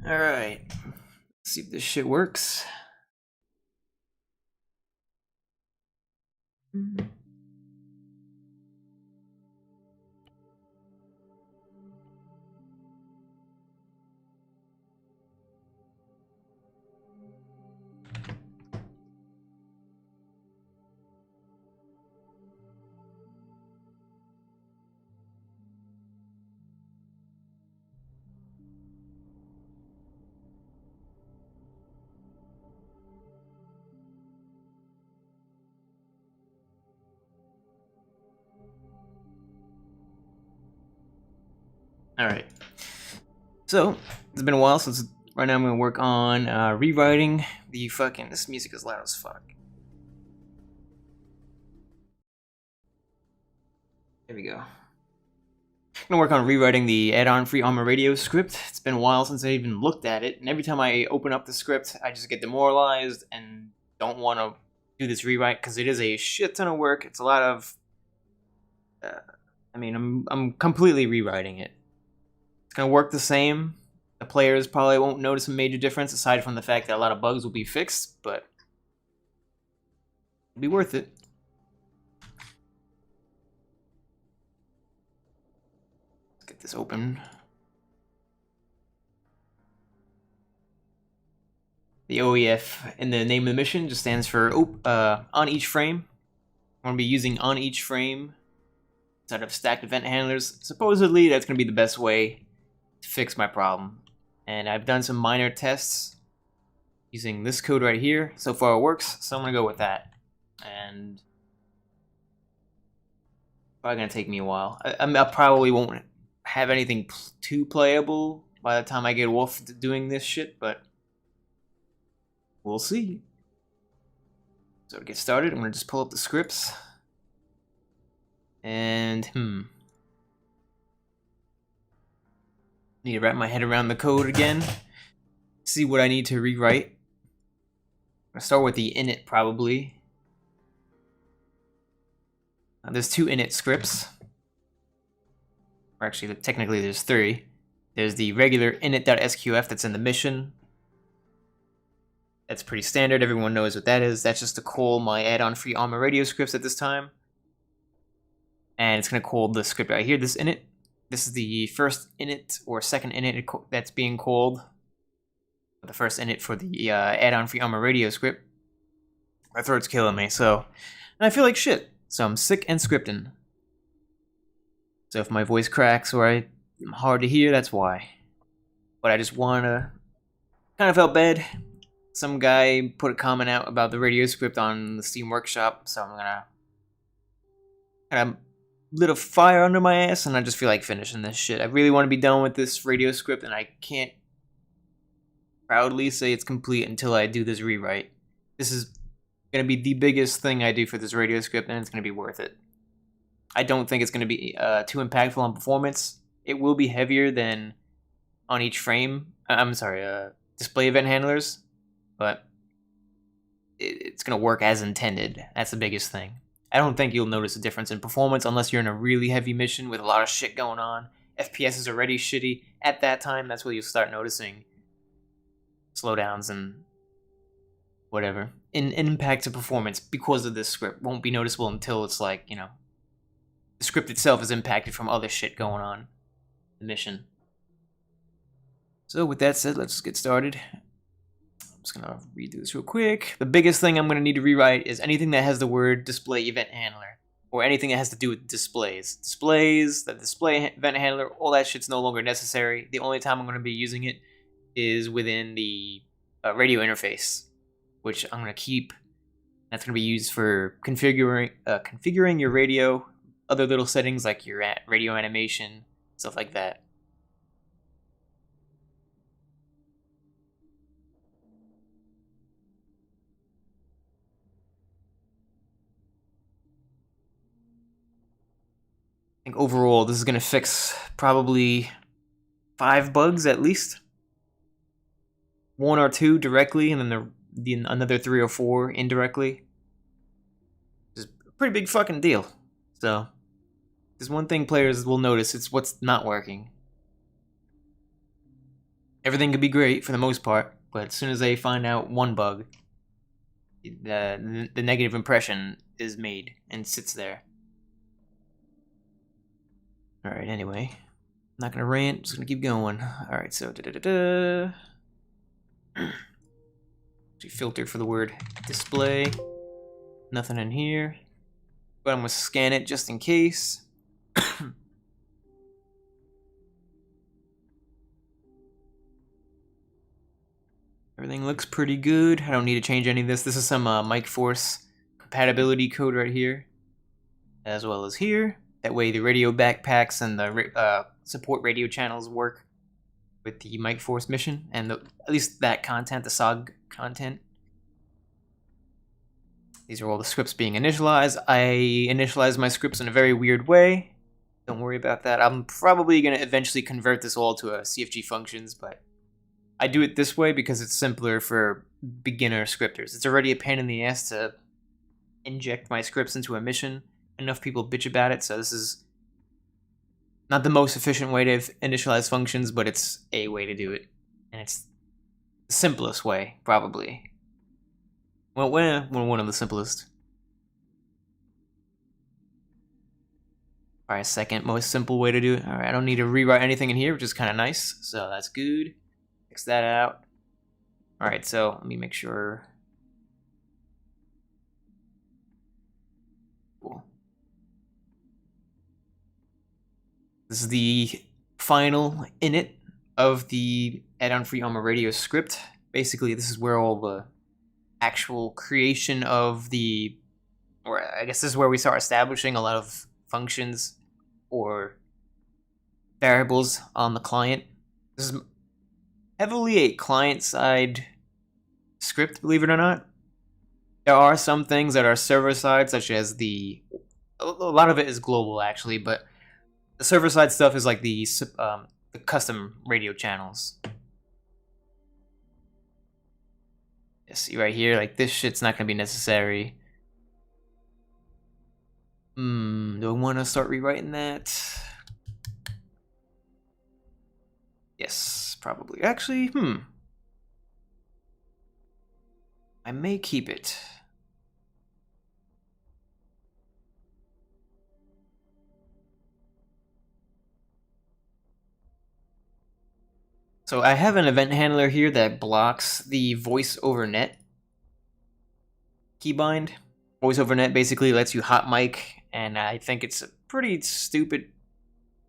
Alright. See if this shit works. Alright. So, it's been a while since. Right now I'm gonna work on rewriting the fucking. This music is loud as fuck. There we go. I'm gonna work on rewriting the Addon-Free Arma radio script. It's been a while since I even looked at it, and every time I open up the script, I just get demoralized and don't want to do this rewrite because it is a shit ton of work. It's a lot of. I'm completely rewriting it. It's gonna work the same. The players probably won't notice a major difference aside from the fact that a lot of bugs will be fixed, but it'll be worth it. Let's get this open. The OEF in the name of the mission just stands for OnEachFrame. I'm gonna be using OnEachFrame instead of StackedEventHandlers. Supposedly that's gonna be the best way to fix my problem. And I've done some minor tests using this code right here. So far it works, so I'm gonna go with that. And probably gonna take me a while. I probably won't have anything too playable by the time I get off doing this shit, but we'll see. So to get started, I'm gonna just pull up the scripts. And need to wrap my head around the code again. See what I need to rewrite. I'm gonna start with the init probably. There's two init scripts. Or actually, technically there's three. There's the regular init.sqf that's in the mission. That's pretty standard, everyone knows what that is. That's just to call my Addon-Free Arma radio scripts at this time. And it's gonna call the script right here, this init. This is the first init or second init that's being called. The first init for the Addon-Free Arma radio script. My throat's killing me, and I feel like shit. So I'm sick and scripting. So if my voice cracks or I'm hard to hear, that's why. But I just wanna. Kind of felt bad. Some guy put a comment out about the radio script on the Steam Workshop, so I'm gonna kind of lit a fire under my ass, and I just feel like finishing this shit. I really want to be done with this radio script, and I can't proudly say it's complete until I do this rewrite. This is going to be the biggest thing I do for this radio script, and it's going to be worth it. I don't think it's going to be too impactful on performance. It will be heavier than OnEachFrame. DisplayEventHandlers, but it's going to work as intended. That's the biggest thing. I don't think you'll notice a difference in performance unless you're in a really heavy mission with a lot of shit going on. FPS is already shitty. At that time, that's where you'll start noticing slowdowns and whatever. Impact to performance because of this script won't be noticeable until it's like, the script itself is impacted from other shit going on in the mission. So with that said, let's get started. I'm just gonna read through this real quick. The biggest thing I'm gonna need to rewrite is anything that has the word display event handler, or anything that has to do with displays. Displays, the display event handler, all that shit's no longer necessary. The only time I'm gonna be using it is within the radio interface, which I'm gonna keep. That's gonna be used for configuring your radio, other little settings like your radio animation, stuff like that. I think overall this is going to fix probably 5 bugs at least. 1 or 2 directly, and then another 3 or 4 indirectly. It's a pretty big fucking deal. So, there's one thing players will notice, it's what's not working. everything could be great for the most part, but as soon as they find out one bug, the negative impression is made and sits there. Alright, anyway. I'm not gonna rant, just gonna keep going. Alright, so filter for the word display. Nothing in here. But I'm gonna scan it just in case. Everything looks pretty good. I don't need to change any of this. This is some MicForce compatibility code right here, as well as here. That way the radio backpacks and the support radio channels work with the MicForce mission, and at least that content, the SOG content. These are all the scripts being initialized. I initialize my scripts in a very weird way. Don't worry about that. I'm probably going to eventually convert this all to CFG functions, but I do it this way because it's simpler for beginner scripters. It's already a pain in the ass to inject my scripts into a mission. Enough people bitch about it, so this is not the most efficient way to initialize functions, but it's a way to do it. And it's the simplest way, probably. Well, one of the simplest. Alright, second most simple way to do it. Alright, I don't need to rewrite anything in here, which is kind of nice, so that's good. Fix that out. Alright, so let me make sure. Cool. This is the final init of the Addon-Free Arma radio script. Basically, this is where all the actual creation of the, or I guess this is where we start establishing a lot of functions or variables on the client. This is heavily a client-side script, believe it or not. There are some things that are server-side, such as a lot of it is global actually, but the server-side stuff is like the custom radio channels. See right here, like this shit's not gonna be necessary. Do I want to start rewriting that? Yes, probably. Actually, I may keep it. So I have an event handler here that blocks the voice over net keybind. Voice over net basically lets you hot mic, and I think it's a pretty stupid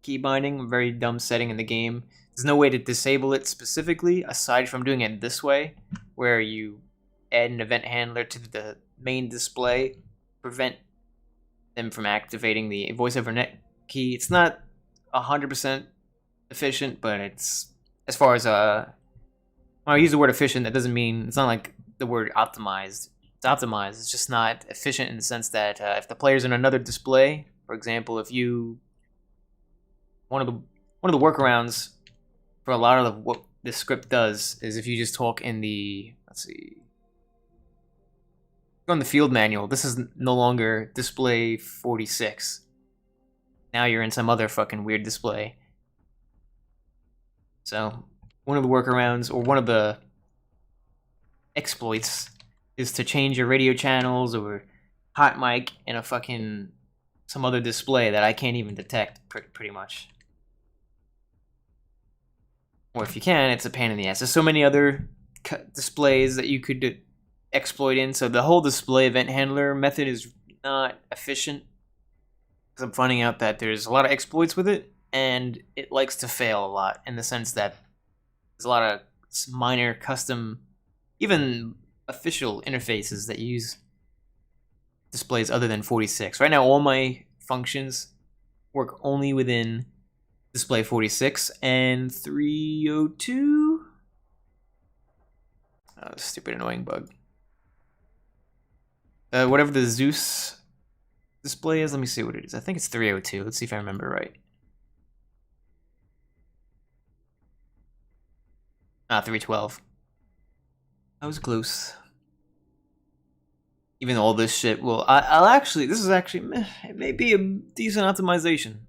key binding, very dumb setting in the game. There's no way to disable it specifically, aside from doing it this way, where you add an event handler to the main display, prevent them from activating the voice over net key. It's not 100% efficient, but it's, as far as when I use the word efficient, that doesn't mean, it's not like the word optimized. It's optimized, it's just not efficient in the sense that if the player's in another display, for example, if you, one of the workarounds for a lot of what this script does is if you just talk in the, let's see, on the field manual, this is no longer display 46. Now you're in some other fucking weird display. So one of the workarounds, or one of the exploits, is to change your radio channels or hot mic in a fucking some other display that I can't even detect, pretty much. Or if you can, it's a pain in the ass. There's so many other displays that you could exploit in, so the whole display event handler method is not efficient, because I'm finding out that there's a lot of exploits with it, and it likes to fail a lot, in the sense that there's a lot of minor custom, even official interfaces that use displays other than 46. Right now all my functions work only within display 46 and 302. Oh, stupid annoying bug. Whatever the Zeus display is, let me see what it is. I think it's 302. Let's see if I remember right. 312. I was close. Even all this shit will, I'll actually, this is actually, it may be a decent optimization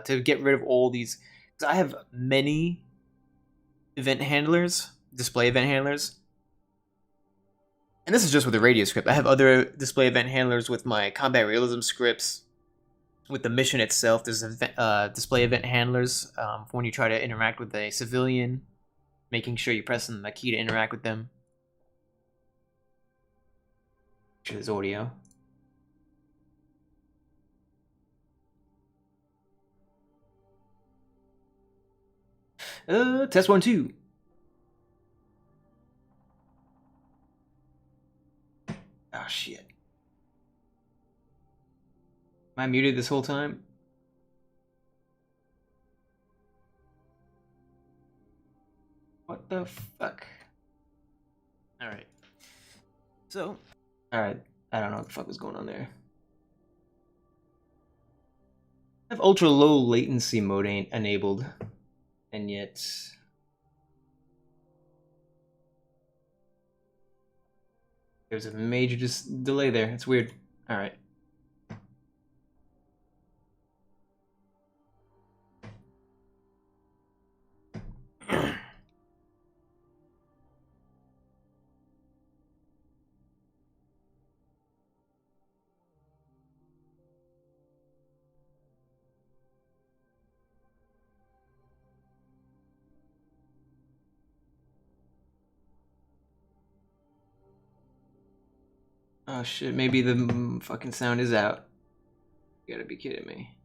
to get rid of all these, because I have many event handlers, display event handlers. And this is just with the radio script. I have other display event handlers with my combat realism scripts. With the mission itself, there's display event handlers for when you try to interact with a civilian, making sure you're pressing the key to interact with them. There's audio. Test 1, 2. Oh shit. Am I muted this whole time? What the fuck? Alright. So, alright. I don't know what the fuck was going on there. I have ultra low latency mode enabled. And yet... there's a major delay there. It's weird. Alright. Oh shit, maybe the fucking sound is out. You gotta be kidding me.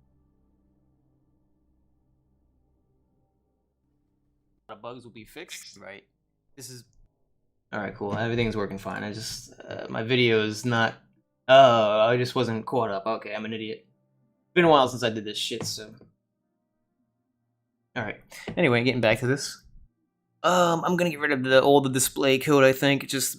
A lot of bugs will be fixed, right? This is... Alright, cool. Everything's working fine. I just... my video is not... Oh, I just wasn't caught up. Okay, I'm an idiot. It's been a while since I did this shit, so... Alright. Anyway, getting back to this. I'm gonna get rid of all the display code, I think. Just...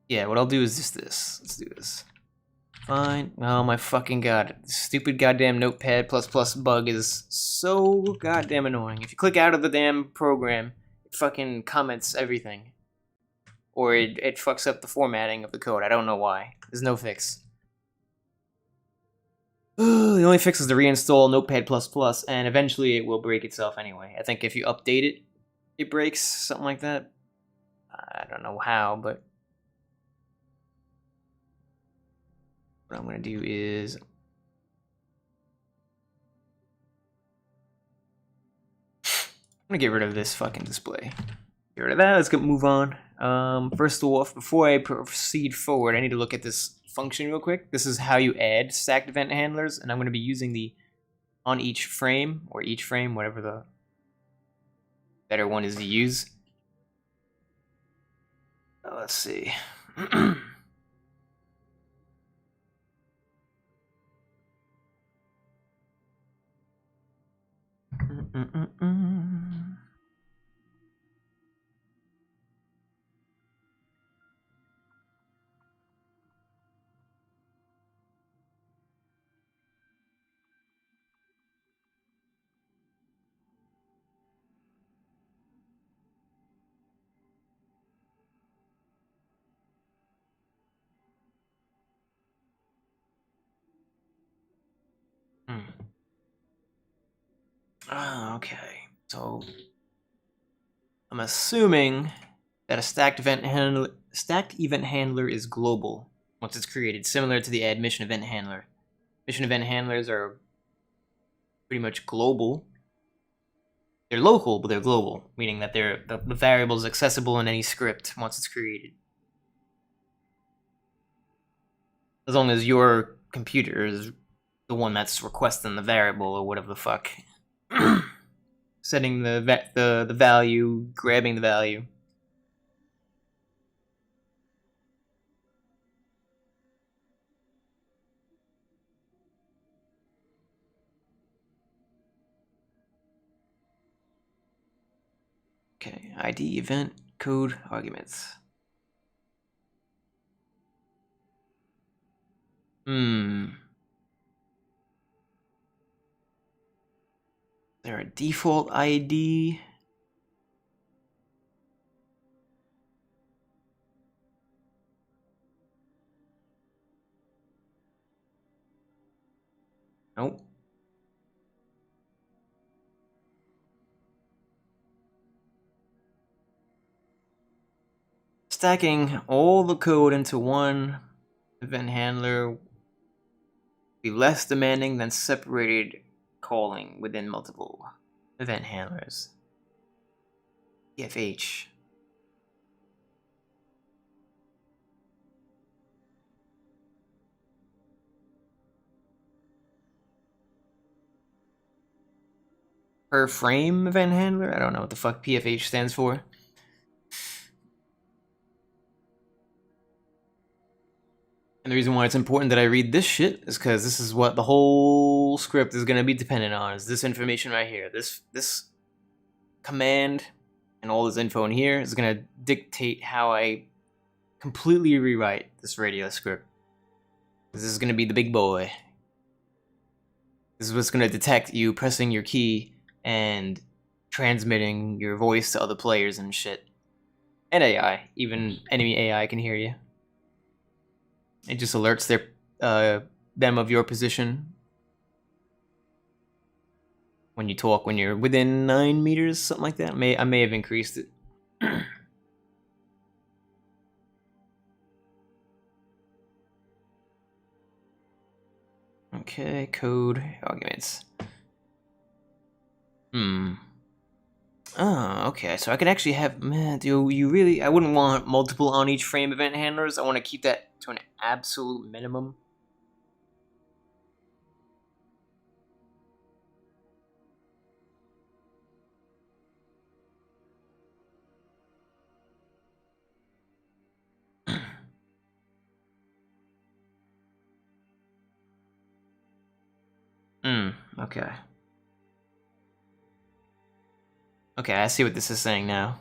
Yeah, what I'll do is just this. Let's do this. Fine. Oh my fucking god. Stupid goddamn Notepad++ bug is so goddamn annoying. If you click out of the damn program, it fucking comments everything. Or it fucks up the formatting of the code. I don't know why. There's no fix. The only fix is to reinstall Notepad++, and eventually it will break itself anyway. I think if you update it, it breaks, something like that. I don't know how, but... what I'm going to do is... I'm going to get rid of this fucking display. Get rid of that, let's move on. First off, before I proceed forward, I need to look at this function real quick. This is how you add stacked event handlers, and I'm going to be using the OnEachFrame, or each frame, whatever the better one is to use. Let's see. Okay, so I'm assuming that a stacked event handler is global once it's created, similar to the add mission event handler. Mission event handlers are pretty much global. They're local, but they're global, meaning that the variable is accessible in any script once it's created. As long as your computer is the one that's requesting the variable or whatever the fuck. Setting the value, grabbing the value. Okay, ID, event, code, arguments. Is there a default ID? Oh. Stacking all the code into one event handler be less demanding than separated calling within multiple event handlers. EFH. Per frame event handler? I don't know what the fuck PFH stands for. And the reason why it's important that I read this shit is because this is what the whole script is going to be dependent on, is this information right here. This command and all this info in here is going to dictate how I completely rewrite this radio script. This is going to be the big boy. This is what's going to detect you pressing your key and transmitting your voice to other players and shit. And AI. Even enemy AI can hear you. It just alerts them of your position when you talk, when you're within 9 meters, something like that. I may have increased it. Okay, code arguments. Oh, okay. So I could actually have, man, do you really? I wouldn't want multiple on each frame event handlers. I want to keep that to an absolute minimum. Okay. Okay, I see what this is saying now.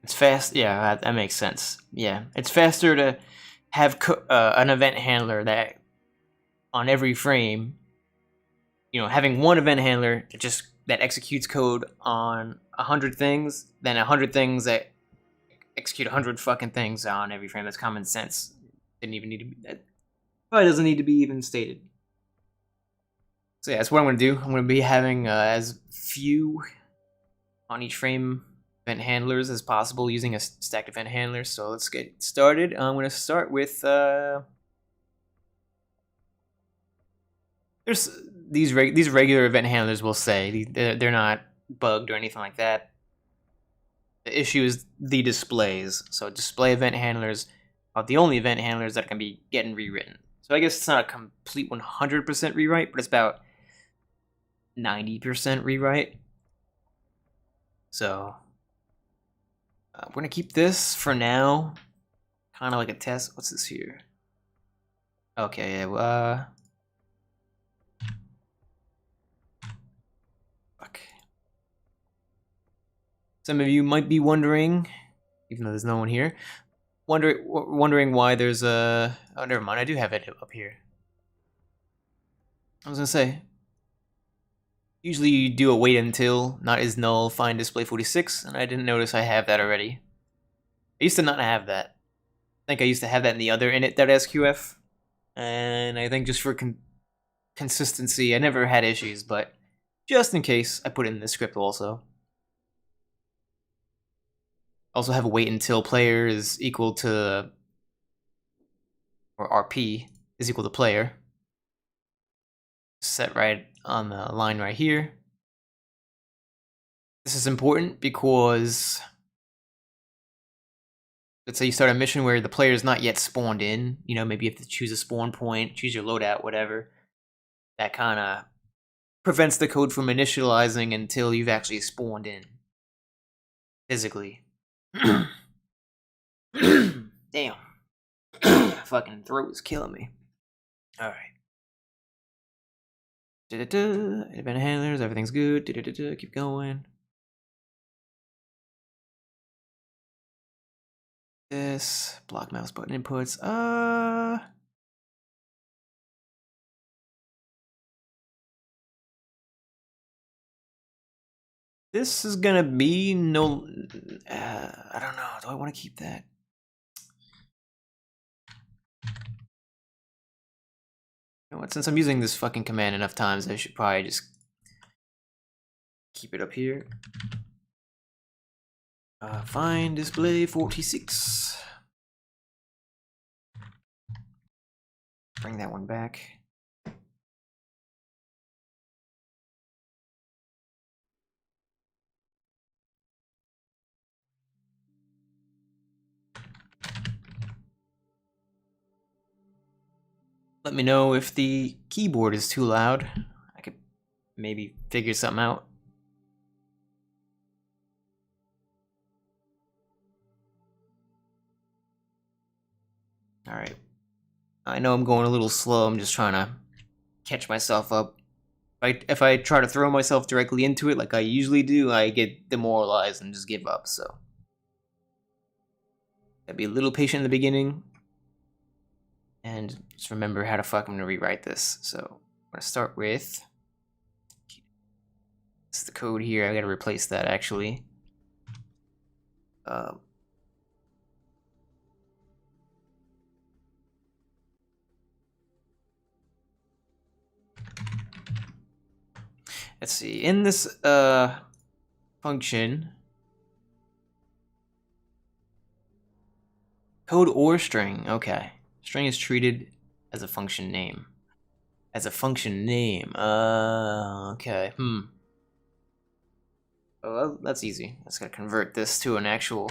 It's fast. Yeah, that makes sense. Yeah, it's faster to have an event handler that on every frame, you know, having one event handler that executes code on 100 things than 100 things that execute 100 fucking things on every frame. That's common sense. Didn't even need to be that. Probably doesn't need to be even stated. So yeah, that's what I'm gonna do. I'm gonna be having as few on each frame event handlers as possible using a stacked event handler. So let's get started. I'm gonna start with there's these regular event handlers will say they're not bugged or anything like that. The issue is the displays. So display event handlers are the only event handlers that can be getting rewritten. So I guess it's not a complete 100% rewrite, but it's about 90% rewrite. So we're gonna keep this for now, kind of like a test. What's this here? Okay, yeah. Fuck. Some of you might be wondering, even though there's no one here, wondering why there's a. Oh, never mind. I do have it up here. I was gonna say. Usually you do a wait until, not is null, find display 46, and I didn't notice I have that already. I used to not have that. I think I used to have that in the other init.sqf, and I think just for consistency, I never had issues, but just in case, I put it in the script also. Also have a wait until player is equal to, or RP is equal to player. Set right on the line right here. This is important because let's say you start a mission where the player is not yet spawned in. You know, maybe you have to choose a spawn point, choose your loadout, whatever. That kind of prevents the code from initializing until you've actually spawned in physically. Damn. Fucking throat is killing me. Alright. Event handlers, everything's good. Keep going. This. Block mouse button inputs. This is gonna be no. I don't know. Do I want to keep that? You know what, since I'm using this fucking command enough times, I should probably just keep it up here. Find display 46. Bring that one back. Let me know if the keyboard is too loud. I could maybe figure something out. Alright. I know I'm going a little slow, I'm just trying to catch myself up. If I try to throw myself directly into it like I usually do, I get demoralized and just give up, so. Gotta be a little patient in the beginning. And just remember how the fuck I'm gonna rewrite this. So I'm gonna start with, this is the code here, I gotta replace that actually. Let's see, in this function, code or string, okay. String is treated as a function name. As a function name, okay, Oh, well, that's easy. I just gotta convert this to an actual.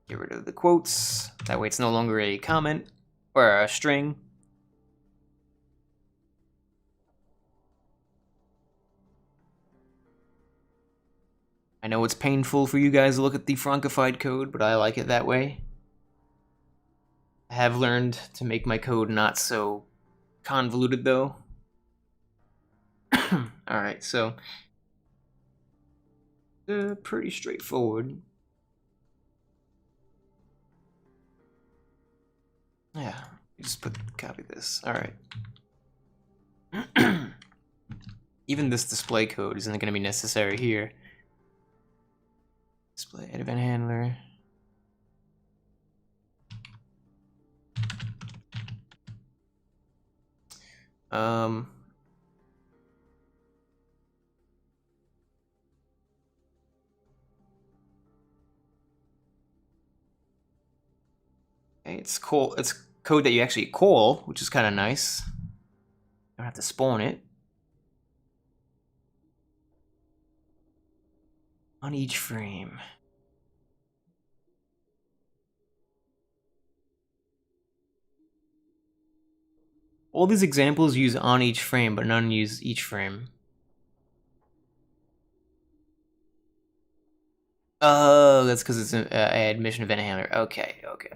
Get rid of the quotes. That way it's no longer a comment or a string. I know it's painful for you guys to look at the Frankified code, but I like it that way. I have learned to make my code not so convoluted though. Alright, so pretty straightforward. Yeah, just copy this. Alright. Even this display code isn't going to be necessary here. Display event handler. Okay, it's cool. It's code that you actually call, which is kind of nice. You don't have to spawn it. On each frame. All these examples use on each frame, but none use each frame. Oh, that's because it's an admission event handler. Okay, okay.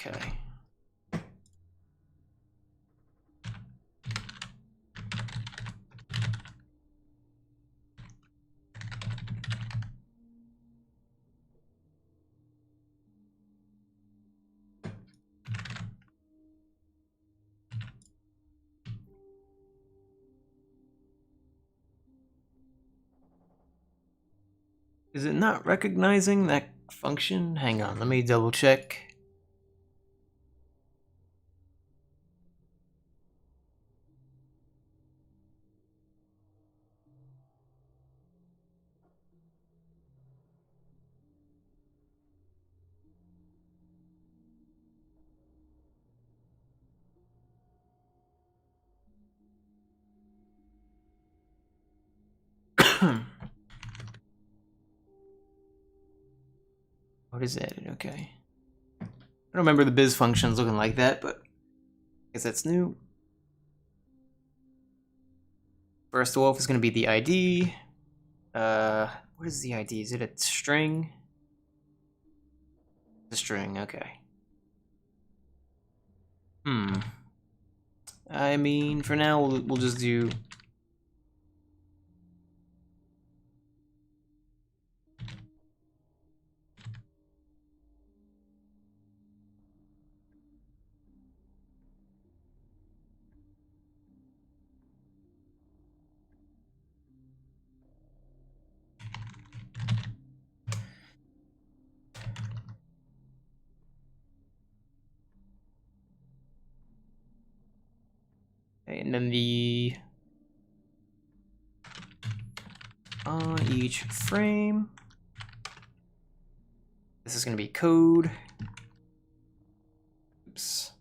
Okay. Is it not recognizing that function? Hang on, let me double check. What is that? Okay. I don't remember the biz functions looking like that, but I guess that's new. First off is going to be the ID. What is the ID? Is it a string? The string, okay. I mean, for now, we'll just do... Okay, and then the on each frame. This is going to be code. Oops.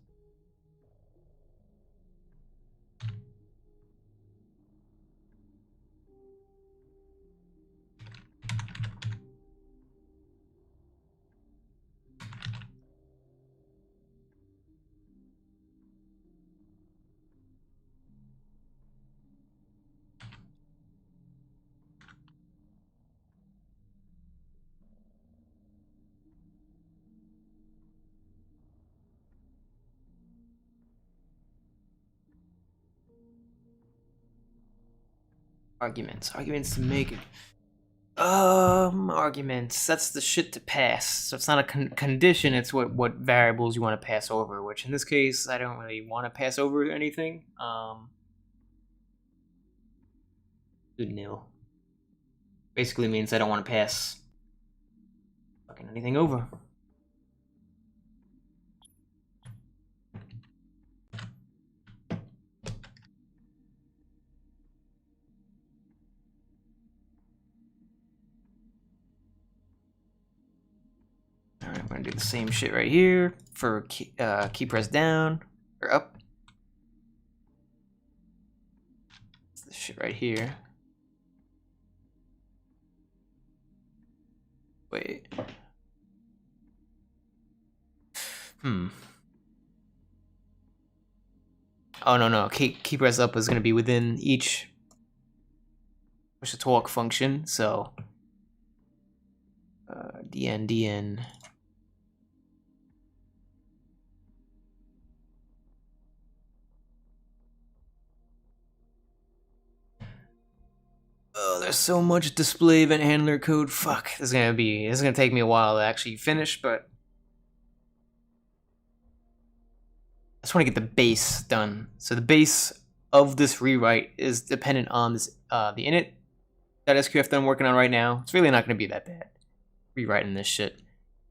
Arguments to make it. Arguments. That's the shit to pass. So it's not a condition. It's what variables you want to pass over. Which in this case, I don't really want to pass over anything. Do nil. Basically means I don't want to pass fucking anything over. Alright, I'm gonna do the same shit right here for key press down or up. It's this shit right here. Wait. Oh no, key press up is gonna be within each push to talk function, so dn. Oh, there's so much display event handler code. Fuck, this is gonna take me a while to actually finish, but I just want to get the base done. So the base of this rewrite is dependent on this the init.sqf that I'm working on right now. It's really not going to be that bad rewriting this shit.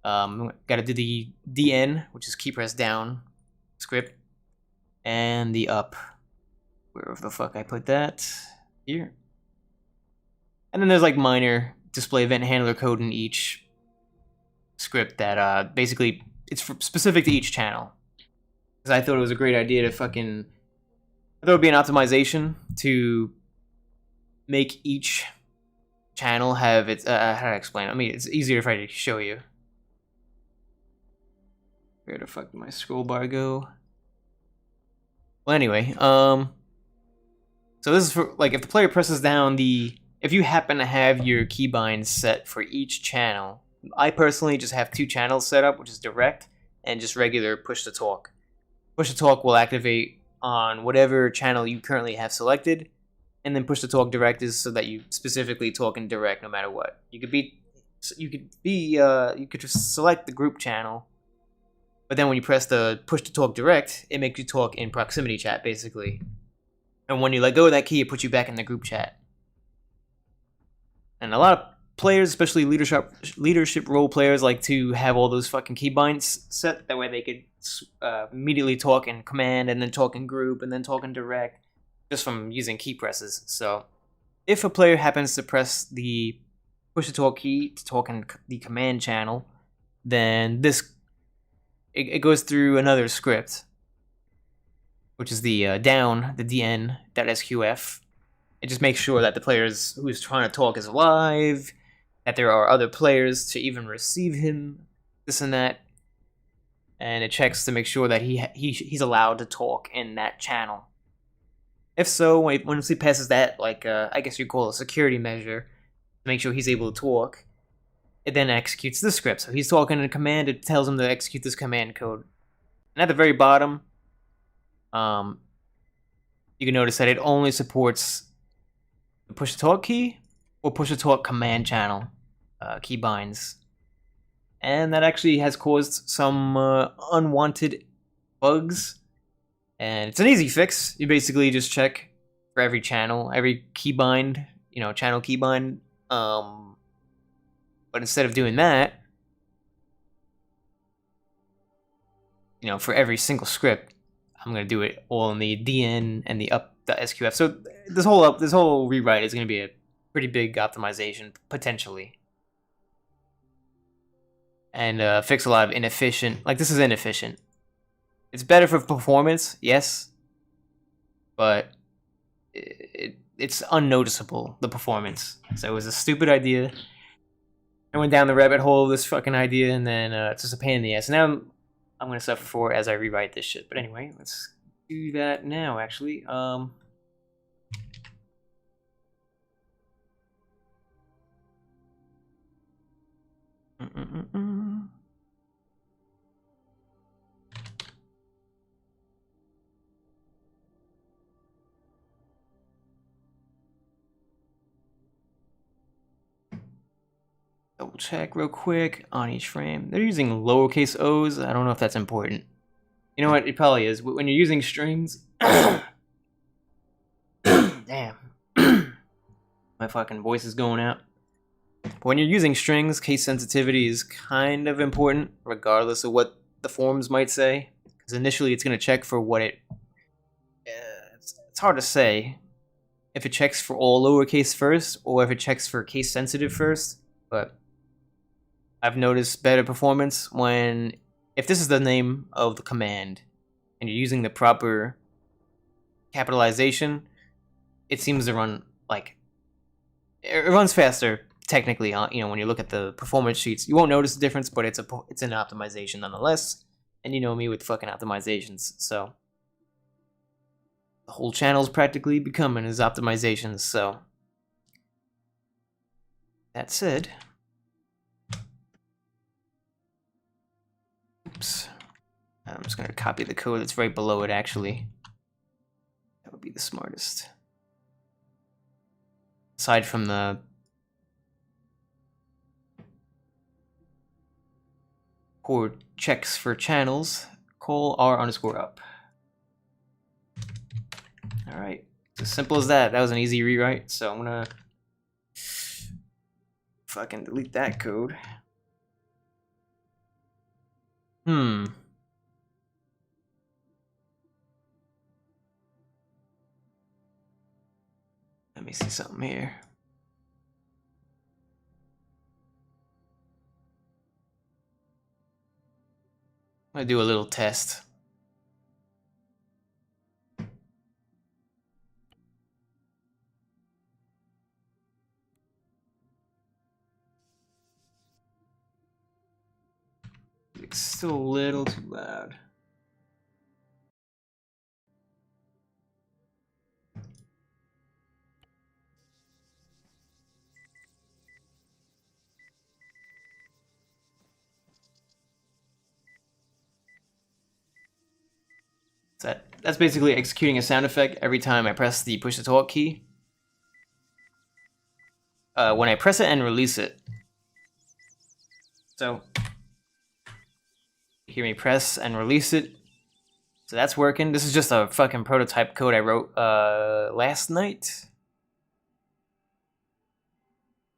Got to do the dn, which is key press down script, and the up. Where the fuck I put that? Here. And then there's like minor display event handler code in each script that basically it's specific to each channel. Because I thought it was a great idea to I thought it would be an optimization to make each channel have its, how do I explain it? I mean, it's easier if I show you. Where the fuck did my scroll bar go? Well, anyway, so this is for, like, if the player presses down if you happen to have your keybinds set for each channel, I personally just have 2 channels set up, which is direct and just regular push to talk. Push to talk will activate on whatever channel you currently have selected, and then push to talk direct is so that you specifically talk in direct no matter what. You could just select the group channel, but then when you press the push to talk direct, it makes you talk in proximity chat basically. And when you let go of that key, it puts you back in the group chat. And a lot of players, especially leadership role players, like to have all those fucking keybinds set. That way they could immediately talk in command, and then talk in group, and then talk in direct, just from using key presses. So if a player happens to press the push to talk key to talk in the command channel, then it goes through another script, which is the dn.sqf. It just makes sure that the player who's trying to talk is alive, that there are other players to even receive him, this and that, and it checks to make sure that he's allowed to talk in that channel. If so, once he passes that, like I guess you call it a security measure, to make sure he's able to talk, it then executes the script. So he's talking in a command, it tells him to execute this command code. And at the very bottom, you can notice that it only supports the push to talk key or push to talk command channel keybinds. And that actually has caused some unwanted bugs. And it's an easy fix. You basically just check for every channel, every keybind, channel keybind. But instead of doing that, for every single script, I'm gonna do it all in the DN and the up.sqf. So this whole rewrite is gonna be a pretty big optimization potentially, and fix a lot of inefficient. Like this is inefficient. It's better for performance, yes, but it's unnoticeable, the performance. So it was a stupid idea. I went down the rabbit hole of this fucking idea, and then it's just a pain in the ass. Now I'm gonna suffer for it as I rewrite this shit. But anyway, let's do that now. Actually, double check real quick on each frame. They're using lowercase O's. I don't know if that's important. You know what? It probably is. When you're using strings, damn, my fucking voice is going out. But when you're using strings, case sensitivity is kind of important, regardless of what the forms might say. Because initially, it's going to check for what it. It's hard to say if it checks for all lowercase first, or if it checks for case sensitive first. But I've noticed better performance if this is the name of the command and you're using the proper capitalization, it seems to run like it runs faster technically. You know, when you look at the performance sheets, you won't notice the difference, but it's an optimization nonetheless. And you know me with fucking optimizations, so the whole channel's practically becoming as optimizations. So that said. Oops. I'm just going to copy the code that's right below it, actually. That would be the smartest. Aside from the poor checks for channels, call r_up. Alright. It's as simple as that. That was an easy rewrite, so I'm going to fucking delete that code. Let me see something here. I'm gonna do a little test. It's still a little too loud. That's basically executing a sound effect every time I press the push to talk key. When I press it and release it. So, you hear me press and release it. So that's working. This is just a fucking prototype code I wrote last night.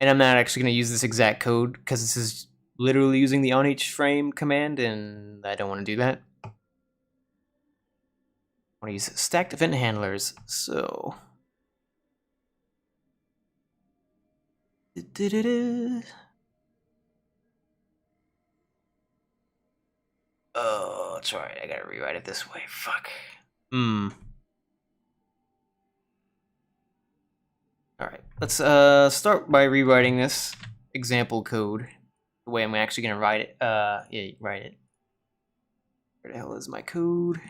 And I'm not actually going to use this exact code because this is literally using the OnEachFrame command, and I don't want to do that. I want to use StackedEventHandlers. So. Oh, that's right. I gotta rewrite it this way. Fuck. Alright, let's start by rewriting this example code the way I'm actually gonna write it. Yeah, write it. Where the hell is my code?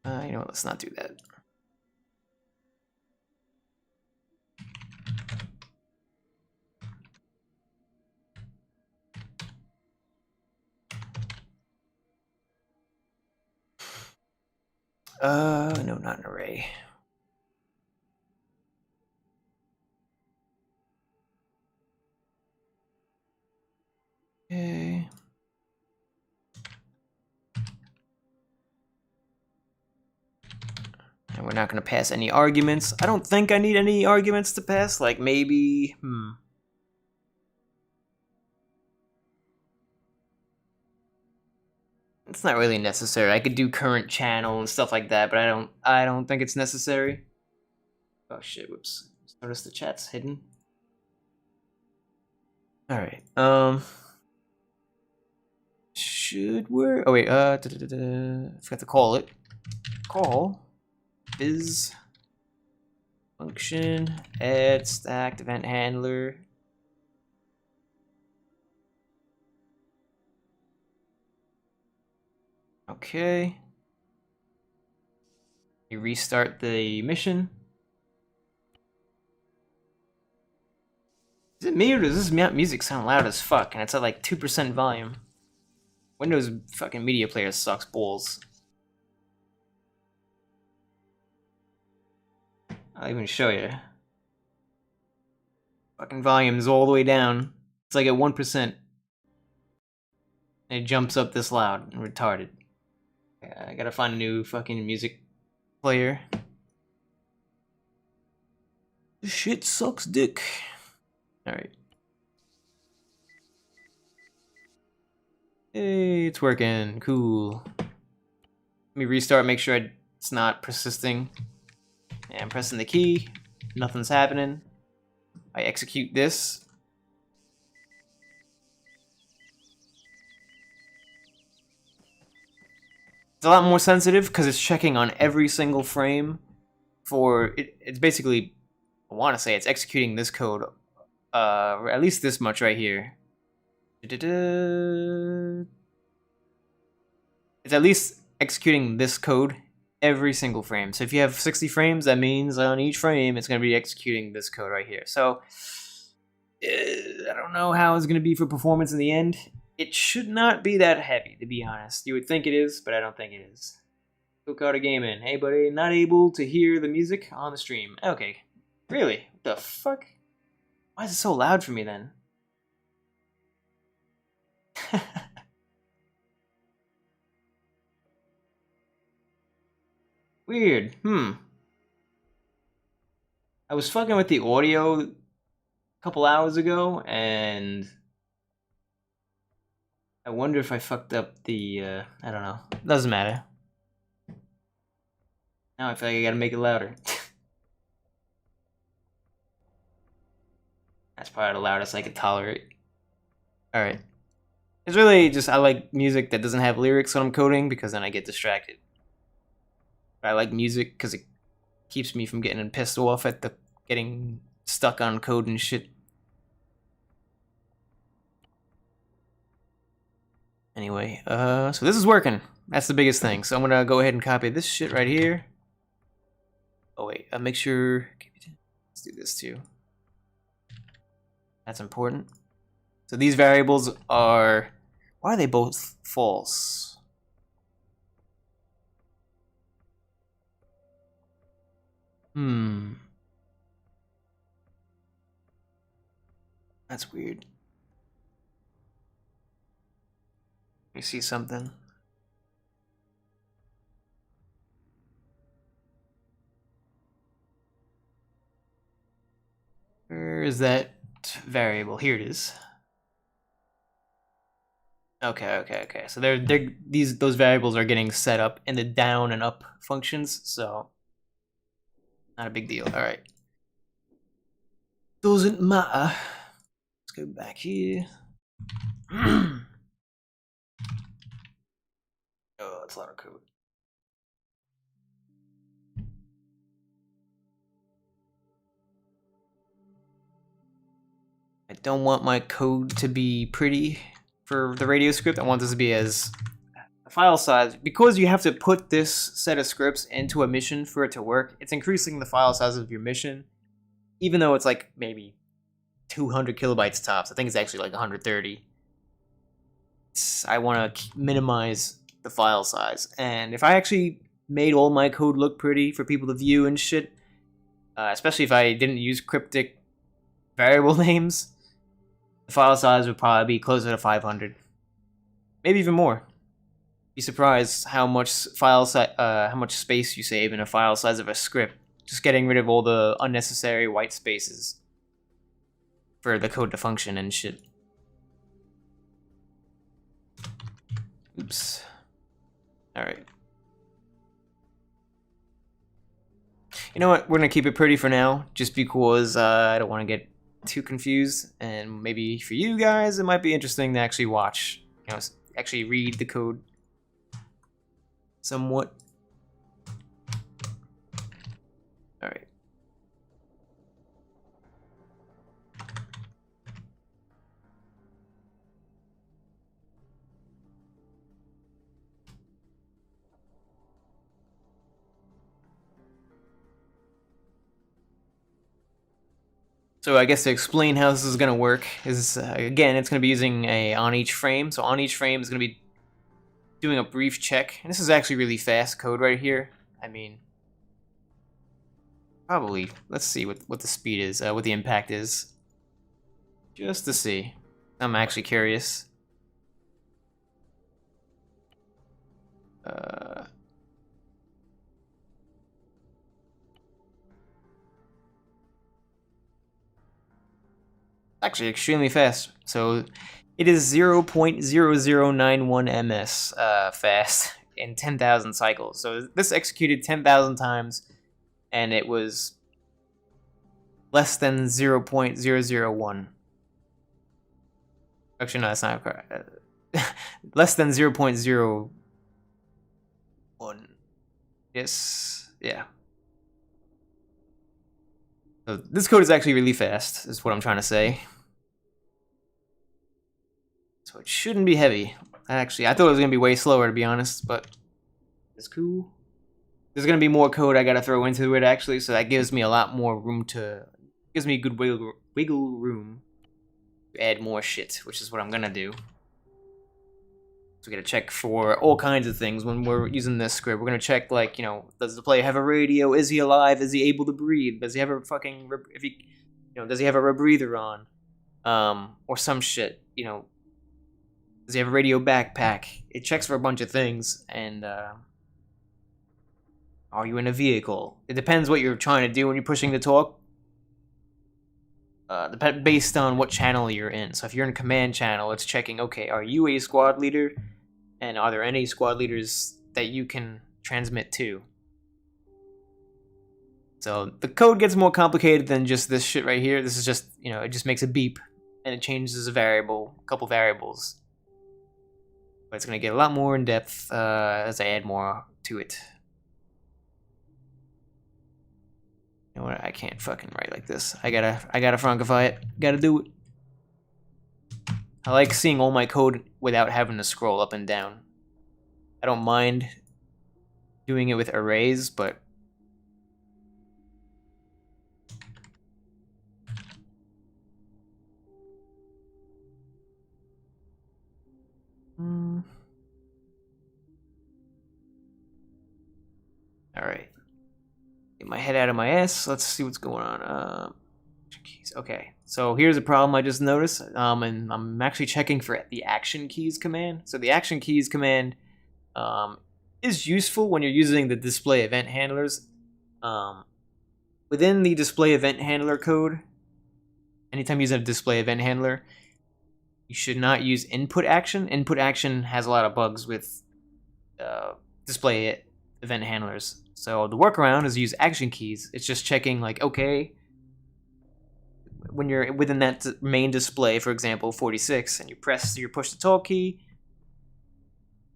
You know what, let's not do that. No, not an array. Okay. And we're not going to pass any arguments. I don't think I need any arguments to pass. Like maybe, It's not really necessary. I could do current channel and stuff like that, but I don't think it's necessary. Oh shit, whoops. Notice the chat's hidden. Alright, should work. Oh wait, forgot to call it. Call is function add stacked event handler. Okay. You restart the mission. Is it me or does this music sound loud as fuck? And it's at like 2% volume. Windows fucking media player sucks balls. I'll even show you. Fucking volume is all the way down. It's like at 1%. And it jumps up this loud and retarded. I gotta find a new fucking music player. This shit sucks dick. Alright. Hey, it's working. Cool. Let me restart, make sure it's not persisting. Yeah, I'm pressing the key. Nothing's happening. I execute this. It's a lot more sensitive because it's checking on every single frame for it. It's basically, I want to say it's executing this code, at least this much right here. It's at least executing this code every single frame. So if you have 60 frames, that means on each frame it's going to be executing this code right here. So I don't know how it's going to be for performance in the end. It should not be that heavy, to be honest. You would think it is, but I don't think it is. Cookouter Gaming. Hey, buddy. Not able to hear the music on the stream. Okay. Really? What the fuck? Why is it so loud for me, then? Weird. I was fucking with the audio a couple hours ago, and I wonder if I fucked up the, I don't know. Doesn't matter. Now I feel like I gotta make it louder. That's probably the loudest I can tolerate. Alright. It's really just, I like music that doesn't have lyrics when I'm coding, because then I get distracted. But I like music because it keeps me from getting pissed off at the getting stuck on code and shit. Anyway, so this is working. That's the biggest thing. So I'm gonna go ahead and copy this shit right here. Oh wait, make sure. Let's do this too. That's important. So these variables are. Why are they both false? That's weird. Let me see something. Where is that variable? Here it is. Okay. So those variables are getting set up in the down and up functions, so not a big deal. All right. Doesn't matter. Let's go back here. Oh, that's a lot of code. I don't want my code to be pretty for the radio script. I want this to be as a file size. Because you have to put this set of scripts into a mission for it to work, it's increasing the file size of your mission, even though it's like maybe 200 kilobytes tops. I think it's actually like 130. I want to minimize the file size. And if I actually made all my code look pretty for people to view and shit, especially if I didn't use cryptic variable names, the file size would probably be closer to 500, maybe even more. Be surprised how much how much space you save in a file size of a script, just getting rid of all the unnecessary white spaces for the code to function and shit. Oops. All right. You know what? We're gonna keep it pretty for now, just because I don't want to get too confused, and maybe for you guys, it might be interesting to actually watch, you know, actually read the code somewhat. All right. So I guess to explain how this is going to work is, again, it's going to be using a OnEachFrame. So OnEachFrame is going to be doing a brief check. And this is actually really fast code right here. I mean, probably, let's see what the speed is, what the impact is. Just to see. I'm actually curious. Actually extremely fast. So it is 0.0091 ms fast in 10,000 cycles. So this executed 10,000 times, and it was less than 0.001. Actually, no, that's not correct. Less than 0.01. Yes, yeah. So this code is actually really fast, is what I'm trying to say. So it shouldn't be heavy. Actually, I thought it was going to be way slower, to be honest, but it's cool. There's going to be more code I got to throw into it, actually, so that gives me a lot more room to... gives me a good wiggle room to add more shit, which is what I'm going to do. So we got to check for all kinds of things when we're using this script. We're going to check, like, you know, does the player have a radio? Is he alive? Is he able to breathe? Does he have a fucking... does he have a rebreather on? Or some shit, you know. Does he have a radio backpack? It checks for a bunch of things, and, are you in a vehicle? It depends what you're trying to do when you're pushing the talk. Based on what channel you're in. So if you're in command channel, it's checking, okay, are you a squad leader? And are there any squad leaders that you can transmit to? So the code gets more complicated than just this shit right here. This is just, you know, it just makes a beep, and it changes a couple variables. But it's going to get a lot more in depth as I add more to it. You know what? I can't fucking write like this. I gotta frunkify it. Gotta do it. I like seeing all my code without having to scroll up and down. I don't mind doing it with arrays, but all right. Get my head out of my ass. Let's see what's going on. Okay, so here's a problem I just noticed. And I'm actually checking for the action keys command. So the action keys command is useful when you're using the display event handlers. Within the display event handler code, anytime you use a display event handler, you should not use input action. Input action has a lot of bugs with display event handlers. So the workaround is use action keys. It's just checking, like, okay, when you're within that main display, for example, 46, and you push the talk key,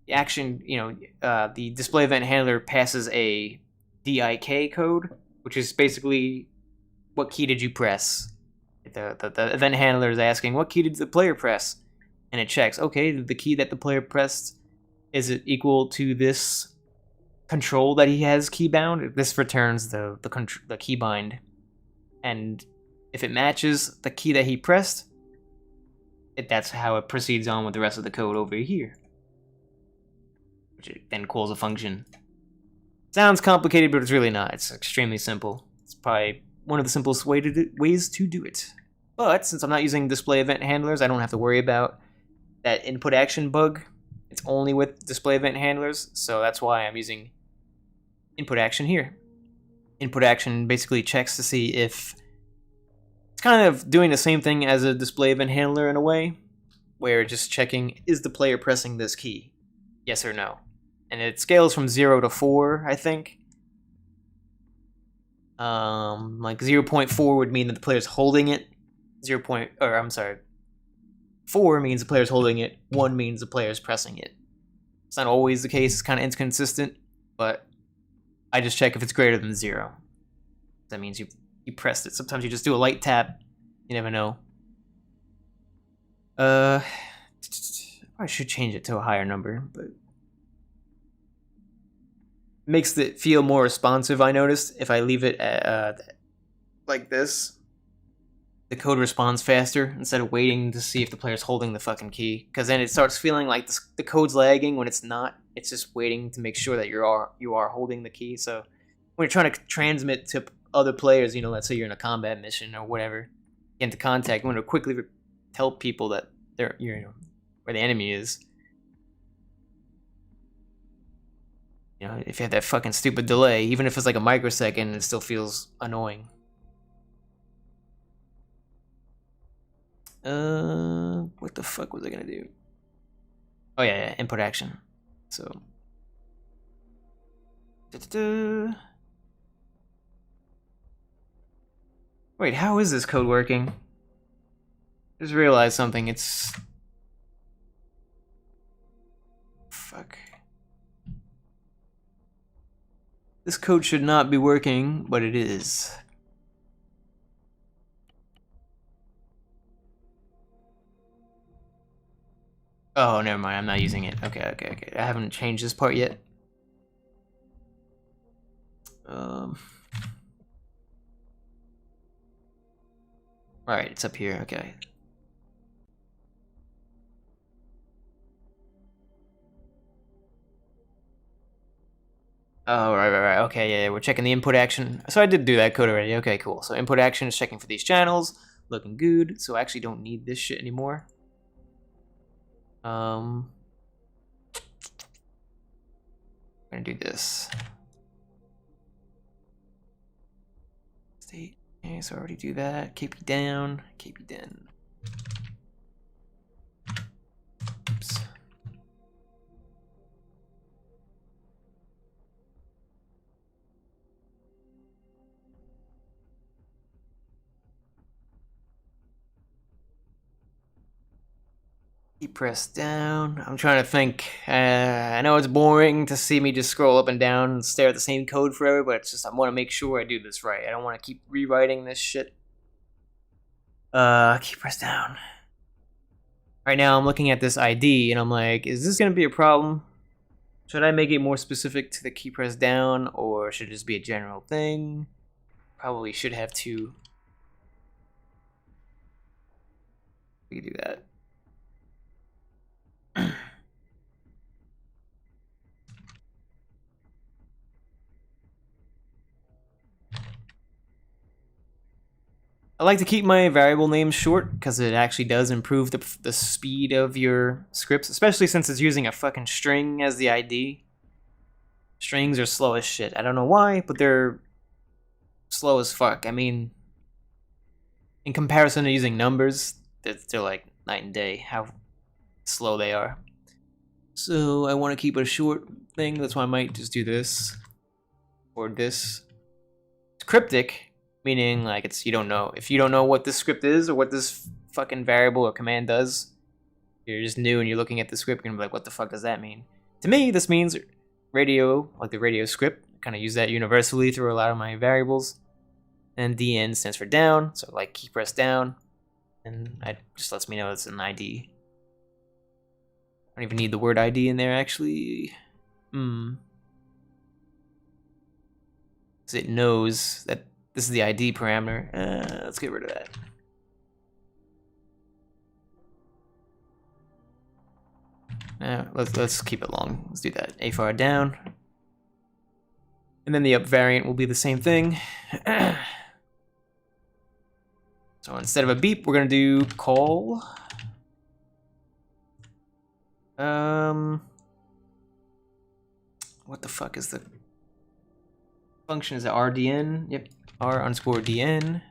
the action, you know, the display event handler passes a DIK code, which is basically what key did you press. The event handler is asking, what key did the player press? And it checks, okay, the key that the player pressed, is it equal to this control that he has keybound? This returns the keybind, and if it matches the key that he pressed, that's how it proceeds on with the rest of the code over here, which it then calls a function. Sounds complicated, but it's really not. It's extremely simple. It's probably one of the simplest ways to do it. But since I'm not using display event handlers, I don't have to worry about that input action bug. It's only with display event handlers, so that's why I'm using input action here. Input action basically checks to see if it's kind of doing the same thing as a display event handler in a way, where just checking, is the player pressing this key? Yes or no? and it scales from 0 to 4, I think. Like 0.4 would mean that the player's holding it. 4 means the player's holding it. 1 means the player's pressing it. It's not always the case. It's kind of inconsistent, but I just check if it's greater than 0. That means you pressed it. Sometimes you just do a light tap. You never know. I should change it to a higher number, but makes it feel more responsive. I noticed if I leave it at, like this, the code responds faster instead of waiting to see if the player's holding the fucking key. Because then it starts feeling like the code's lagging when it's not. It's just waiting to make sure that you are holding the key. So when you're trying to transmit to other players, you know, let's say you're in a combat mission or whatever, get into contact, you want to quickly tell people that you're, you know, where the enemy is. You know, if you have that fucking stupid delay, even if it's like a microsecond, it still feels annoying. What the fuck was I gonna do? Oh yeah, input action. So. Wait, how is this code working? Just realized something. It's. Fuck. This code should not be working, but it is. Oh, never mind. I'm not using it. Okay. I haven't changed this part yet. Alright, it's up here. Okay. Oh, right. Okay, yeah, we're checking the input action. So I did do that code already. Okay, cool. So input action is checking for these channels. Looking good. So I actually don't need this shit anymore. I'm gonna do this. State. Okay, so I already do that. KP down. KP down. Oops. Keep pressed down. I'm trying to think. I know it's boring to see me just scroll up and down and stare at the same code forever, but it's just I want to make sure I do this right. I don't want to keep rewriting this shit. Keep pressed down. Right now I'm looking at this ID and I'm like, is this gonna be a problem? Should I make it more specific to the key press down, or should it just be a general thing? Probably should have two. We can do that. I like to keep my variable names short because it actually does improve the speed of your scripts, especially since it's using a fucking string as the ID. Strings are slow as shit. I don't know why, but they're slow as fuck. I mean, in comparison to using numbers, they're like night and day how slow they are. So I want to keep it a short thing. That's why I might just do this or this. It's cryptic, meaning like it's you don't know. If you don't know what this script is or what this fucking variable or command does, you're just new and you're looking at the script and be like, what the fuck does that mean? To me, this means radio, like the radio script. I kind of use that universally through a lot of my variables. And DN stands for down, so like key press down, and it just lets me know it's an ID. I don't even need the word ID in there, actually. Because it knows that this is the ID parameter. Let's get rid of that. Let's keep it long. Let's do that. AFAR down. And then the up variant will be the same thing. So instead of a beep, we're gonna do call. What the fuck is the function? Is it RDN? Yep, R_DN.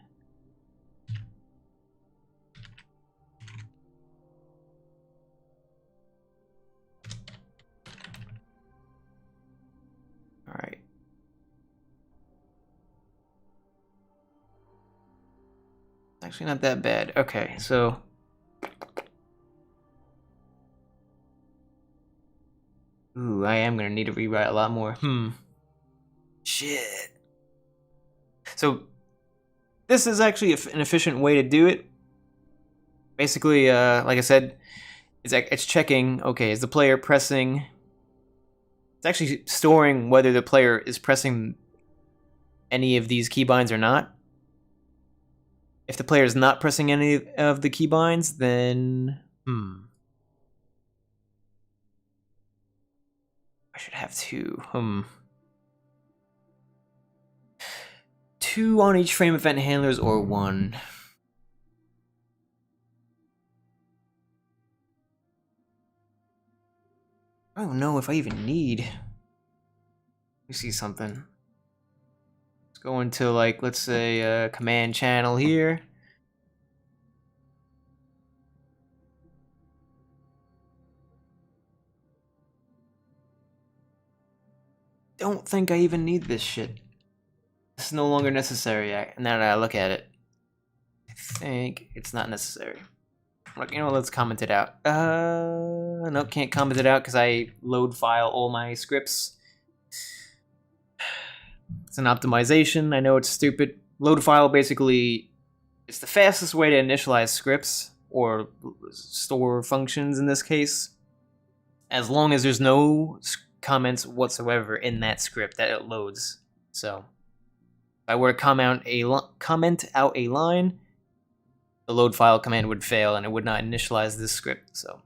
Actually not that bad. Okay, so ooh, I am gonna need to rewrite a lot more. Shit. So this is actually an efficient way to do it. Basically, like I said, it's checking, okay, is the player pressing... It's actually storing whether the player is pressing any of these keybinds or not. If the player is not pressing any of the keybinds, then... I should have two. Two on each frame event handlers or one. I don't know if I even need... Let me see something. Let's go into, like, let's say command channel here. Don't think I even need this shit. It's no longer necessary now that I look at it. I think it's not necessary. You know, let's comment it out. Nope, can't comment it out because I load file all my scripts. It's an optimization. I know it's stupid. Load file basically, it's the fastest way to initialize scripts or store functions in this case, as long as there's no comments whatsoever in that script that it loads. So if I were to comment out a line, the load file command would fail and it would not initialize this script. So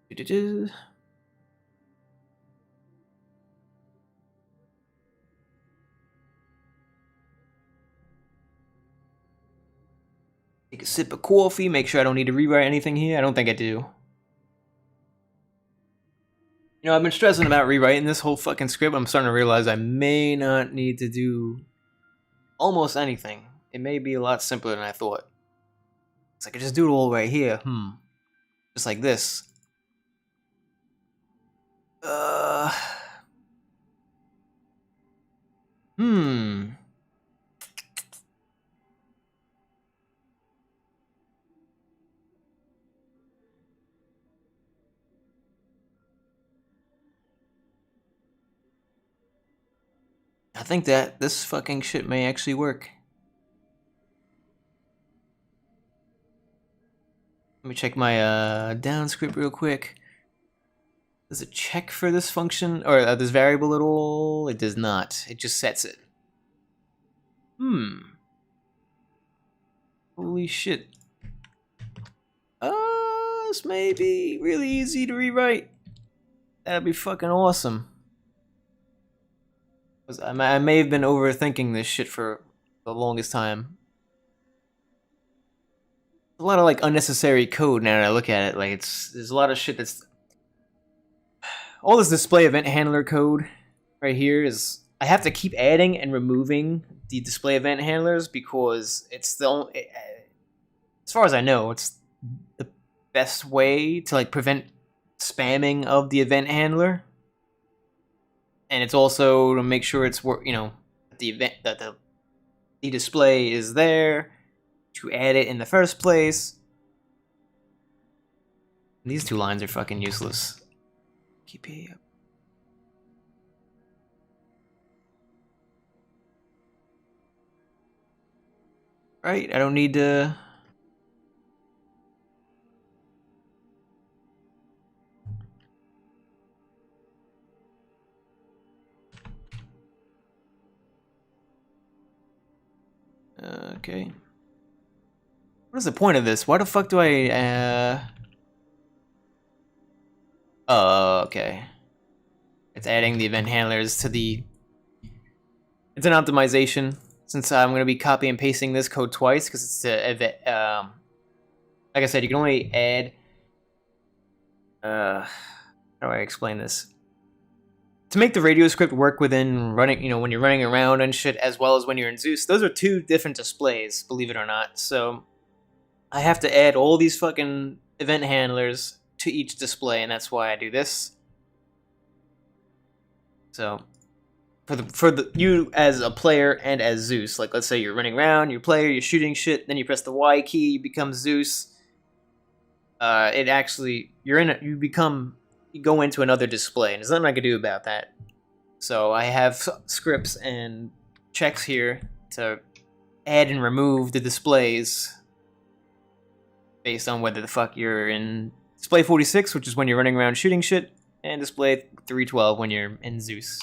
take a sip of coffee, make sure I don't need to rewrite anything here. I don't think I do. You know, I've been stressing about rewriting this whole fucking script. I'm starting to realize I may not need to do almost anything. It may be a lot simpler than I thought. It's like I just do it all right here. Just like this. I think that this fucking shit may actually work. Let me check my down script real quick. Does it check for this function or this variable at all? It does not. It just sets it. Holy shit. This may be really easy to rewrite. That'd be fucking awesome. I may have been overthinking this shit for the longest time. A lot of like unnecessary code now that I look at it. Like there's a lot of shit that's all this display event handler code right here is I have to keep adding and removing the display event handlers because it's the only, as far as I know, it's the best way to like prevent spamming of the event handler. And it's also to make sure it's the event that the display is there to add it in the first place. These two lines are fucking useless. Keep it up. Right, I don't need to. Okay. What is the point of this? Why the fuck do I, Oh, okay. It's adding the event handlers to the... It's an optimization, since I'm going to be copy and pasting this code twice, because it's a event, like I said, you can only add... how do I explain this? To make the radio script work within running, when you're running around and shit, as well as when you're in Zeus, those are two different displays, believe it or not. So I have to add all these fucking event handlers to each display, and that's why I do this. So for the you as a player and as Zeus. Like, let's say you're running around, you're a player, you're shooting shit, then you press the Y key, you become Zeus. It actually you go into another display, and there's nothing I can do about that. So I have scripts and checks here to add and remove the displays based on whether the fuck you're in display 46, which is when you're running around shooting shit, and display 312 when you're in Zeus.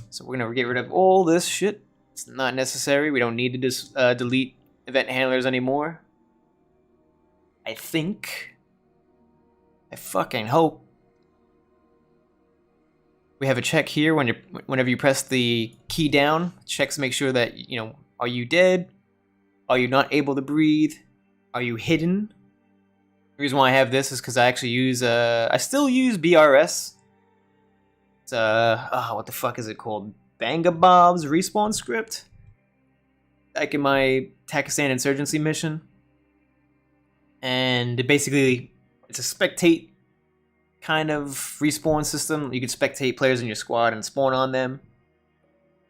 So we're gonna get rid of all this shit. It's not necessary. We don't need to delete event handlers anymore. I think. I fucking hope. We have a check here whenever you press the key down. Checks to make sure that, you know, are you dead? Are you not able to breathe? Are you hidden? The reason why I have this is because I actually use I still use BRS. It's what the fuck is it called? Bangabob's respawn script. Back in my Pakistan insurgency mission. And it's a spectate kind of respawn system. You can spectate players in your squad and spawn on them.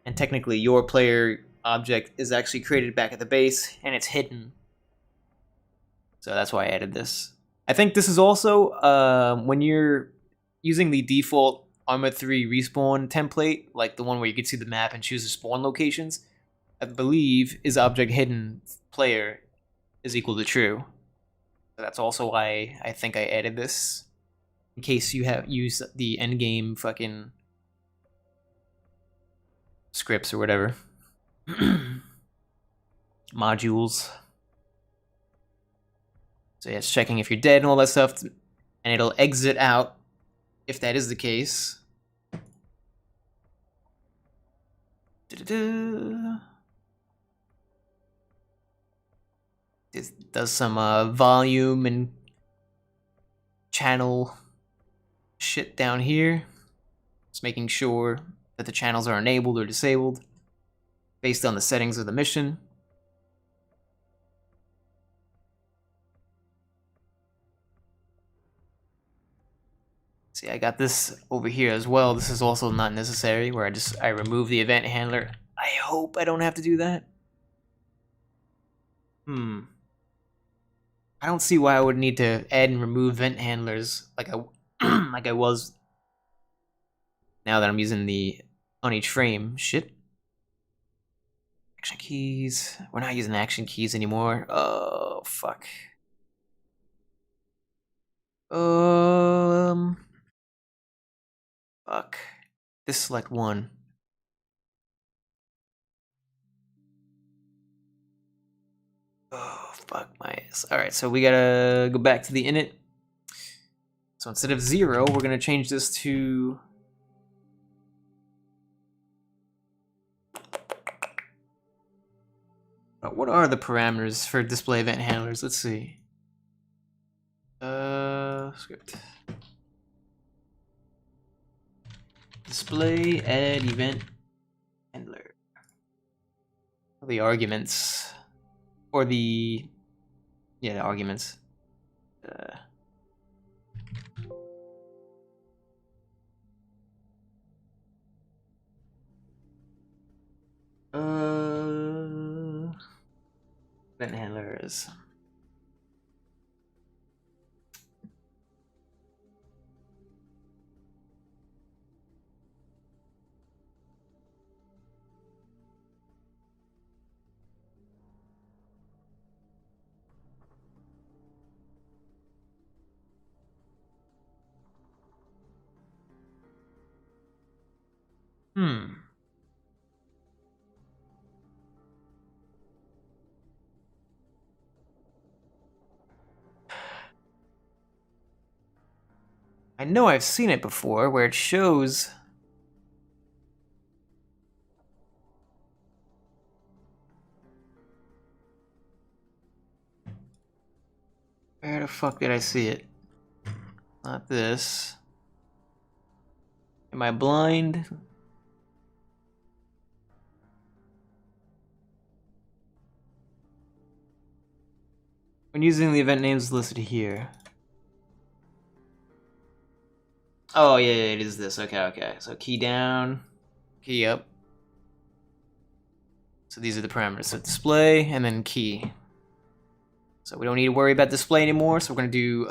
And technically your player object is actually created back at the base and it's hidden. So that's why I added this. I think this is also when you're using the default Arma 3 respawn template, like the one where you can see the map and choose the spawn locations, I believe is object hidden player is equal to true. So that's also why I think I added this. In case you have used the endgame fucking scripts or whatever. Modules. So yeah, it's checking if you're dead and all that stuff, and it'll exit out if that is the case. It does some volume and channel shit down here. It's making sure that the channels are enabled or disabled based on the settings of the mission. See, I got this over here as well. This is also not necessary, where I remove the event handler. I hope I don't have to do that. I don't see why I would need to add and remove event handlers like I was. Now that I'm using the OnEachFrame shit. Action keys. We're not using action keys anymore. Oh fuck. Fuck. This select one. Oh, fuck my ass. Alright, so we gotta go back to the init. So instead of 0, we're gonna change this to... what are the parameters for display event handlers? Let's see. Script. Display add event handler. The arguments. Or the... yeah, the arguments. Event handlers. I know I've seen it before, where it shows... where the fuck did I see it? Not this. Am I blind? When using the event names listed here. Oh, yeah, it is this. Okay. So key down. key up. So these are the parameters. So display and then key. So we don't need to worry about display anymore. So we're going to do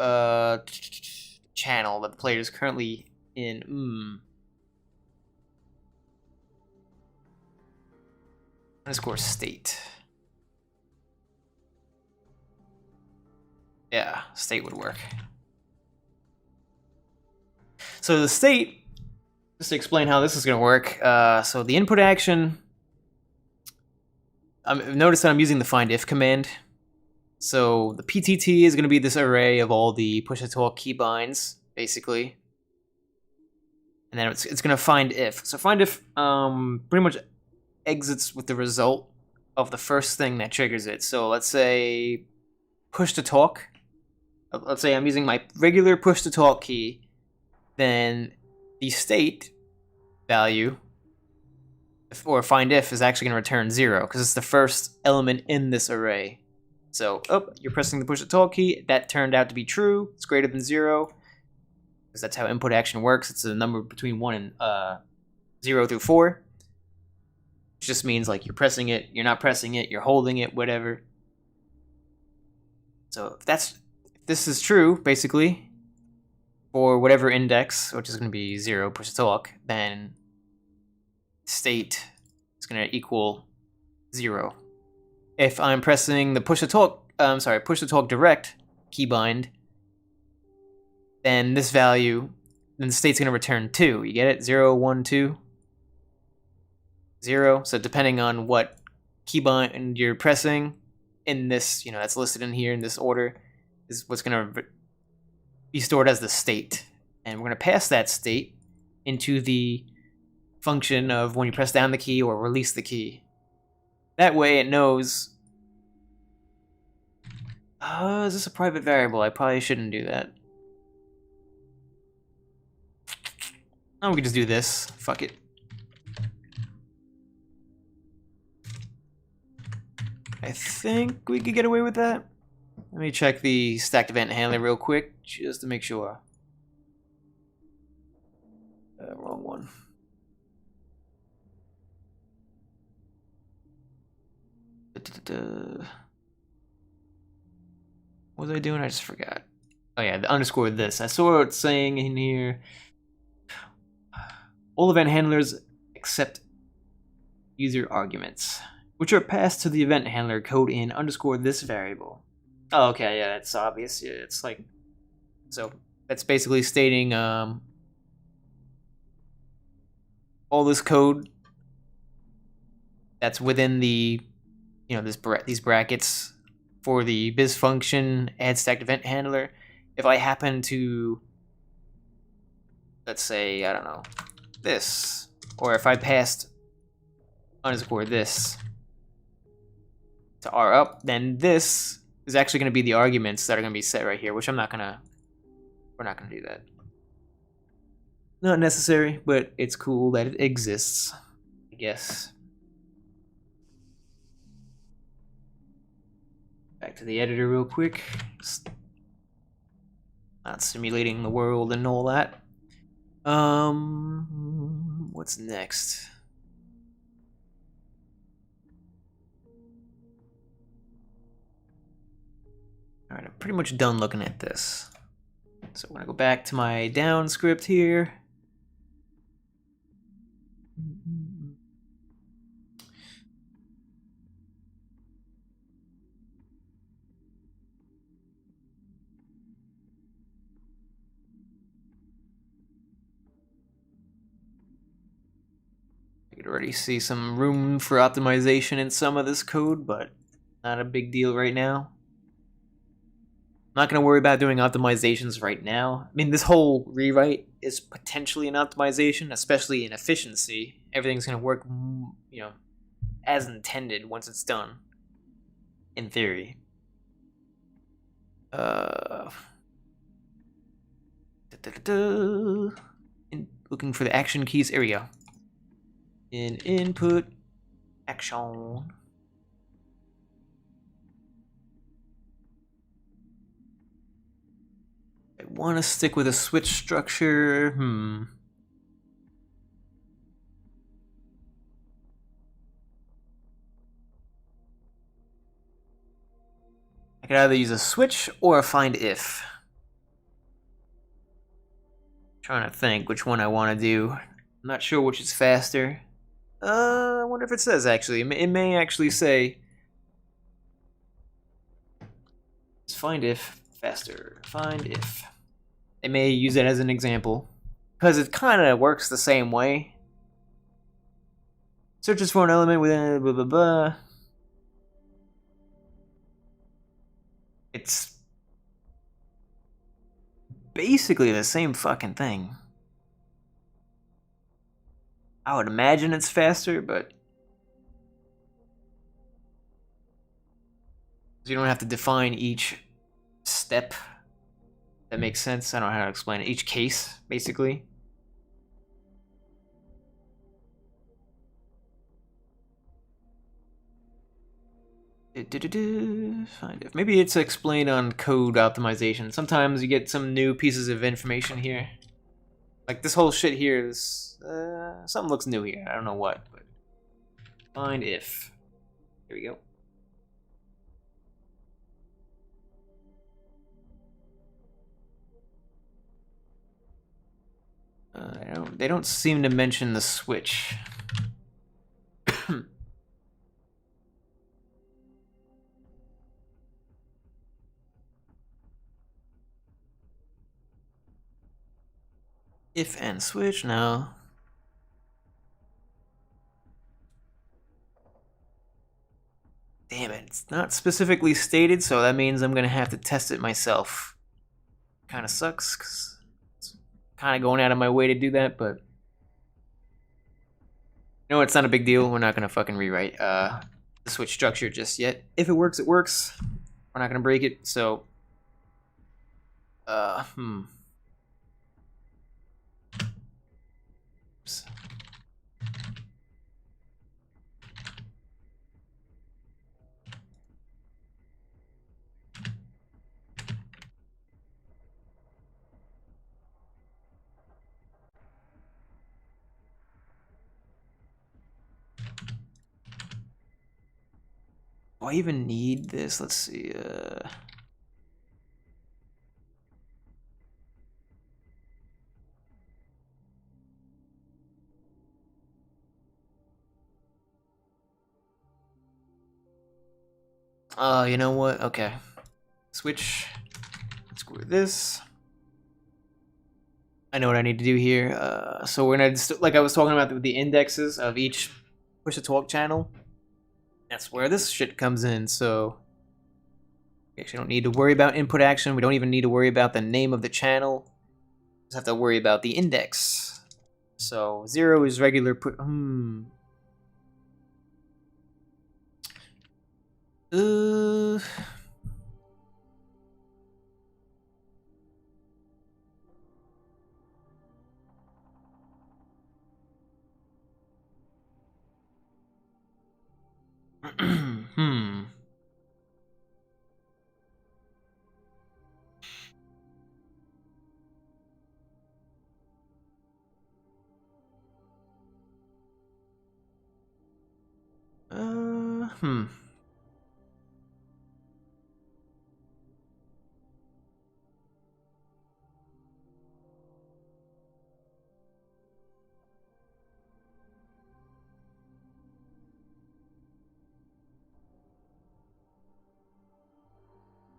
channel that the player is currently in. Underscore state. Yeah, state would work. So the state, just to explain how this is going to work. So the input action, notice that I'm using the findIf command. So the PTT is going to be this array of all the push-to-talk keybinds, basically. And then it's going to find if. So findIf pretty much exits with the result of the first thing that triggers it. So let's say push-to-talk. Let's say I'm using my regular push-to-talk key. Then the state value, or findIf, is actually going to return 0 because it's the first element in this array. So, you're pressing the push-to-talk key. That turned out to be true. It's greater than 0 because that's how input action works. It's a number between 1 and 0 through 4. Which just means like you're pressing it, you're not pressing it, you're holding it, whatever. So if this is true, basically, for whatever index, which is going to be 0 push-to-talk, then state is going to equal 0. If I'm pressing the push-to-talk direct keybind, then this value, then the state's going to return 2. You get it? 0, 1, 2, 0. So depending on what keybind you're pressing in this, that's listed in here in this order, is what's going to be stored as the state. And we're going to pass that state into the function of when you press down the key or release the key. That way it knows, is this a private variable? I probably shouldn't do that. Oh, we can just do this. Fuck it. I think we could get away with that. Let me check the stacked event handler real quick, just to make sure. Wrong one. What was I doing? I just forgot. Oh yeah, the underscore this. I saw it saying in here, all event handlers accept user arguments, which are passed to the event handler code in underscore this variable. Oh, okay, yeah, it's obvious. Yeah, it's like, so that's basically stating all this code that's within the, these brackets for the biz function add stacked event handler. If I happen to, let's say, I don't know, this, or if I passed underscore this to R up, then this is actually going to be the arguments that are going to be set right here, which we're not going to do that. Not necessary, but it's cool that it exists, I guess. Back to the editor real quick. Just not simulating the world and all that. What's next? Alright, I'm pretty much done looking at this. So I'm going to go back to my down script here. I could already see some room for optimization in some of this code, but not a big deal right now. I'm not going to worry about doing optimizations right now. I mean, this whole rewrite is potentially an optimization, especially in efficiency. Everything's going to work, as intended once it's done, in theory. Looking for the action keys. Here we go. In input, action. I want to stick with a switch structure. could either use a switch or a find if. Trying to think which one I want to do. I'm not sure which is faster. I wonder if it says actually. It may actually say find if faster. Find if. They may use it as an example because it kind of works the same way. Searches for an element within blah blah blah. It's basically the same fucking thing. I would imagine it's faster, but you don't have to define each step. That makes sense. I don't know how to explain it. Each case, basically. Find if. Maybe it's explained on code optimization. Sometimes you get some new pieces of information here. Like this whole shit here is something looks new here. I don't know what, but find if. Here we go. They don't seem to mention the switch. If and switch, no. Damn it, it's not specifically stated, so that means I'm gonna have to test it myself. Kinda sucks, because it's kinda going out of my way to do that, but... No, it's not a big deal. We're not gonna fucking rewrite the switch structure just yet. If it works, it works. We're not gonna break it, so... Oops. Do I even need this? Let's see. You know what? Okay. Switch. Let's go with this. I know what I need to do here. So we're gonna, like I was talking about with the indexes of each push-to-talk channel. That's where this shit comes in, so... We actually don't need to worry about input action. We don't even need to worry about the name of the channel. Just have to worry about the index. So 0 is regular put.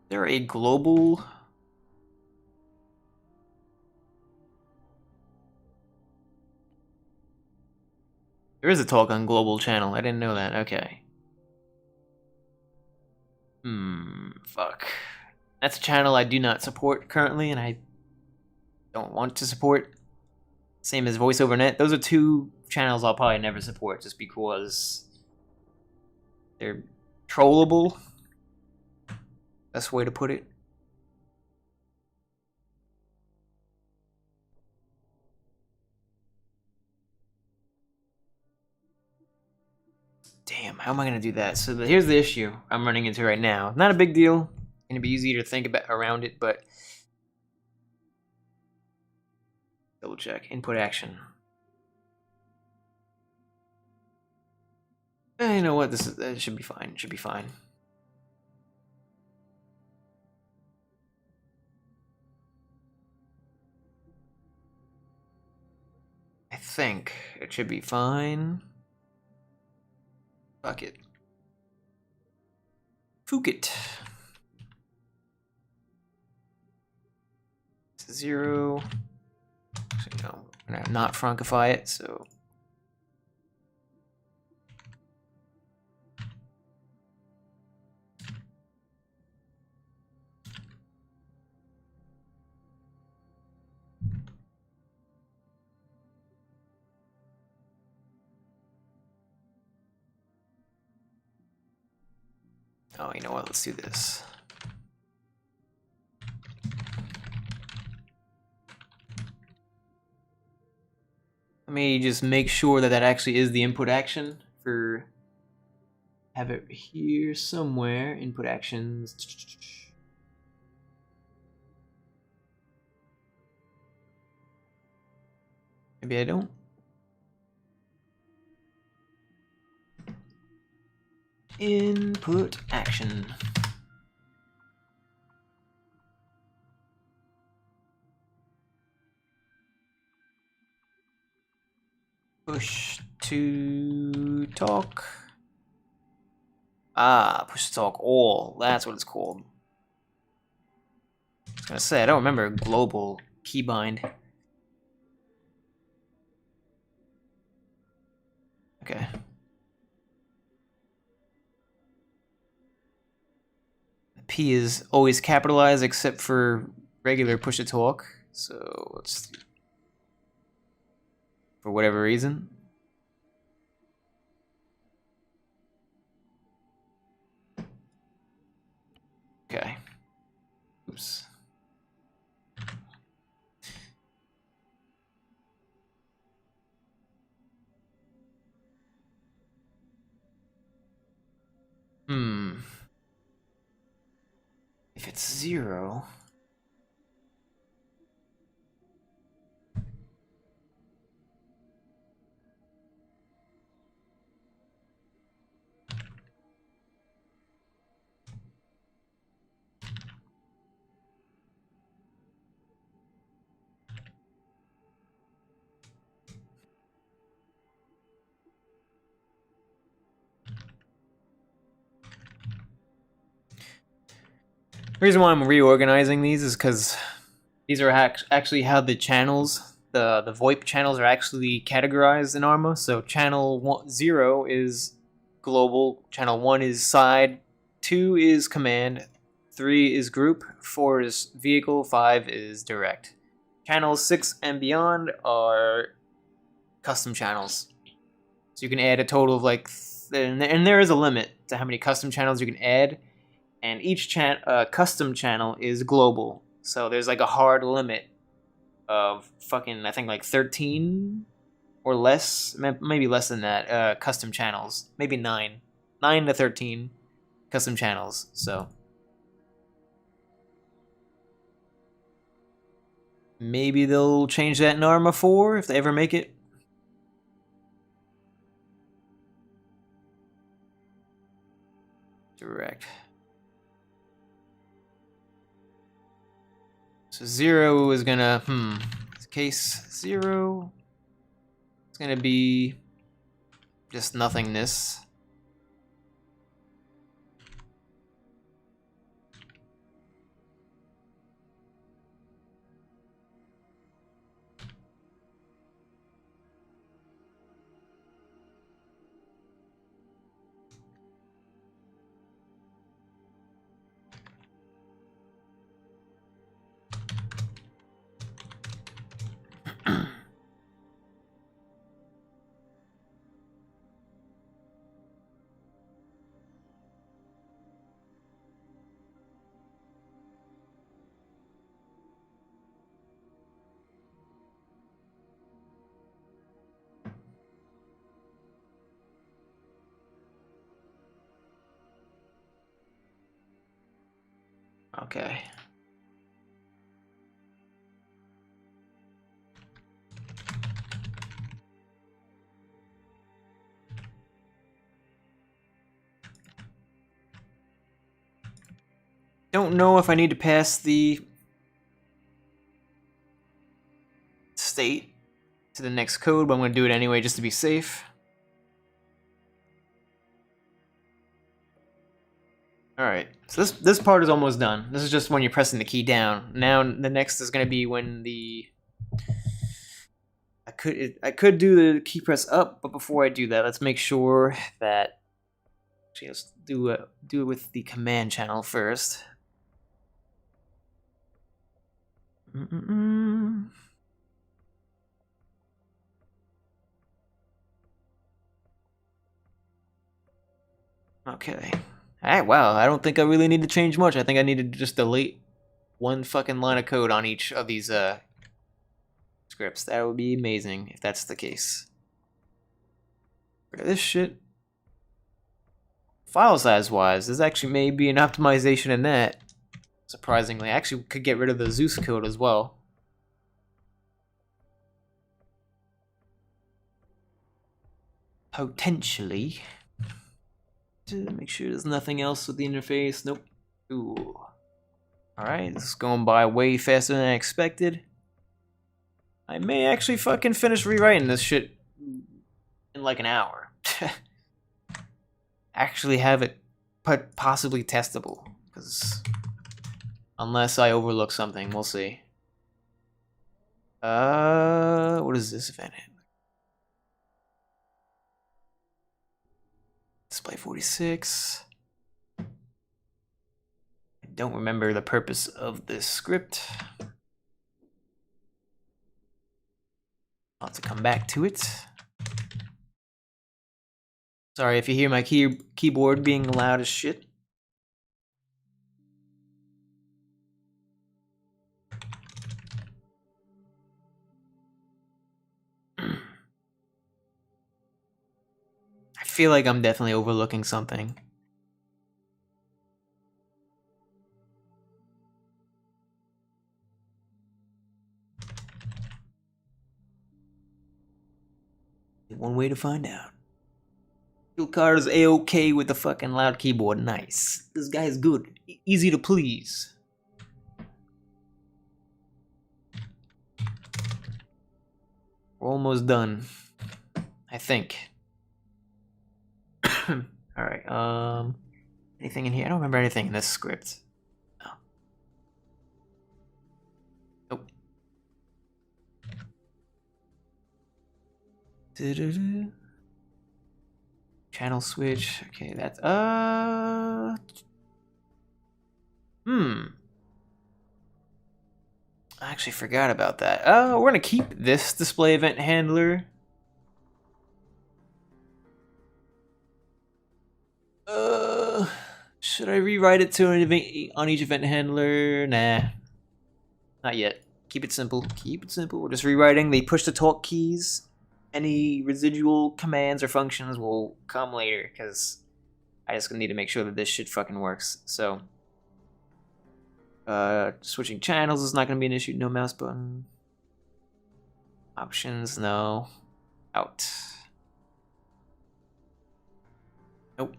There a global... There is a talk on global channel. I didn't know that. Okay. Fuck. That's a channel I do not support currently, and I don't want to support. Same as VoiceOverNet. Those are two channels I'll probably never support just because they're trollable. Best way to put it. Damn, how am I gonna do that? So here's the issue I'm running into right now. Not a big deal. Gonna be easy to think about around it, but double check input action. You know what? This should be fine. Should be fine. think it should be fine. Fuck it. Fuck it. 0. Actually, no, I'm gonna not frunkify it, so. Oh, you know what? Let's do this. Let me just make sure that that actually is the input action for. Have it here somewhere. Input actions. Maybe I don't. Input action. Push to talk. Ah, push to talk all. That's what it's called. I was gonna say, I don't remember global keybind. Okay. P is always capitalized except for regular push to talk. So let's see. For whatever reason. Okay. Oops. If it's 0. The reason why I'm reorganizing these is because these are actually how the channels, the VoIP channels are actually categorized in Arma. So channel 0 is global, channel 1 is side, 2 is command, 3 is group, 4 is vehicle, 5 is direct. Channels 6 and beyond are custom channels. So you can add a total of like, and there is a limit to how many custom channels you can add. And each custom channel is global. So there's like a hard limit of fucking, I think like 13 or less, maybe less than that, custom channels. Maybe 9. 9 to 13 custom channels, so. Maybe they'll change that in Arma 4 if they ever make it. Direct. So 0 is gonna, case 0 is gonna be just nothingness. Okay. Don't know if I need to pass the state to the next code, but I'm going to do it anyway just to be safe. Alright, so this part is almost done. This is just when you're pressing the key down. Now the next is going to be when the... I could do the key press up, but before I do that, let's make sure that... Actually, let's do it with the command channel first. Okay. Alright, wow, I don't think I really need to change much. I think I need to just delete one fucking line of code on each of these scripts. That would be amazing if that's the case. Rid of this shit. File size wise, there's actually maybe an optimization in that. Surprisingly, I actually could get rid of the Zeus code as well. Potentially. To make sure there's nothing else with the interface. Nope. Ooh. Alright, this is going by way faster than I expected. I may actually fucking finish rewriting this shit in like an hour. Actually have it possibly testable. Because unless I overlook something, we'll see. What is this event handler? Display 46. I don't remember the purpose of this script. I'll have to come back to it. Sorry if you hear my keyboard being loud as shit. I feel like I'm definitely overlooking something. One way to find out. Carter's A-OK with the fucking loud keyboard. Nice. This guy is good. Easy to please. We're almost done. I think. Alright, anything in here? I don't remember anything in this script. No. Nope. Channel switch. Okay, that's I actually forgot about that. We're gonna keep this display event handler. Should I rewrite it to an event on each event handler? Nah, not yet. Keep it simple. Keep it simple. We're just rewriting the push to talk keys. Any residual commands or functions will come later, because I just need to make sure that this shit fucking works. So, switching channels is not going to be an issue. No mouse button. Options, no. Out. Nope.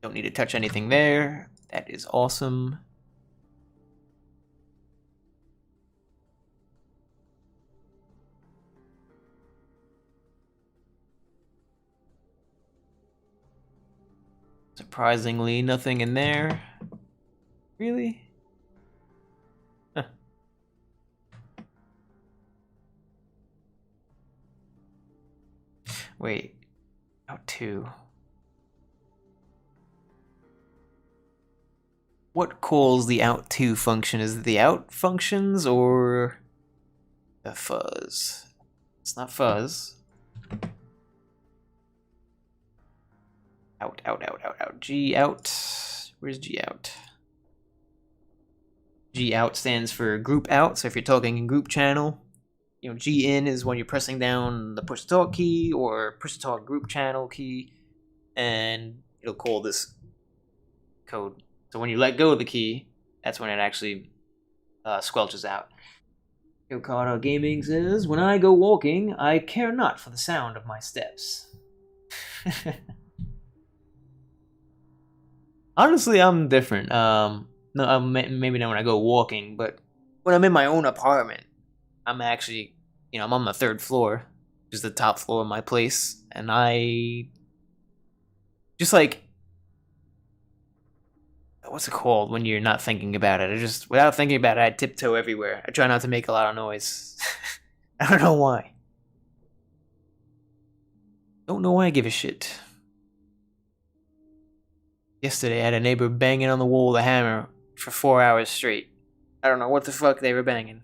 Don't need to touch anything there. That is awesome. Surprisingly, nothing in there. Really? Huh. Wait. Out 2. What calls the out 2 function? Is it the out functions or the fuzz? It's not fuzz. Out. G out. Where's G out? G out stands for group out. So if you're talking in group channel, you know, G in is when you're pressing down the push to talk key or push to talk group channel key, and it'll call this code. So when you let go of the key, that's when it actually squelches out. Okada Gaming says, "When I go walking, I care not for the sound of my steps." Honestly, I'm different. No, maybe not when I go walking, but when I'm in my own apartment, I'm actually I'm on the 3rd floor, which is the top floor of my place, and I just like, what's it called when you're not thinking about it? I just, without thinking about it, I tiptoe everywhere. I try not to make a lot of noise. I don't know why. Don't know why I give a shit. Yesterday, I had a neighbor banging on the wall with a hammer for 4 hours straight. I don't know what the fuck they were banging.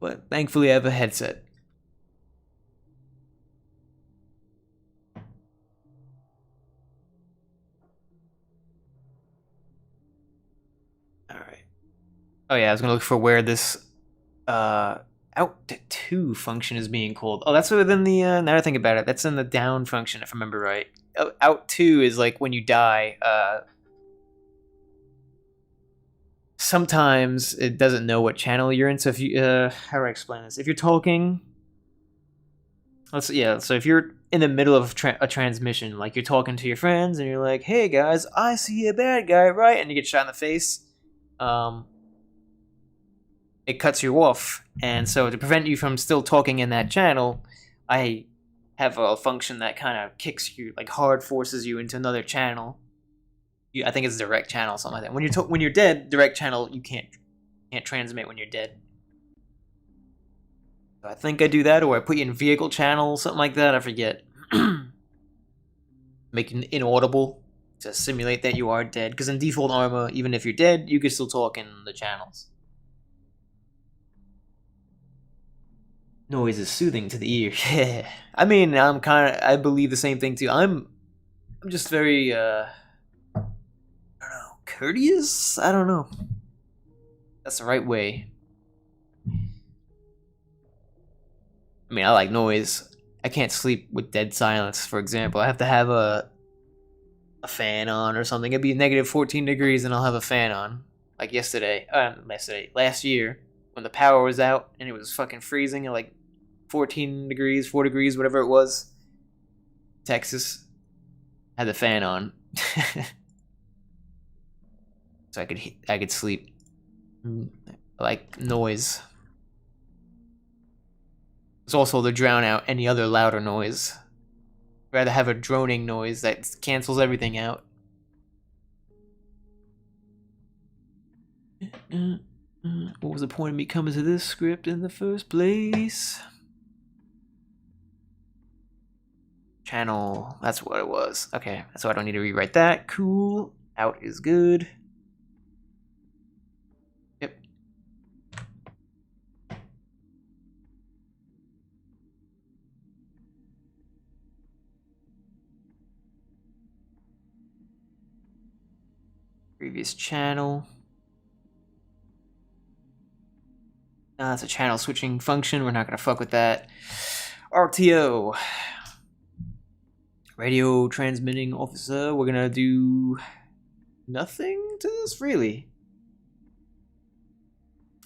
But thankfully, I have a headset. Alright. Oh yeah, I was gonna look for where this out to function is being called. Oh, that's within the now that I think about it, that's in the down function if I remember right. Out to is like when you die. Sometimes it doesn't know what channel you're in. So if you how do I explain this? If you're talking, so if you're in the middle of a transmission, like you're talking to your friends and you're like, "Hey guys, I see a bad guy," right? And you get shot in the face. It cuts you off, and so to prevent you from still talking in that channel, I have a function that kind of kicks you, like hard forces you into another channel. I think it's direct channel, something like that. When you're dead, direct channel, you can't transmit when you're dead. So I think I do that, or I put you in vehicle channel, something like that. I forget. Make it inaudible to simulate that you are dead. Because in default Arma, even if you're dead, you can still talk in the channels. Noise is soothing to the ear. Yeah. I mean, I believe the same thing too. I'm just very, I don't know, courteous? I don't know. That's the right way. I mean, I like noise. I can't sleep with dead silence, for example. I have to have a fan on or something. It'd be negative 14 degrees and I'll have a fan on. Like last year, when the power was out and it was fucking freezing at like 14 degrees, 4 degrees, whatever it was. Texas. Had the fan on. So I could sleep. Like noise. It's also to drown out any other louder noise. I'd rather have a droning noise that cancels everything out. What was the point of me coming to this script in the first place? Channel, that's what it was. Okay, so I don't need to rewrite that. Cool. Out is good. Yep. Previous channel. That's a channel switching function. We're not gonna fuck with that. RTO. Radio transmitting officer. We're gonna do nothing to this, really.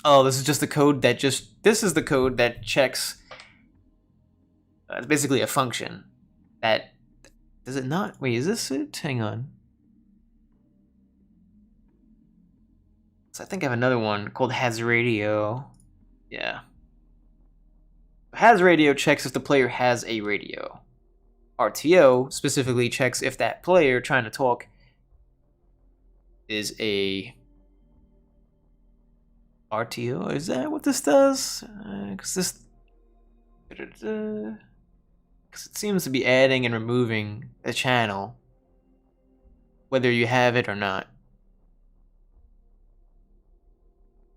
Oh, this is just the code that this is the code that checks. It's basically a function that, does it not? Wait, is this it? Hang on. So I think I have another one called has radio. Yeah. Has radio checks if the player has a radio. RTO specifically checks if that player trying to talk is a RTO. Is that what this does? Because it seems to be adding and removing a channel, whether you have it or not.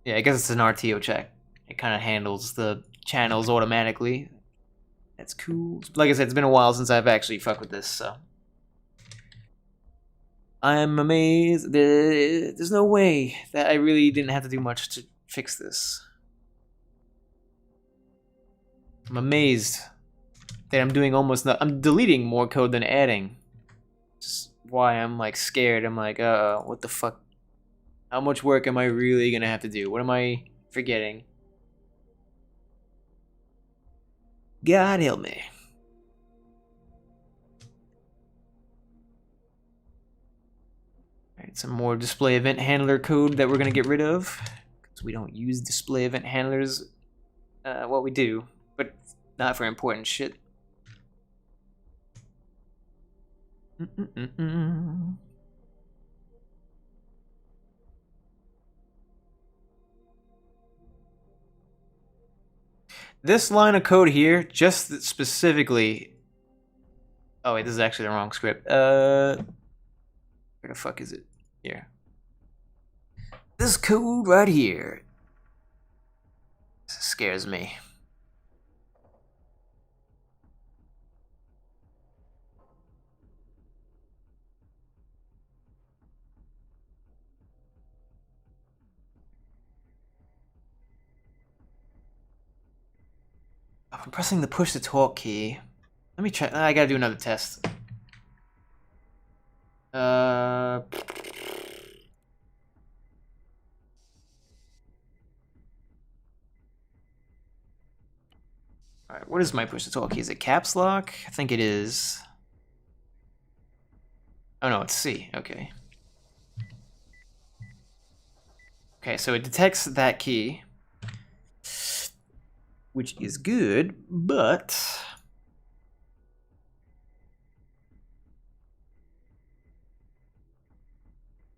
Yeah, I guess it's an RTO check. It kind of handles the channels automatically. That's cool. Like I said, it's been a while since I've actually fucked with this, so. I'm amazed. There's no way that I really didn't have to do much to fix this. I'm amazed that I'm doing almost I'm deleting more code than adding. Just why I'm like scared. I'm like, what the fuck? How much work am I really gonna have to do? What am I forgetting? God help me. Alright, Some more display event handler code that we're gonna get rid of because we don't use display event handlers. Well, we do, but not for important shit. This line of code here, just specifically. Oh wait, this is actually the wrong script. Where the fuck is it? Here. This code right here. This scares me. I'm pressing the push to talk key. Let me try. I gotta do another test. Alright, what is my push to talk key? Is it caps lock? I think it is. Oh no, it's C. Okay. Okay, so it detects that key, which is good, but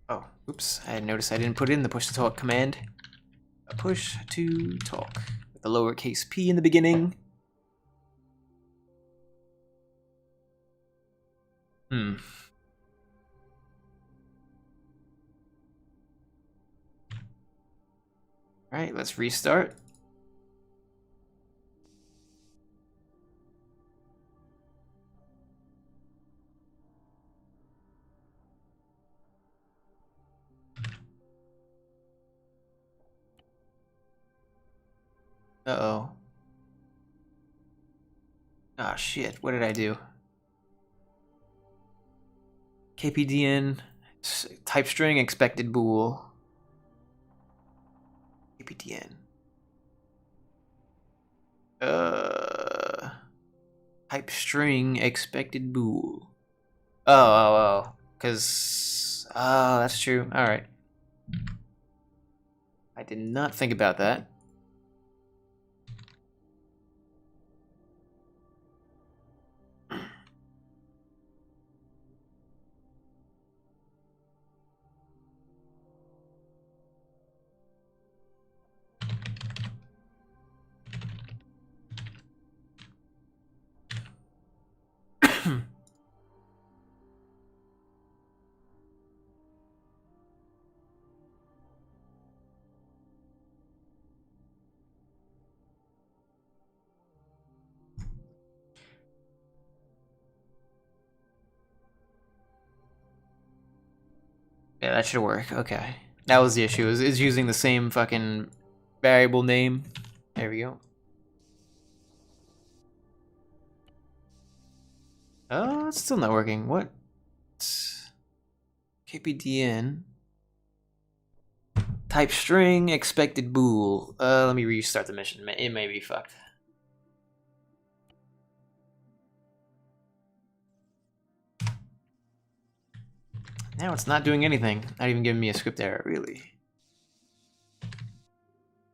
oh, oops, I noticed I didn't put in the push to talk command. A push to talk with the lowercase p in the beginning. Alright, let's restart. Uh-oh. Ah, shit, what did I do? KPDN, type string, expected bool. KPDN. Type string, expected bool. Oh, because... Oh, that's true. Alright. I did not think about that. Yeah, that should work. Okay. That was the issue, is using the same fucking variable name. There we go. Oh, it's still not working. What? KPDN. Type string, expected bool. Let me restart the mission. It may be fucked. Now it's not doing anything. Not even giving me a script error, really.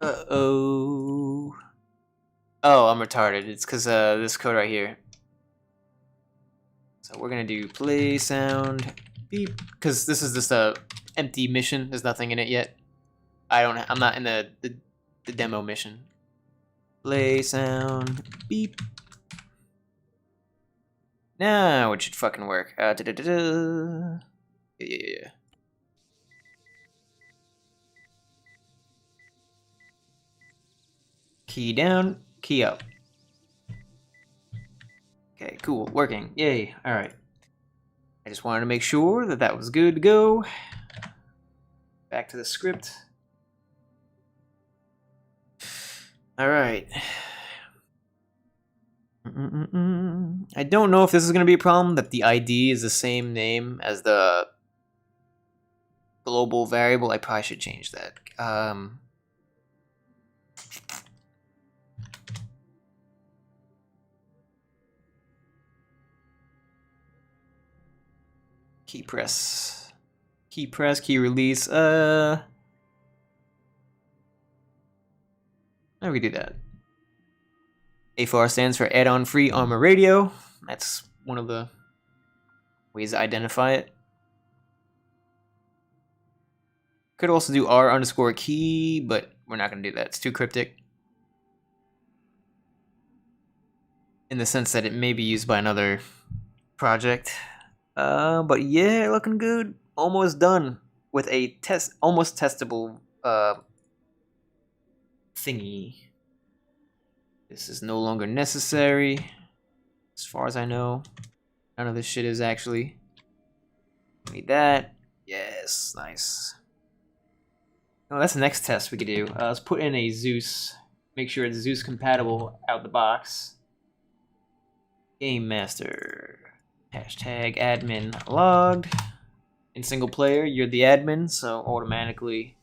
Uh-oh. Oh, I'm retarded. It's because this code right here. So we're gonna do play sound beep, because this is just a empty mission. There's nothing in it yet. I'm not in the demo mission. Play sound beep. Now it should fucking work. Yeah. Key down, key up. Okay, cool, working. Yay, alright. I just wanted to make sure that that was good to go. Back to the script. Alright. I don't know if this is going to be a problem, that the ID is the same name as the global variable. I probably should change that. Key Key press, key release. How do we do that? AFAR stands for Addon-Free Arma Radio. That's one of the ways to identify it. Could also do R_key, but we're not going to do that. It's too cryptic. In the sense that it may be used by another project. But yeah, looking good. Almost done with a almost testable thingy. This is no longer necessary, as far as I know. None of this shit is actually. Need that. Yes, nice. Oh, that's the next test we could do. Let's put in a Zeus. Make sure it's Zeus compatible out the box. Game master. Hashtag admin logged. In single player, you're the admin, so automatically.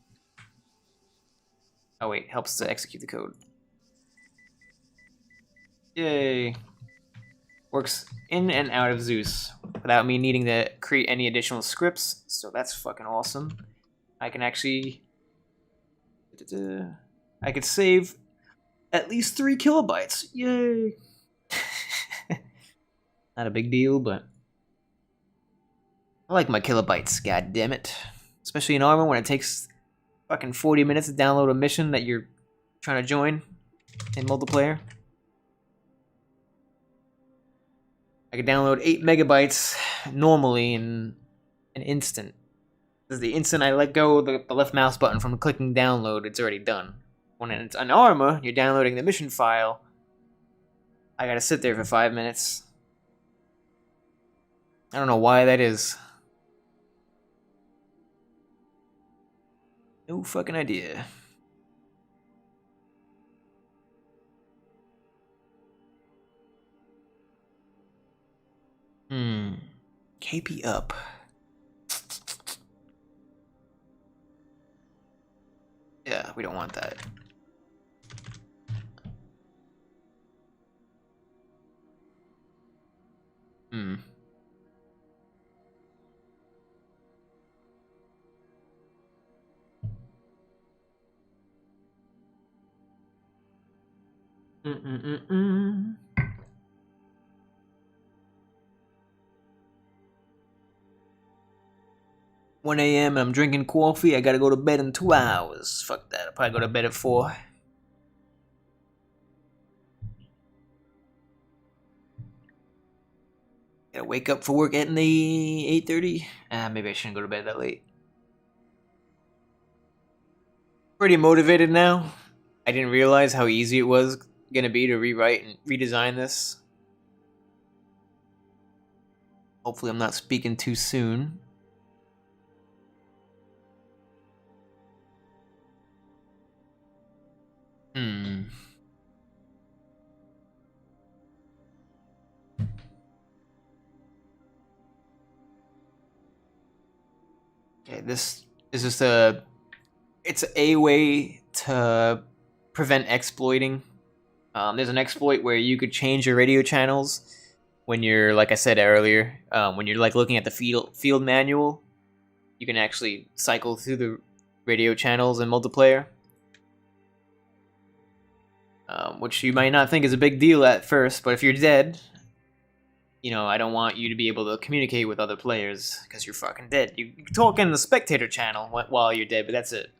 Oh wait, helps to execute the code. Yay. Works in and out of Zeus without me needing to create any additional scripts, so that's fucking awesome. I can actually. I could save at least 3 kilobytes. Yay! Not a big deal, but I like my kilobytes, god damn it. Especially in Arma when it takes fucking 40 minutes to download a mission that you're trying to join in multiplayer. I could download 8 megabytes normally in an instant. Because the instant I let go of the left mouse button from clicking download, it's already done. When it's an Arma, you're downloading the mission file. I gotta sit there for 5 minutes. I don't know why that is. No fucking idea. KP up. Yeah, we don't want that. Hmm. Mm-mm-mm-mm. 1 a.m. and I'm drinking coffee. I gotta go to bed in 2 hours. Fuck that. I'll probably go to bed at 4. Gotta wake up for work at the 8:30. Maybe I shouldn't go to bed that late. Pretty motivated now. I didn't realize how easy it was gonna be to rewrite and redesign this. Hopefully I'm not speaking too soon. Okay, this is just it's a way to prevent exploiting. There's an exploit where you could change your radio channels when you're, like I said earlier, when you're like looking at the field manual. You can actually cycle through the radio channels in multiplayer, which you might not think is a big deal at first, but if you're dead, you know, I don't want you to be able to communicate with other players because you're fucking dead. You can talk in the spectator channel while you're dead, but that's it.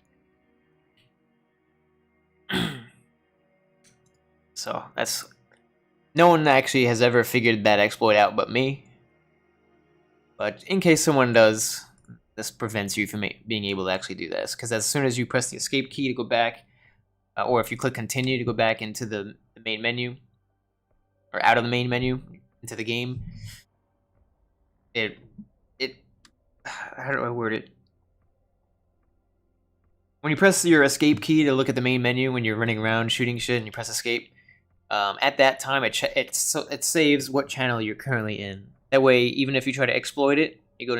So that's, no one actually has ever figured that exploit out but me. But in case someone does, this prevents you from being able to actually do this, because as soon as you press the escape key to go back, or if you click continue to go back into the main menu, or out of the main menu into the game, it how do I word it? When you press your escape key to look at the main menu when you're running around shooting shit and you press escape, at that time it saves what channel you're currently in. That way, even if you try to exploit it, you go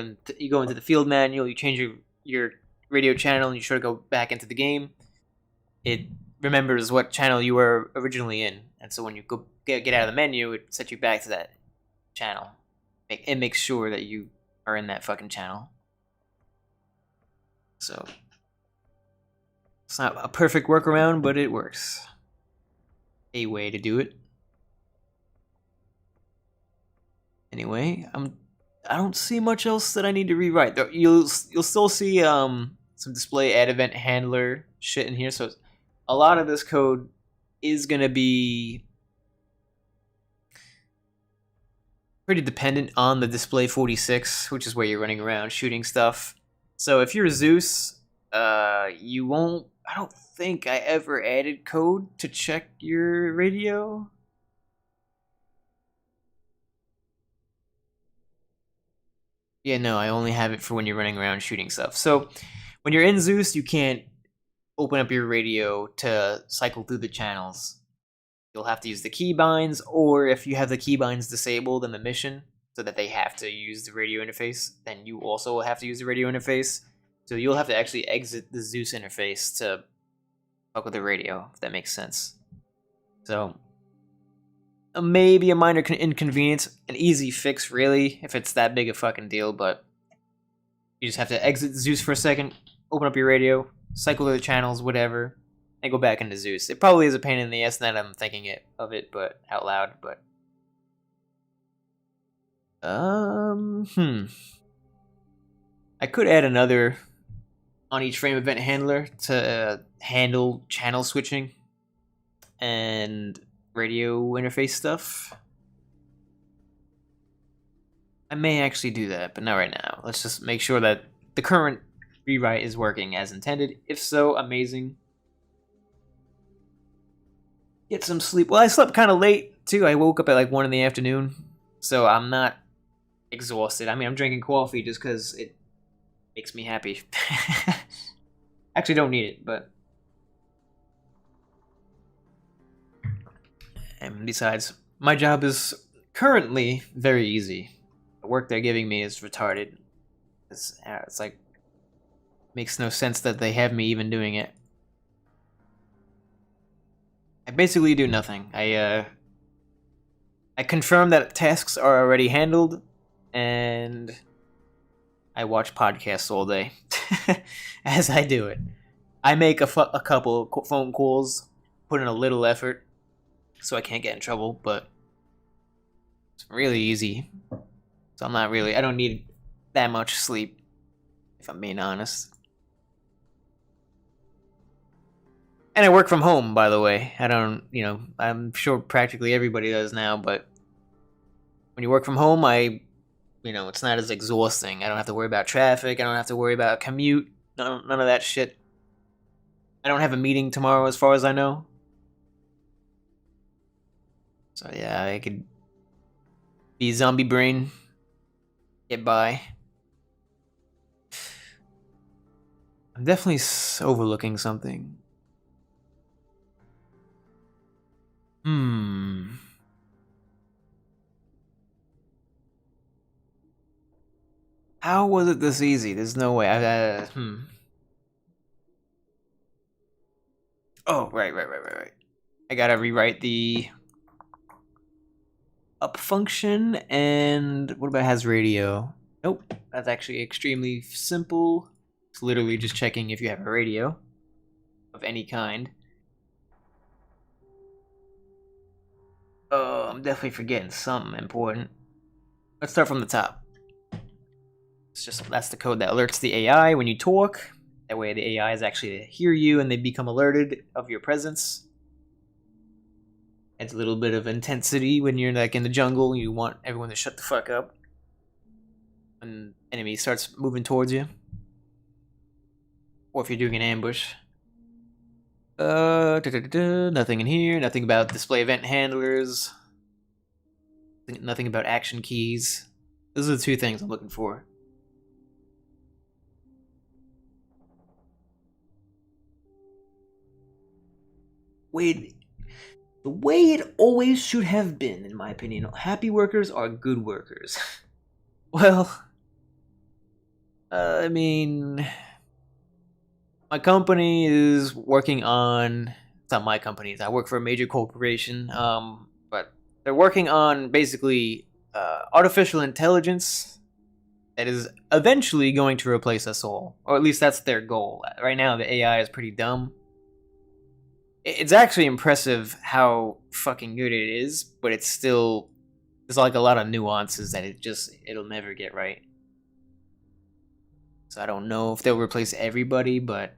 into the field manual, you change your radio channel, and you try to go back into the game. It remembers what channel you were originally in, and so when you go get out of the menu, it sets you back to that channel. It makes sure that you are in that fucking channel. So it's not a perfect workaround, but it works. A way to do it. Anyway, I don't see much else that I need to rewrite. You'll still see some display add event handler shit in here. So a lot of this code is gonna be pretty dependent on the display 46, which is where you're running around shooting stuff. So if you're Zeus, you won't. I don't think I ever added code to check your radio. Yeah, no, I only have it for when you're running around shooting stuff. So when you're in Zeus, you can't open up your radio to cycle through the channels. You'll have to use the keybinds, or if you have the keybinds disabled in the mission so that they have to use the radio interface, then you also will have to use the radio interface. So you'll have to actually exit the Zeus interface to fuck with the radio, if that makes sense. So maybe a minor inconvenience, an easy fix really, if it's that big a fucking deal, but you just have to exit Zeus for a second, open up your radio, cycle through the channels, whatever, and go back into Zeus. It probably is a pain in the ass now that I'm thinking of it, but out loud, but I could add another OnEachFrame event handler to handle channel switching and radio interface stuff. I may actually do that, but not right now. Let's just make sure that the current rewrite is working as intended. If so, amazing. Get some sleep. Well, I slept kind of late, too. I woke up at like 1 in the afternoon, so I'm not exhausted. I mean, I'm drinking coffee just because it makes me happy. Actually, don't need it, but... And besides, my job is currently very easy. The work they're giving me is retarded. It's like... Makes no sense that they have me even doing it. I basically do nothing. I confirm that tasks are already handled, and I watch podcasts all day as I do it. I make a couple phone calls, put in a little effort, so I can't get in trouble, but it's really easy. So I don't need that much sleep, if I'm being honest. And I work from home, by the way. I'm sure practically everybody does now, but when you work from home, it's not as exhausting. I don't have to worry about traffic. I don't have to worry about commute. None of that shit. I don't have a meeting tomorrow, as far as I know. So yeah, I could be zombie brain, get by. I'm definitely overlooking something. How was it this easy? There's no way. Oh, right. I gotta rewrite the up function, and what about has radio? Nope, that's actually extremely simple. It's literally just checking if you have a radio of any kind. Oh, I'm definitely forgetting something important. Let's start from the top. That's the code that alerts the AI when you talk. That way the AI is actually to hear you and they become alerted of your presence. Adds a little bit of intensity when you're like in the jungle. You want everyone to shut the fuck up when enemy starts moving towards you. Or if you're doing an ambush. Nothing in here. Nothing about display event handlers. Nothing about action keys. Those are the two things I'm looking for. Wait, the way it always should have been, in my opinion. Happy workers are good workers. Well, I mean, my company is working on. It's not my company. I work for a major corporation. But they're working on basically artificial intelligence that is eventually going to replace us all. Or at least that's their goal. Right now, the AI is pretty dumb. It's actually impressive how fucking good it is, but it's still... There's like a lot of nuances that it'll never get right. So I don't know if they'll replace everybody, but...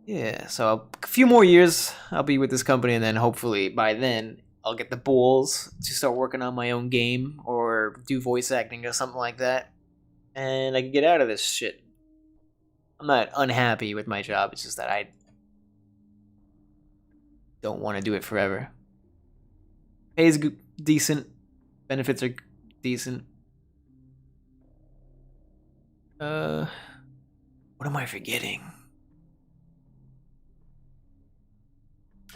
Yeah, so a few more years I'll be with this company, and then hopefully by then I'll get the balls to start working on my own game or do voice acting or something like that. And I can get out of this shit. I'm not unhappy with my job, it's just that I don't want to do it forever. Pay is decent, benefits are decent. What am I forgetting?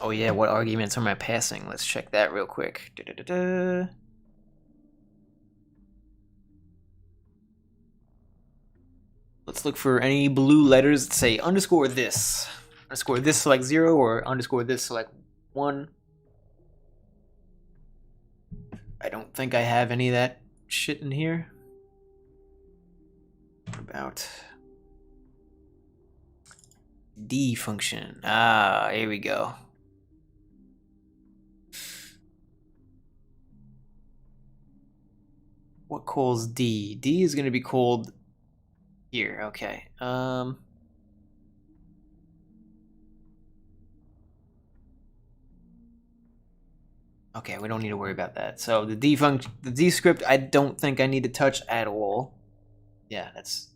Oh yeah, what arguments am I passing? Let's check that real quick. Let's look for any blue letters that say underscore this. Underscore this select 0 or underscore this select 1. I don't think I have any of that shit in here. What about D function? Ah, here we go. What calls D? D is going to be called here. Okay. Okay, we don't need to worry about that. So the D function, the D script, I don't think I need to touch at all. Yeah, that's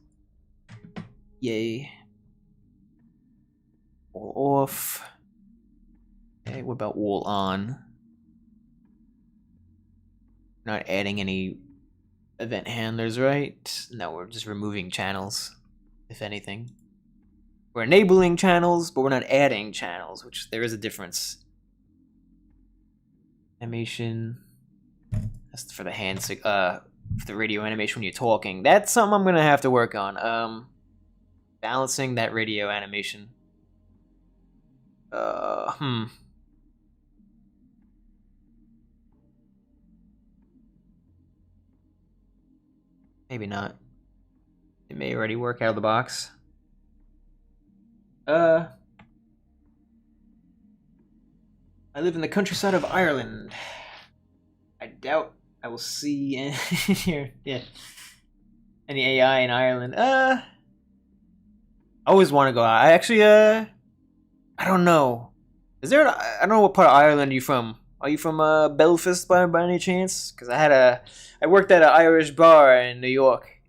yay. Wall off. Okay, what about wall on? Not adding any event handlers, right? No, we're just removing channels, if anything. We're enabling channels, but we're not adding channels, which there is a difference. Animation. That's for the for the radio animation when you're talking. That's something I'm gonna have to work on. Balancing that radio animation. Maybe not. It may already work out of the box. I live in the countryside of Ireland. I doubt I will see here. Yeah. Any AI in Ireland. I always want to go out. I actually, I don't know. Is there I don't know what part of Ireland are you from? Are you from Belfast by any chance? Because I worked at an Irish bar in New York,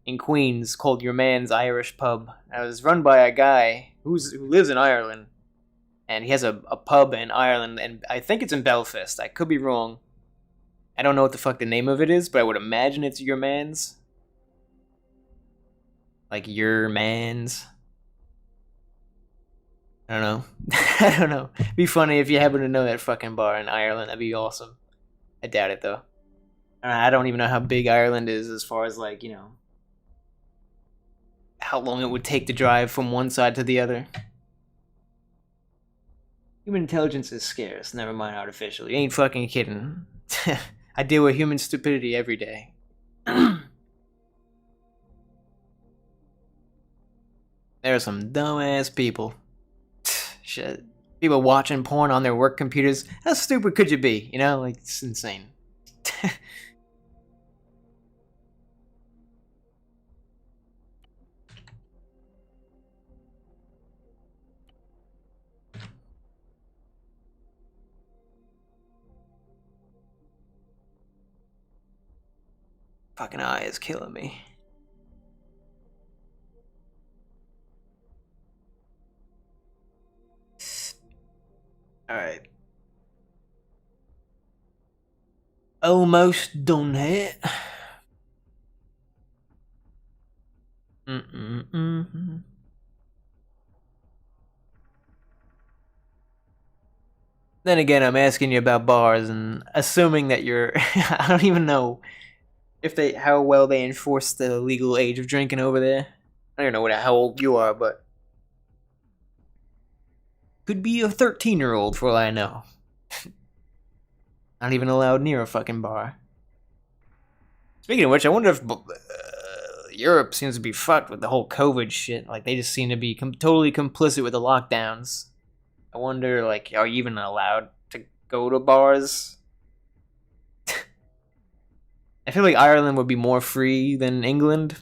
in Queens, called Your Man's Irish Pub. I was run by a guy who lives in Ireland, and he has a pub in Ireland, and I think it's in Belfast. I could be wrong. I don't know what the fuck the name of it is, but I would imagine it's Your Man's. Like Your Man's. I don't know. I don't know. It'd be funny if you happen to know that fucking bar in Ireland. That'd be awesome. I doubt it, though. I don't even know how big Ireland is as far as, like, you know, how long it would take to drive from one side to the other. Human intelligence is scarce, never mind artificial. You ain't fucking kidding. I deal with human stupidity every day. There are some dumbass people. Shit. People watching porn on their work computers. How stupid could you be? You know, like, it's insane. Fucking eye is killing me. Alright. Almost done here. Then again, I'm asking you about bars and assuming that you're... I don't even know if how well they enforce the legal age of drinking over there. I don't know how old you are, but... Could be a 13-year-old for all I know. Not even allowed near a fucking bar. Speaking of which, I wonder if Europe seems to be fucked with the whole COVID shit. Like, they just seem to be totally complicit with the lockdowns. I wonder, like, are you even allowed to go to bars? I feel like Ireland would be more free than England.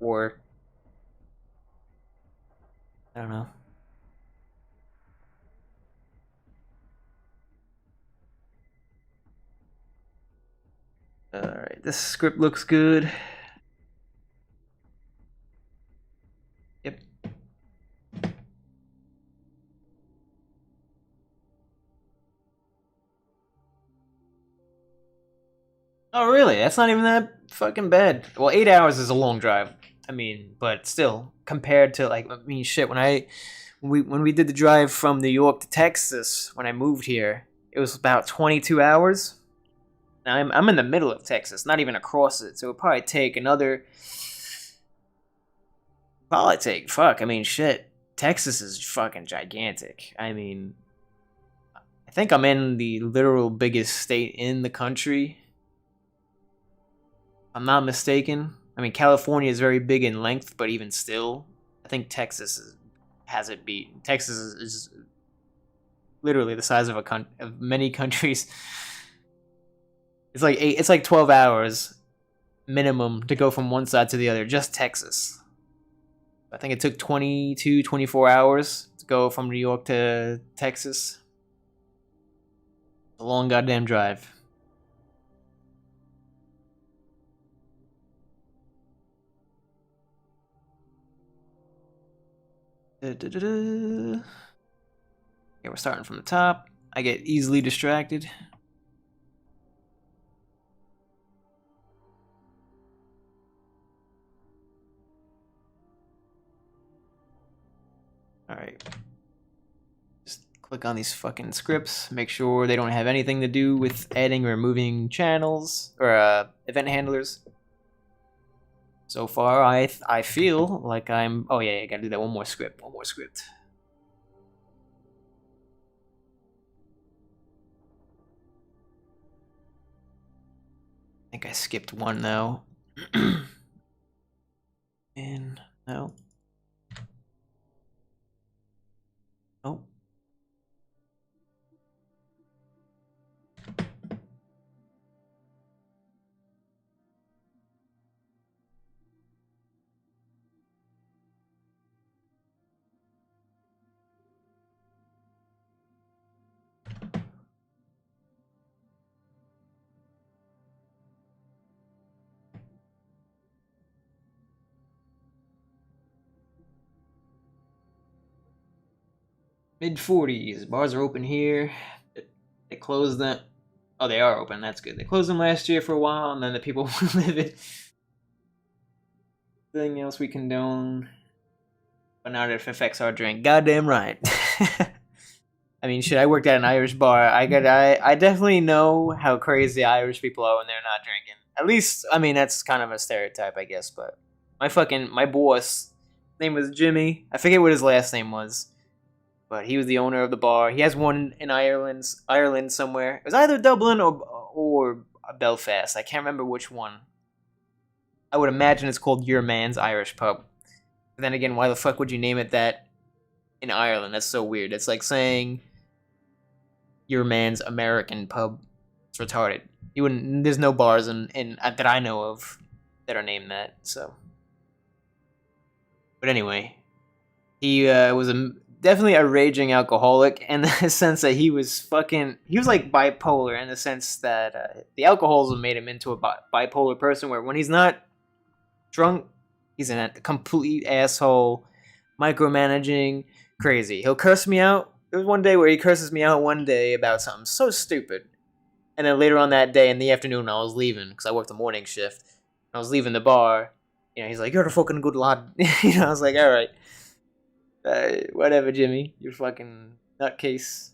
Or, I don't know. Alright, this script looks good. Yep. Oh, really? That's not even that fucking bad. Well, 8 hours is a long drive. I mean, but still, compared to, like, I mean, shit, when we did the drive from New York to Texas, when I moved here, it was about 22 hours. Now, I'm in the middle of Texas, not even across it, so it would probably take another... fuck, I mean, shit. Texas is fucking gigantic. I mean, I think I'm in the literal biggest state in the country. I'm not mistaken. I mean, California is very big in length, but even still, I think Texas has it beat. Texas is literally the size of of many countries. It's like 12 hours minimum to go from one side to the other, just Texas. I think it took 22, 24 hours to go from New York to Texas. A long goddamn drive. Okay, we're starting from the top. I get easily distracted. Alright. Just click on these fucking scripts. Make sure they don't have anything to do with adding or removing channels or event handlers. So far, I feel like I'm... Oh yeah, I gotta do that one more script. One more script. I think I skipped one though. And no. Oh. Mid-40s. Bars are open here. They closed them. Oh, they are open. That's good. They closed them last year for a while, and then the people live it. Anything else we condone? But not if it affects our drink. Goddamn right. I mean, shit, I worked at an Irish bar. I definitely know how crazy Irish people are when they're not drinking. At least, I mean, that's kind of a stereotype, I guess, but my boss, name was Jimmy. I forget what his last name was, but he was the owner of the bar. He has one in Ireland somewhere. It was either Dublin or Belfast. I can't remember which one. I would imagine it's called Your Man's Irish Pub. But then again, why the fuck would you name it that in Ireland? That's so weird. It's like saying Your Man's American Pub. It's retarded. You wouldn't. There's no bars in that I know of that are named that. So, but anyway, he was definitely a raging alcoholic in the sense that he was like bipolar in the sense that the alcoholism made him into a bipolar person where when he's not drunk, he's a complete asshole, micromanaging, crazy. He'll curse me out. There was one day where he curses me out one day about something so stupid. And then later on that day in the afternoon, I was leaving because I worked the morning shift. I was leaving the bar. You know, he's like, "You're the fucking good lad." You know, I was like, "All right, whatever, Jimmy. You're fucking nutcase."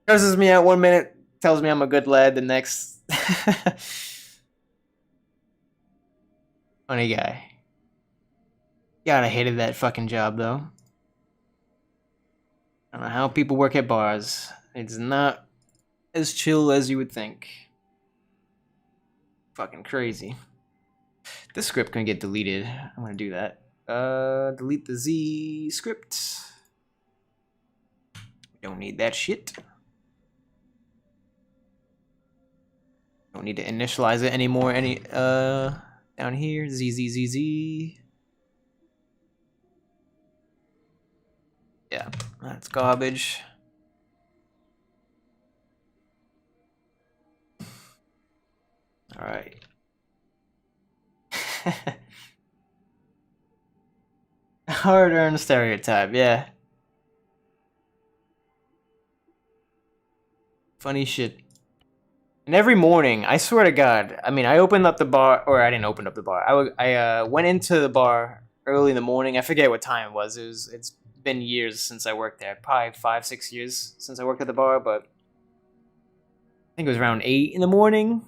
Curses me out one minute, tells me I'm a good lad the next. Funny guy. God, I hated that fucking job though. I don't know how people work at bars. It's not as chill as you would think. Fucking crazy. This script gonna get deleted. I'm gonna do that. Delete the Z script. Don't need that shit. Don't need to initialize it anymore. Down here, Z. Yeah, that's garbage. All right. Hard-earned stereotype, yeah. Funny shit. And every morning, I swear to God, I mean, I opened up the bar, or I didn't open up the bar. I went into the bar early in the morning. I forget what time it was. It's been years since I worked there. Probably 5-6 years since I worked at the bar, but I think it was around 8 in the morning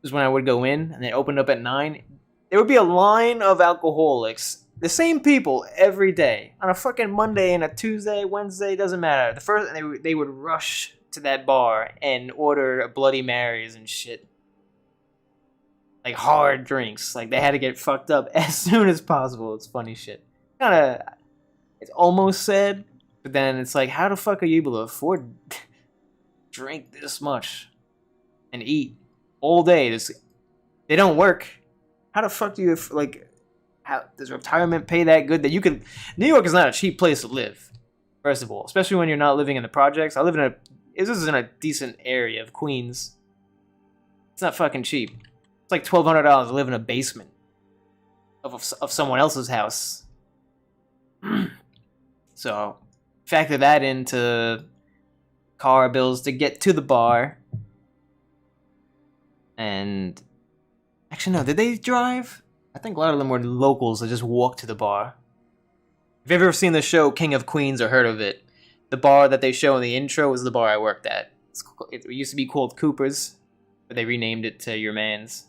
was when I would go in, and then opened up at 9. There would be a line of alcoholics, the same people every day on a fucking Monday and a Tuesday, Wednesday, doesn't matter. The first they would rush to that bar and order Bloody Marys and shit, like hard drinks. Like they had to get fucked up as soon as possible. It's funny shit. It's almost sad, but then it's like, how the fuck are you able to afford drink this much and eat all day? They don't work. How the fuck do you how does retirement pay that good that you can? New York is not a cheap place to live. First of all, especially when you're not living in the projects. This is in a decent area of Queens. It's not fucking cheap. It's like $1,200 to live in a basement of someone else's house. So factor that into car bills to get to the bar. And actually, no, did they drive? I think a lot of them were locals that just walked to the bar. If you've ever seen the show King of Queens or heard of it, the bar that they show in the intro was the bar I worked at. It used to be called Cooper's, but they renamed it to Your Man's.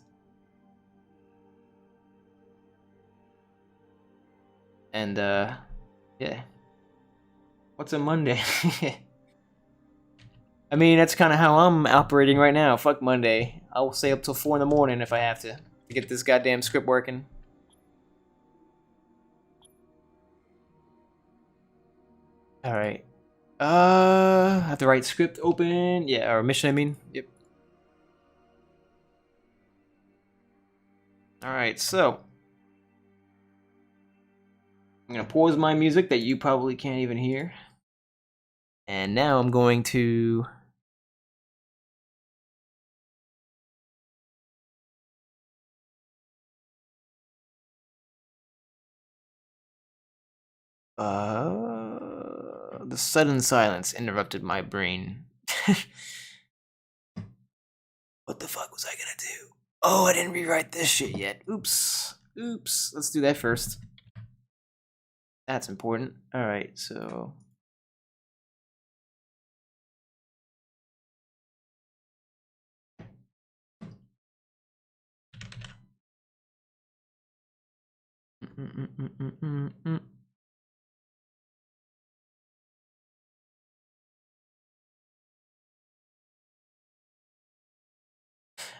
And, yeah. What's a Monday? I mean, that's kind of how I'm operating right now. Fuck Monday. I'll stay up till 4 in the morning if I have to get this goddamn script working. Alright. Have the right script open. Yeah, or mission, I mean. Yep. Alright, so. I'm going to pause my music that you probably can't even hear. And now I'm going to... The sudden silence interrupted my brain. What the fuck was I gonna do? Oh, I didn't rewrite this shit yet. Oops. Let's do that first. That's important. Alright, so...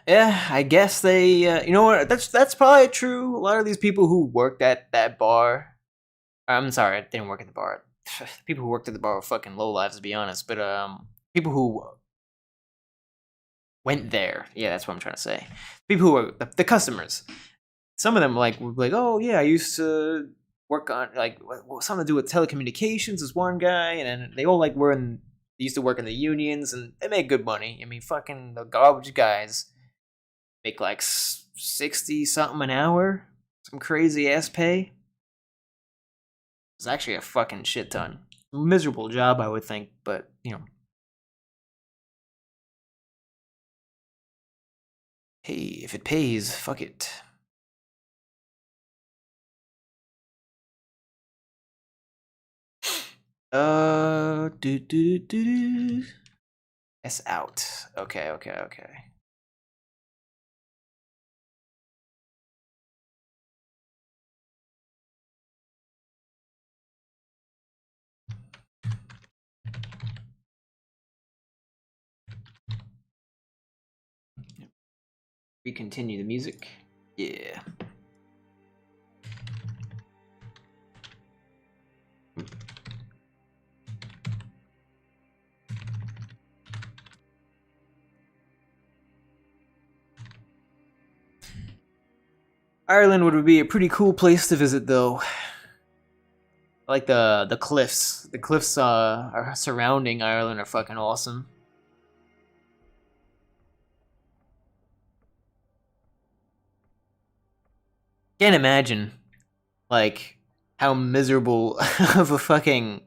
Yeah, I guess they, you know what? That's probably true. A lot of these people who worked at that bar, I'm sorry, I didn't work at the bar. People who worked at the bar were fucking lowlives, to be honest. But people who went there, yeah, that's what I'm trying to say. People who were the customers. Some of them would be like, oh yeah, I used to work on something to do with telecommunications. This one guy, and then they all they used to work in the unions, and they made good money. I mean, fucking the garbage guys make like 60 something an hour, some crazy ass pay. It's actually a fucking shit ton. Miserable job, I would think, but you know. Hey, if it pays, fuck it. S out. Okay. We continue the music. Yeah. Ireland would be a pretty cool place to visit, though. I like the cliffs. The cliffs are surrounding Ireland are fucking awesome. Can't imagine, like, how miserable of a fucking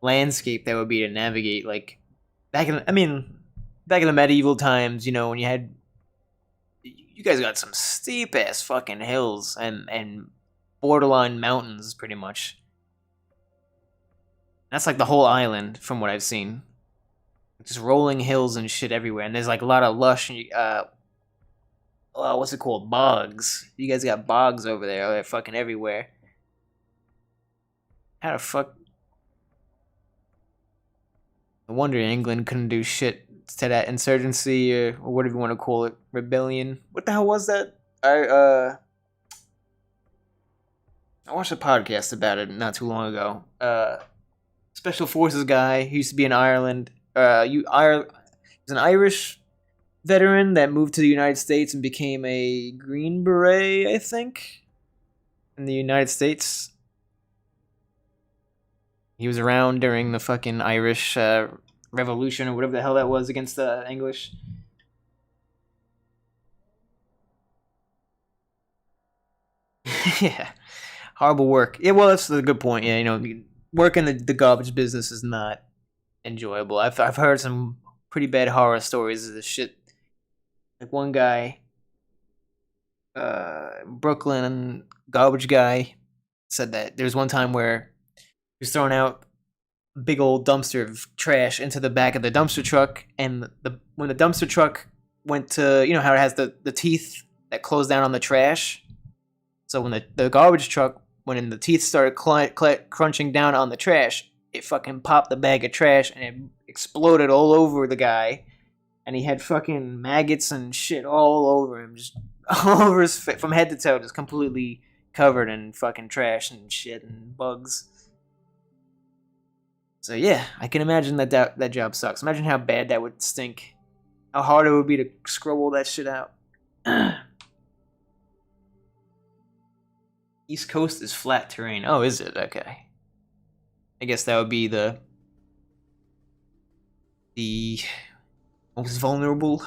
landscape that would be to navigate. Like, back in, back in the medieval times, you know, when you guys got some steep ass fucking hills and borderline mountains, pretty much. That's like the whole island, from what I've seen. Just rolling hills and shit everywhere, and there's like a lot of lush, what's it called? Bogs. You guys got bogs over there. They're fucking everywhere. How the fuck? No wonder England couldn't do shit to that insurgency or whatever you want to call it, rebellion. What the hell was that? I watched a podcast about it not too long ago. Special forces guy who used to be in Ireland. He's an Irish veteran that moved to the United States and became a Green Beret, I think, in the United States. He was around during the fucking Irish Revolution or whatever the hell that was against the English. Yeah, horrible work. Yeah, well, that's a good point. Yeah, you know, working the garbage business is not enjoyable. I've heard some pretty bad horror stories of this shit. Like one guy, Brooklyn garbage guy, said that there was one time where he was throwing out a big old dumpster of trash into the back of the dumpster truck, and when the dumpster truck went to, you know how it has the teeth that close down on the trash. So when the garbage truck went in, the teeth started crunching down on the trash. It fucking popped the bag of trash and it exploded all over the guy. And he had fucking maggots and shit all over him, just all over his face, from head to toe, just completely covered in fucking trash and shit and bugs. So yeah, I can imagine that job sucks. Imagine how bad that would stink. How hard it would be to scrub all that shit out. East Coast is flat terrain. Oh, is it? Okay. I guess that would be the most vulnerable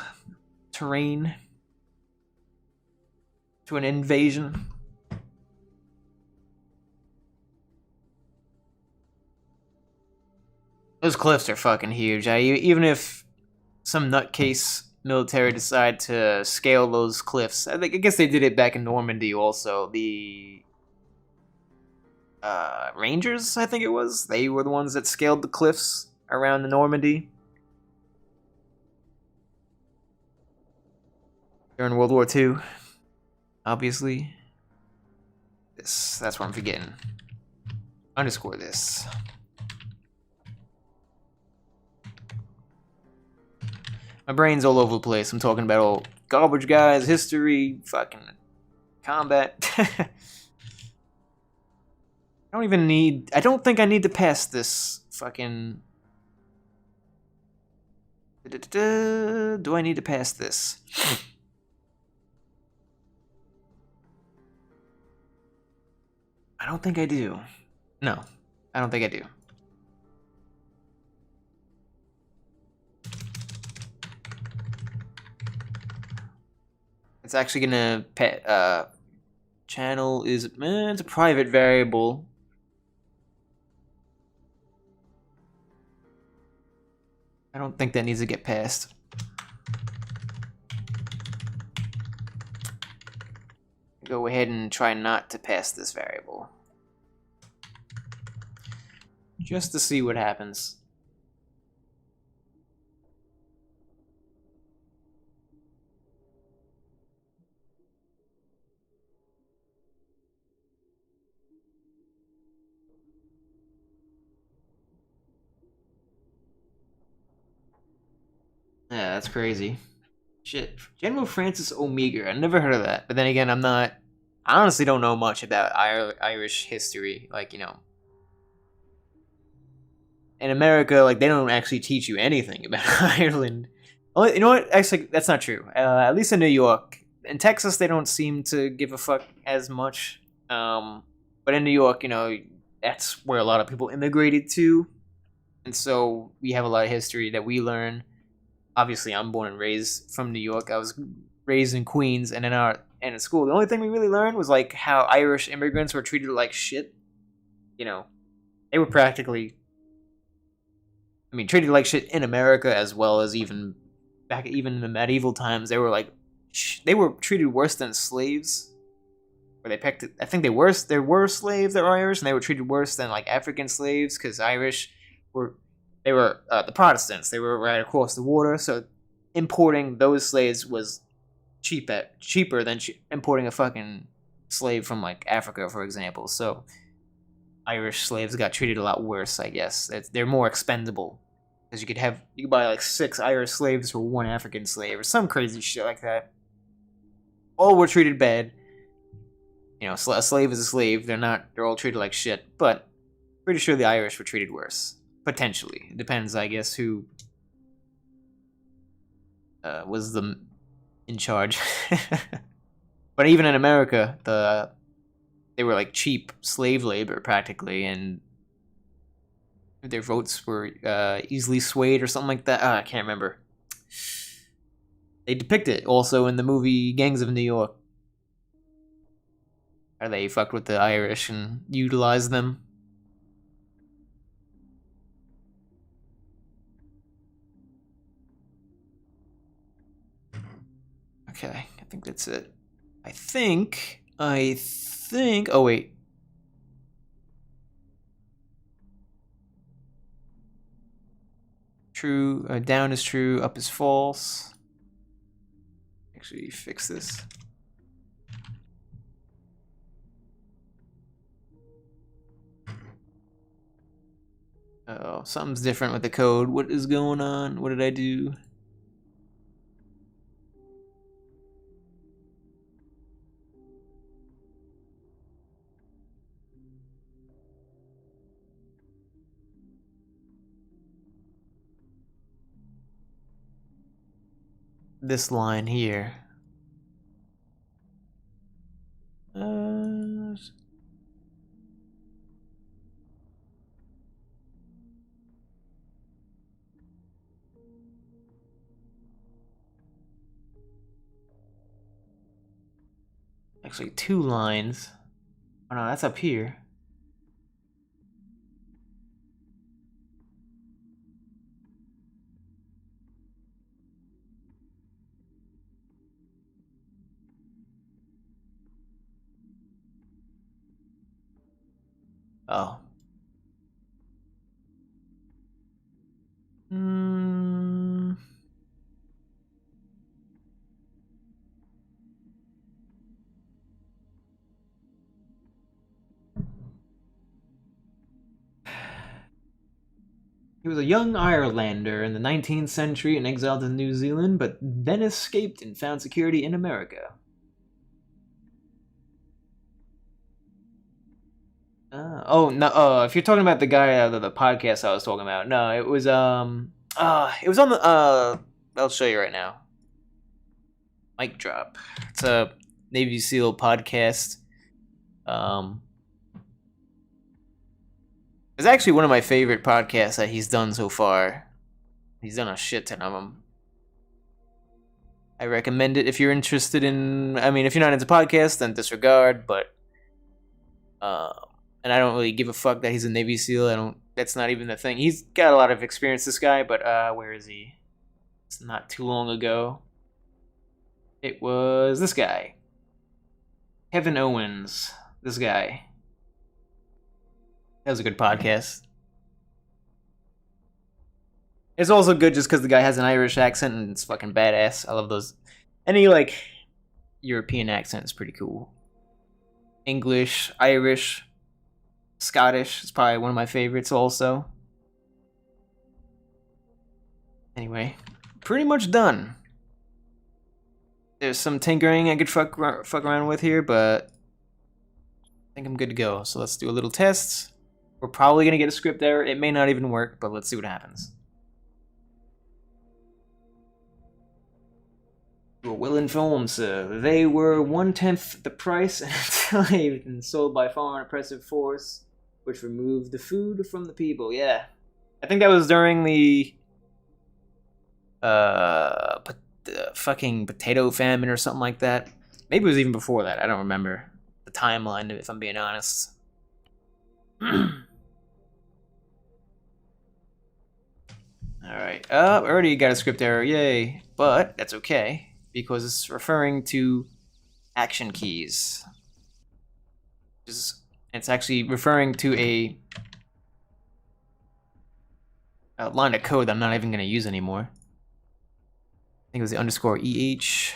terrain to an invasion. Those cliffs are fucking huge. Even if some nutcase military decide to scale those cliffs, I guess they did it back in Normandy also. The Rangers, I think it was. They were the ones that scaled the cliffs around the Normandy during World War II. Obviously, that's what I'm forgetting. Underscore this. My brain's all over the place. I'm talking about all garbage guys, history, fucking combat. I don't think I need to pass this fucking... Do I need to pass this? I don't think I do. No, I don't think I do. It's actually gonna channel is it's a private variable. I don't think that needs to get passed. Go ahead and try not to pass this variable. Just to see what happens. Yeah, that's crazy. Shit. General Francis Omega. I never heard of that. But then again, I honestly don't know much about Irish history. Like, in America, like, they don't actually teach you anything about Ireland. You know what? Actually, that's not true. At least in New York. In Texas, they don't seem to give a fuck as much. But in New York, that's where a lot of people immigrated to. And so we have a lot of history that we learn. Obviously, I'm born and raised from New York. I was raised in Queens, and in school, the only thing we really learned was like how Irish immigrants were treated like shit. They were practically, treated like shit in America as well as even in the medieval times. They were treated worse than slaves. Where they picked, I think they were slaves. They're Irish, and they were treated worse than like African slaves because Irish were the Protestants. They were right across the water, so importing those slaves was cheaper than importing a fucking slave from like Africa, for example. So Irish slaves got treated a lot worse, I guess. They're more expendable because you could buy like 6 Irish slaves for 1 African slave or some crazy shit like that. All were treated bad. A slave is a slave. They're all treated like shit, but pretty sure the Irish were treated worse. Potentially. It depends, I guess, who was in charge. But even in America, they were like cheap slave labor practically, and their votes were easily swayed or something like that. I can't remember. They depict it also in the movie Gangs of New York. How they fucked with the Irish and utilized them. Okay, I think that's it. I think. Oh, wait. True. Down is true. Up is false. Actually, fix this. Oh, something's different with the code. What is going on? What did I do? This line here. Actually, 2 lines. Oh no, that's up here. Oh. He was a young Irelander in the 19th century and exiled to New Zealand, but then escaped and found security in America. Oh no! If you're talking about the guy out of the podcast I was talking about, no, it was on the I'll show you right now. Mic drop. It's a Navy SEAL podcast. It's actually one of my favorite podcasts that he's done so far. He's done a shit ton of them. I recommend it if you're interested in. If you're not into podcasts, then disregard. But and I don't really give a fuck that he's a Navy SEAL. That's not even the thing. He's got a lot of experience, this guy. But where is he? It's not too long ago. It was this guy, Kevin Owens. This guy. That was a good podcast. It's also good just because the guy has an Irish accent and it's fucking badass. I love those. Any European accent is pretty cool. English, Irish, Scottish is probably one of my favorites also. Anyway, pretty much done. There's some tinkering I could fuck around with here, but I think I'm good to go. So let's do a little test. We're probably gonna get a script error. It may not even work, but let's see what happens. You were well informed, sir. They were 1/10 the price until they've been sold by foreign oppressive force, which removed the food from the people. Yeah, I think that was during the fucking potato famine or something like that. Maybe it was even before that. I don't remember the timeline, if I'm being honest. Alright, already got a script error, yay. But that's okay, because it's referring to action keys. It's actually referring to a line of code that I'm not even going to use anymore. I think it was the underscore EH.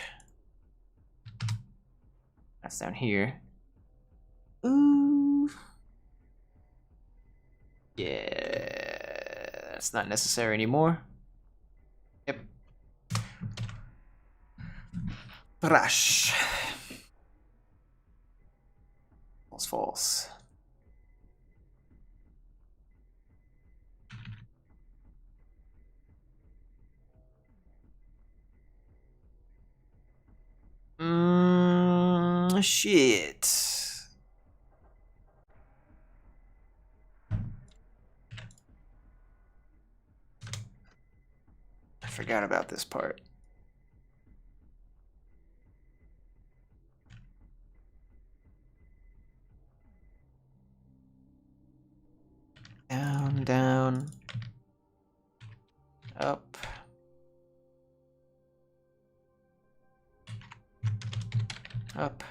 That's down here. Ooh. Yeah, that's not necessary anymore. Yep. Brush. False, false. Shit. I forgot about this part. Down, down, up. Up.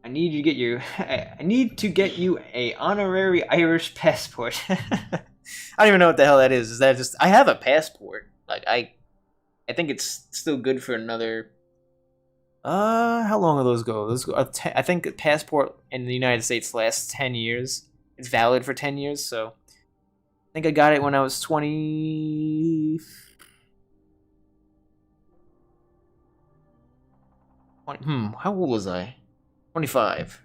I need you to get you. I need to get you a honorary Irish passport. I don't even know what the hell that is. Is that just? I have a passport. Like I think it's still good for another. How long do those go? Those go. I think a passport in the United States lasts 10 years. It's valid for 10 years. So I think I got it when I was 20. How old was I? 25.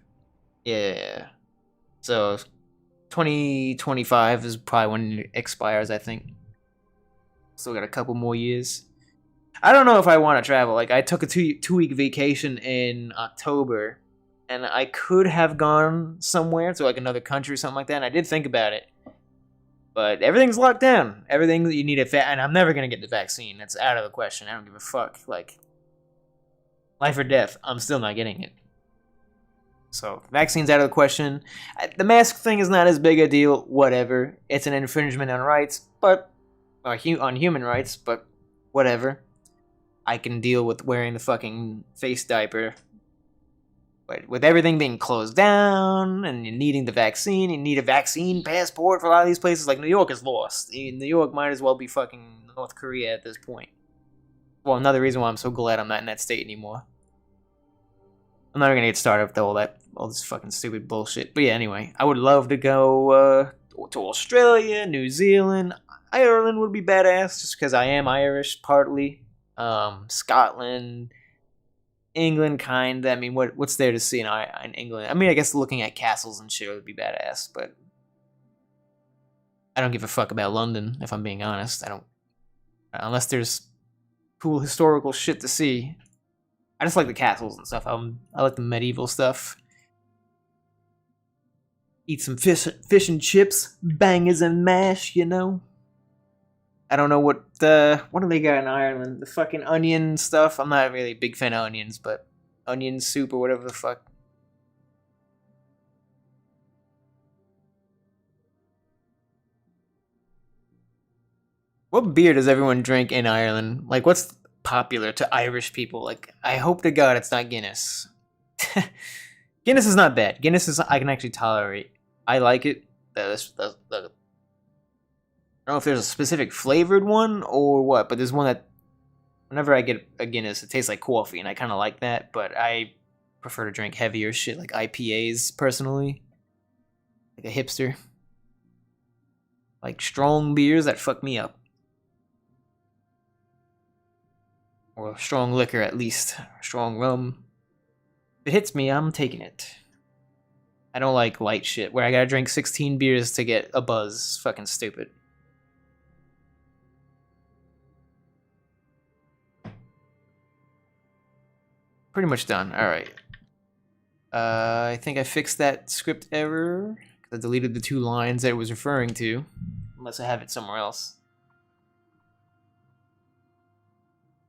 Yeah. So 2025 is probably when it expires, I think. Still got a couple more years. I don't know if I want to travel. Like, I took a two-week vacation in October, and I could have gone somewhere to, like, another country or something like that, and I did think about it. But everything's locked down. Everything that you need and I'm never going to get the vaccine. That's out of the question. I don't give a fuck. Like, life or death, I'm still not getting it. So, vaccine's out of the question. The mask thing is not as big a deal. Whatever. It's an infringement on rights, but on human rights, but whatever. I can deal with wearing the fucking face diaper. But with everything being closed down and needing the vaccine, you need a vaccine passport for a lot of these places. Like, New York is lost. New York might as well be fucking North Korea at this point. Well, another reason why I'm so glad I'm not in that state anymore. I'm not gonna get started with all this fucking stupid bullshit. But yeah, anyway, I would love to go to Australia, New Zealand. Ireland would be badass, just because I am Irish, partly. Scotland, England, kinda. I mean, what's there to see in England? I mean, I guess looking at castles and shit would be badass, but I don't give a fuck about London, if I'm being honest. I don't, unless there's cool historical shit to see. I just like the castles and stuff. I like the medieval stuff. Eat some fish and chips, bangers and mash, you know. I don't know what do they got in Ireland? The fucking onion stuff. I'm not really a big fan of onions, but onion soup or whatever the fuck. What beer does everyone drink in Ireland? Like, what's popular to Irish people? Like, I hope to God it's not Guinness. Guinness is not bad. Guinness is I can actually tolerate. I like it. I don't know if there's a specific flavored one or what, but there's one that whenever I get a Guinness, it tastes like coffee, and I kind of like that, but I prefer to drink heavier shit like IPAs, personally. Like a hipster. Like strong beers that fuck me up. Or strong liquor, at least. Strong rum. If it hits me, I'm taking it. I don't like light shit where I gotta drink 16 beers to get a buzz. It's fucking stupid. Pretty much done. Alright. I think I fixed that script error. I deleted the 2 lines that it was referring to. Unless I have it somewhere else.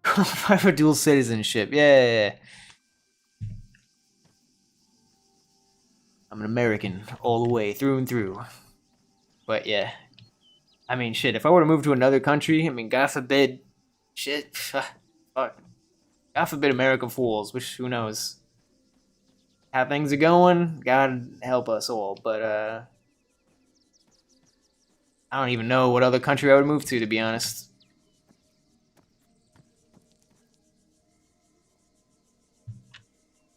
Apply for dual citizenship. Yeah. I'm an American all the way, through and through. But yeah. I mean, shit, if I were to move to another country, I mean, God forbid, shit, fuck. God forbid America falls, which, who knows. How things are going, God help us all, but, I don't even know what other country I would move to be honest.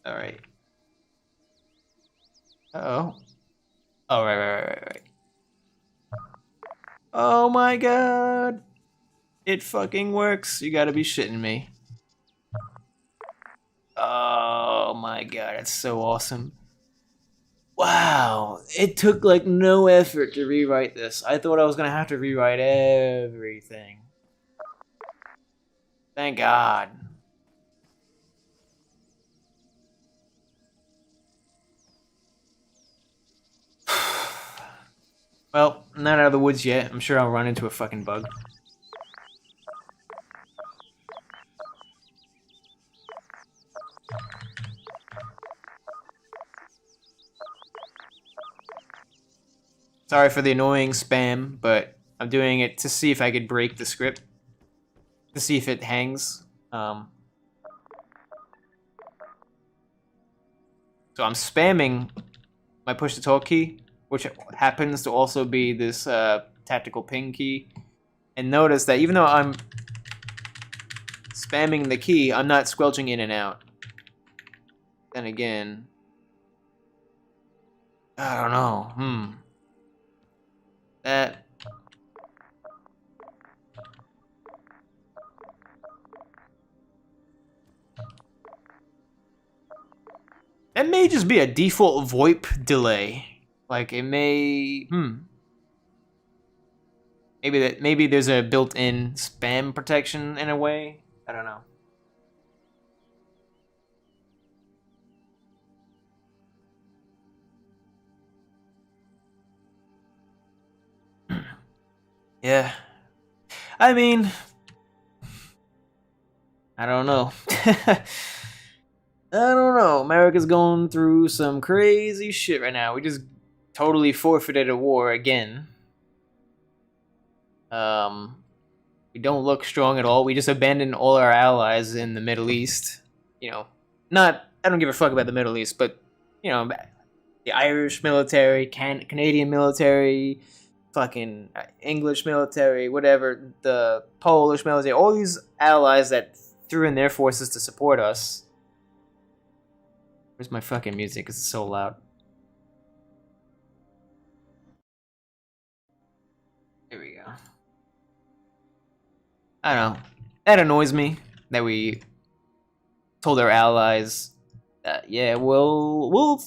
Alright. Uh-oh. Oh, right. Oh my god! It fucking works. You gotta be shitting me. Oh my god, that's so awesome. Wow, it took like no effort to rewrite this. I thought I was gonna have to rewrite everything. Thank God. Well, I'm not out of the woods yet. I'm sure I'll run into a fucking bug. Sorry for the annoying spam, but I'm doing it to see if I could break the script. To see if it hangs. So I'm spamming my push to talk key, which happens to also be this tactical ping key. And notice that even though I'm spamming the key, I'm not squelching in and out. Then again, I don't know. That may just be a default VoIP delay. Like it may maybe there's a built-in spam protection in a way. I don't know. Yeah. I mean, I don't know. I don't know. America's going through some crazy shit right now. We just totally forfeited a war again. We don't look strong at all. We just abandoned all our allies in the Middle East. You know, I don't give a fuck about the Middle East, but you know, the Irish military, Canadian military, fucking English military, whatever, the Polish military, all these allies that threw in their forces to support us. Where's my fucking music? It's so loud. Here we go. I don't know. That annoys me that we told our allies that, yeah, we'll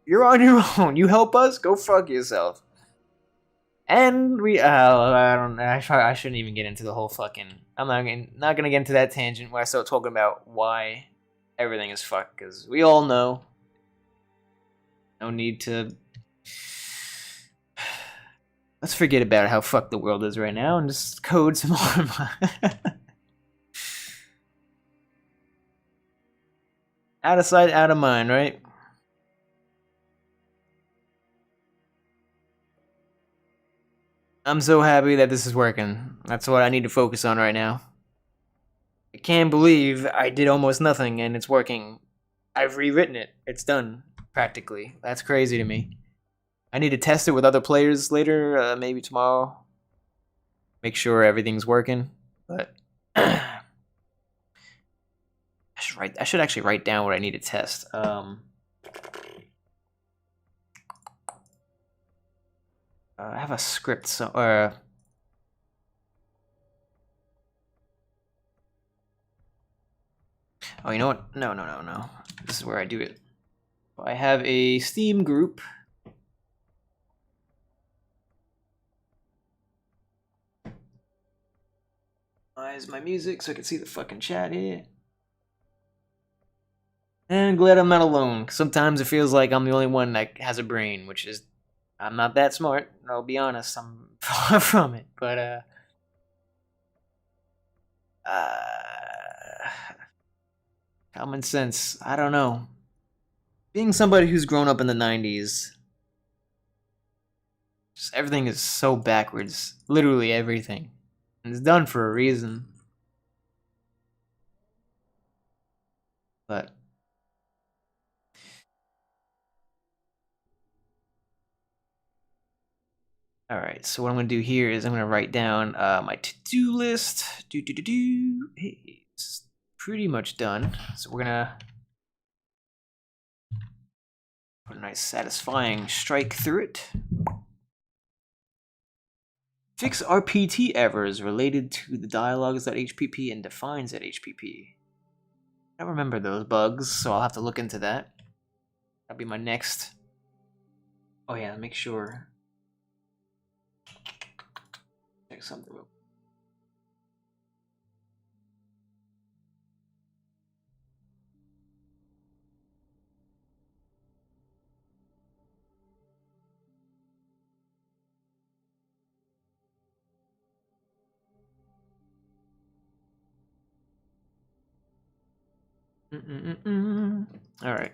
you're on your own. You help us, go fuck yourself. And we, I shouldn't even get into the whole fucking. I'm not gonna get into that tangent where I start talking about why everything is fucked, because we all know. No need to. Let's forget about how fucked the world is right now and just code some Arma. Out of sight, out of mind, right? I'm so happy that this is working. That's what I need to focus on right now. I can't believe I did almost nothing and it's working. I've rewritten it. It's done, practically. That's crazy to me. I need to test it with other players later, maybe tomorrow. Make sure everything's working. But I should actually write down what I need to test. I have a script, so Oh, you know what? No. This is where I do it. I have a Steam group. Minimize my music so I can see the fucking chat here. And I'm glad I'm not alone. Sometimes it feels like I'm the only one that has a brain, which is... I'm not that smart. I'll be honest. I'm far from it. But, common sense. I don't know. Being somebody who's grown up in the 90s... Just everything is so backwards. Literally everything. And it's done for a reason. But... Alright, so what I'm going to do here is I'm going to write down my to-do list. Hey, it's pretty much done. So we're going to put a nice satisfying strike through it. Fix RPT errors related to the dialogues.hpp and defines.hpp. I don't remember those bugs, so I'll have to look into that. That'll be my next. Oh yeah, make sure. Check something real quick. All right.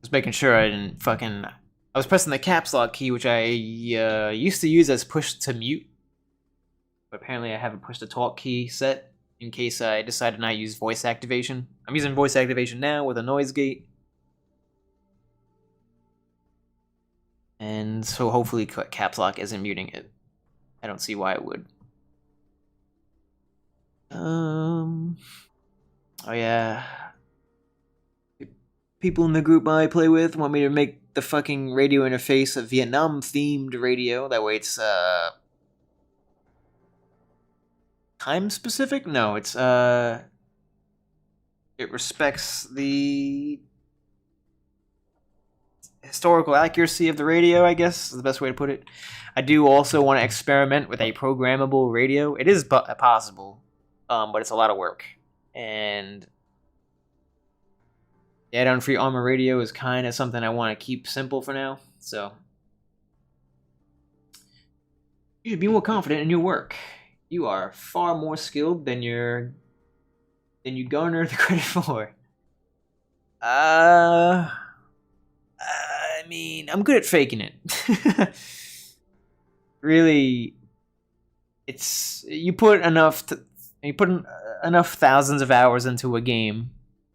Just making sure I didn't fucking... I was pressing the caps lock key, which I used to use as push to mute. But apparently I have a push to talk key set in case I decide to not use voice activation. I'm using voice activation now with a noise gate. And so hopefully caps lock isn't muting it. I don't see why it would. Oh yeah. People in the group I play with want me to make the fucking radio interface a Vietnam-themed radio. That way it's, time-specific? No, it's, it respects the historical accuracy of the radio, I guess, is the best way to put it. I do also want to experiment with a programmable radio. It is possible, but it's a lot of work. And... the Addon-Free Arma radio is kind of something I want to keep simple for now, so... you should be more confident in your work. You are far more skilled than you garner the credit for. I mean, I'm good at faking it. Really, it's... you put enough thousands of hours into a game,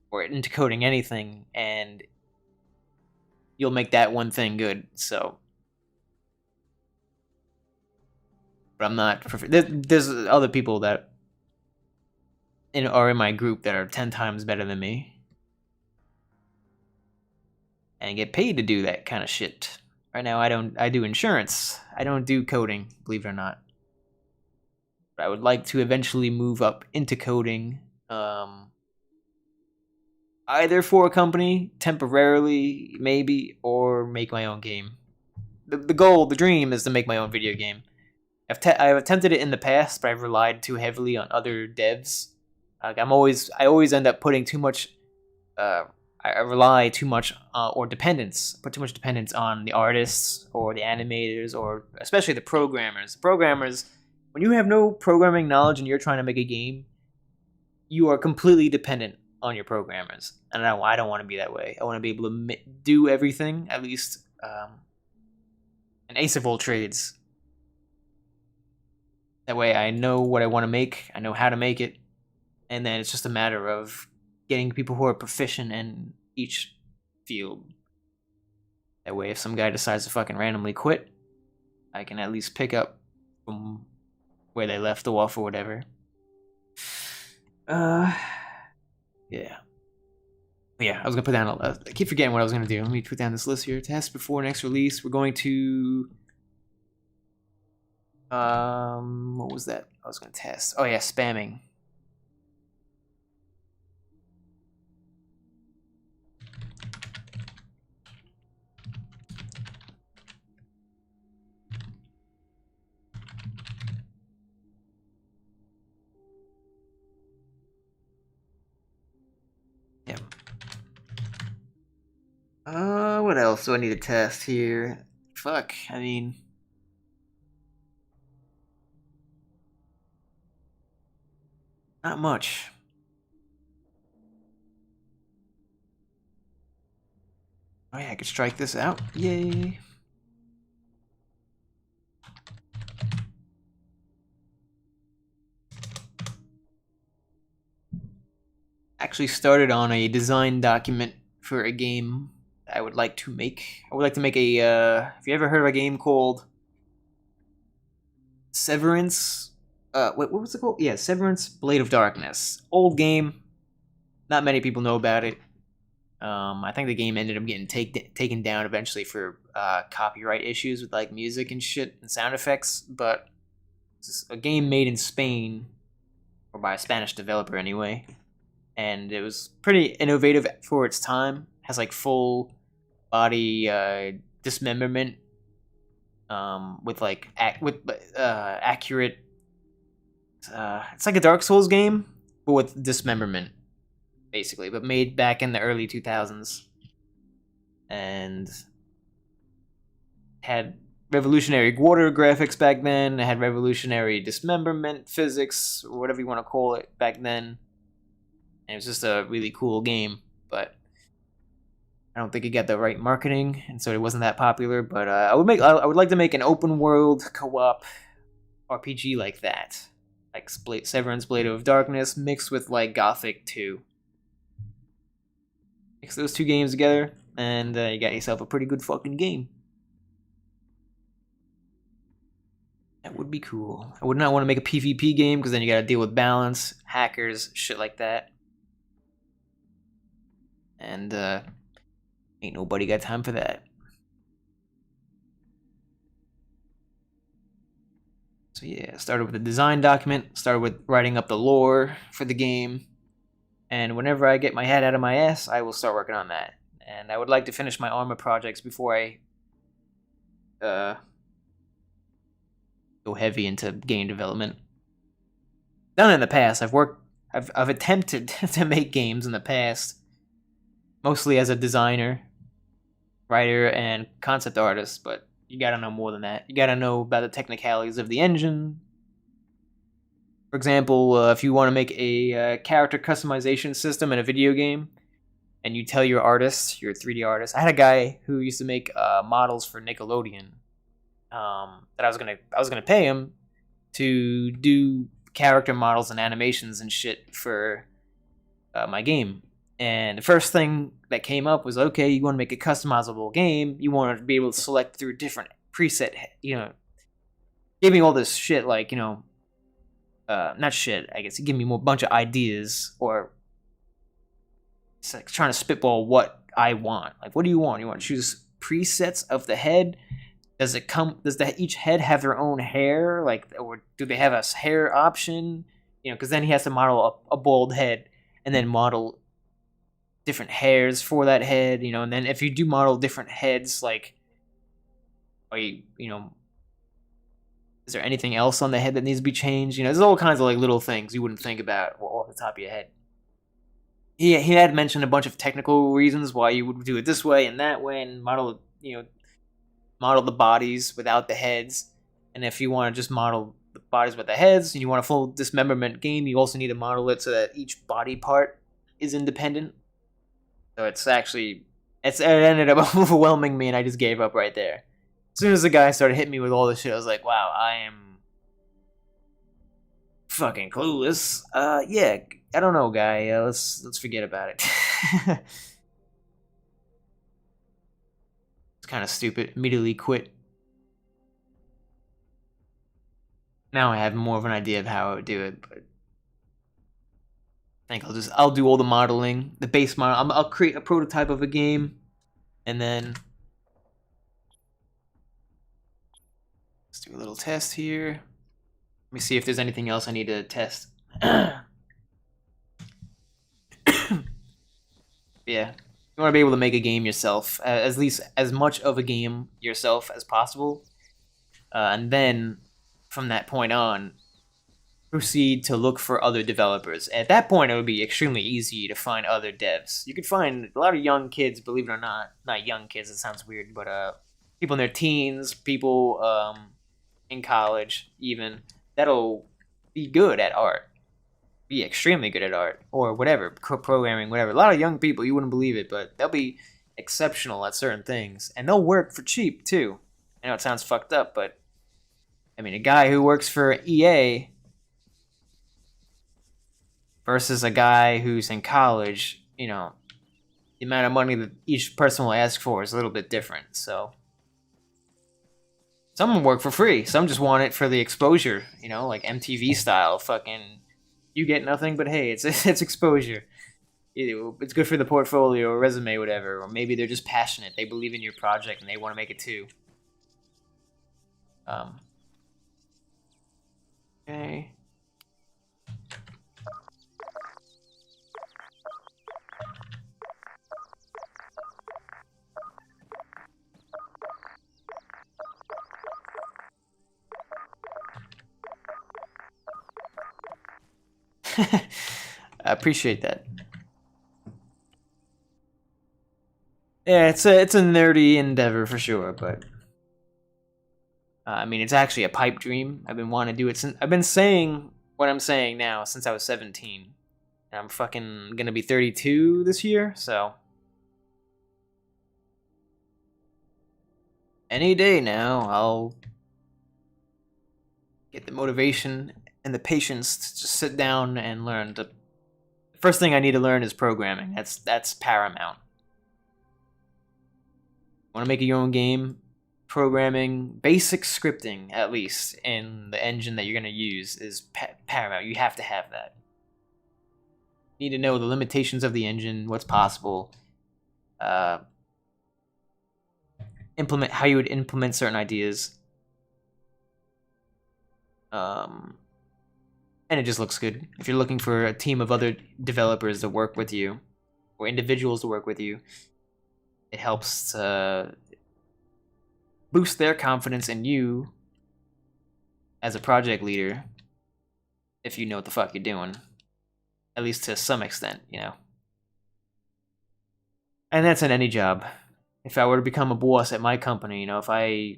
or into coding anything, and you'll make that one thing good, so... but I'm not... there's other people that are in my group that are 10 times better than me. And get paid to do that kind of shit. Right now, I do insurance. I don't do coding, believe it or not. But I would like to eventually move up into coding, either for a company, temporarily, maybe, or make my own game. The goal, the dream, is to make my own video game. I've attempted it in the past, but I've relied too heavily on other devs. Like I always end up putting too much. I rely too much, or put too much dependence on the artists or the animators, or especially the programmers. Programmers, when you have no programming knowledge and you're trying to make a game, you are completely dependent on your programmers, and I don't want to be that way. I want to be able to do everything, at least an ace of all trades. That way I know what I want to make, I know how to make it, and then it's just a matter of getting people who are proficient in each field. That way if some guy decides to fucking randomly quit, I can at least pick up from where they left off or whatever. Yeah. I was gonna put down I keep forgetting what I was gonna do. Let me put down this list here. Test before next release. We're going to What was that? I was gonna test. Oh yeah, spamming. Yeah. What else do I need to test here? Fuck, I mean, not much. Oh yeah, I could strike this out. Yay. Actually started on a design document for a game I would like to make. I would like to make a, have you ever heard of a game called Severance? What was it called? Yeah, Severance Blade of Darkness. Old game. Not many people know about it. I think the game ended up getting taken down eventually for copyright issues with like music and shit and sound effects. But it's a game made in Spain, or by a Spanish developer anyway, and it was pretty innovative for its time. It has like full body dismemberment, with like accurate. It's like a Dark Souls game, but with dismemberment, basically, but made back in the early 2000s, and had revolutionary water graphics back then. It had revolutionary dismemberment physics, or whatever you want to call it, back then. And it was just a really cool game, but I don't think it got the right marketing, and so it wasn't that popular. But I would like to make an open world co-op RPG like that, like Severance Blade of Darkness mixed with like Gothic 2. Mix those two games together, and you got yourself a pretty good fucking game. That would be cool. I would not want to make a PvP game because then you gotta deal with balance, hackers, shit like that. And ain't nobody got time for that. So yeah, started with the design document, started with writing up the lore for the game, and whenever I get my head out of my ass, I will start working on that. And I would like to finish my Arma projects before I go heavy into game development. Done in the past. I've attempted to make games in the past, mostly as a designer, writer, and concept artist, but you gotta know more than that. You gotta know about the technicalities of the engine. For example, if you want to make a character customization system in a video game, and you tell your artist, your 3D artist, I had a guy who used to make models for Nickelodeon. That I was gonna pay him to do character models and animations and shit for my game. And the first thing that came up was, okay, you want to make a customizable game, you want to be able to select through different preset, give me all this shit, like, not shit, I guess, he gave me a bunch of ideas, or it's like trying to spitball what I want. Like, what do you want? You want to choose presets of the head? Does each head have their own hair? Like, or do they have a hair option? Because then he has to model a bald head, and then model different hairs for that head, and then if you do model different heads, like, are you, is there anything else on the head that needs to be changed? There's all kinds of like little things you wouldn't think about off the top of your head. He had mentioned a bunch of technical reasons why you would do it this way and that way, and model the bodies without the heads. And if you want to just model the bodies with the heads, and you want a full dismemberment game, you also need to model it so that each body part is independent. So it ended up overwhelming me, and I just gave up right there. As soon as the guy started hitting me with all this shit, I was like, wow, I am fucking clueless. Yeah, I don't know, guy. Let's forget about it. It's kind of stupid. Immediately quit. Now I have more of an idea of how I would do it, but I think I'll do all the modeling, the base model. I'll create a prototype of a game, and then Let's do a little test here. Let me see if there's anything else I need to test. Yeah. You want to be able to make a game yourself, at least as much of a game yourself as possible. And then, from that point on, proceed to look for other developers. At that point, it would be extremely easy to find other devs. You could find a lot of young kids, believe it or not young kids, it sounds weird, but people in their teens, people in college even, that'll be good at art. Be extremely good at art or whatever, programming, whatever. A lot of young people, you wouldn't believe it, but they'll be exceptional at certain things, and they'll work for cheap too. I know it sounds fucked up, but I mean, a guy who works for EA versus a guy who's in college, you know, the amount of money that each person will ask for is a little bit different. So some work for free, some just want it for the exposure, you know, like MTV style. Fucking, you get nothing, but hey, it's exposure. It's good for the portfolio or resume, whatever. Or maybe they're just passionate. They believe in your project and they want to make it too. Okay. I appreciate that. Yeah, it's a nerdy endeavor for sure, but I mean, it's actually a pipe dream. I've been wanting to do it since I've been saying what I'm saying now since I was 17. And I'm fucking gonna be 32 this year, so any day now I'll get the motivation and the patience to just sit down and learn. The first thing I need to learn is programming. That's paramount. Want to make your own game? Programming, basic scripting, at least, in the engine that you're going to use is paramount. You have to have that. You need to know the limitations of the engine, what's possible, implement how you would implement certain ideas. And it just looks good. If you're looking for a team of other developers to work with you, or individuals to work with you, it helps to boost their confidence in you as a project leader if you know what the fuck you're doing. At least to some extent, you know. And that's in any job. If I were to become a boss at my company, you know, if I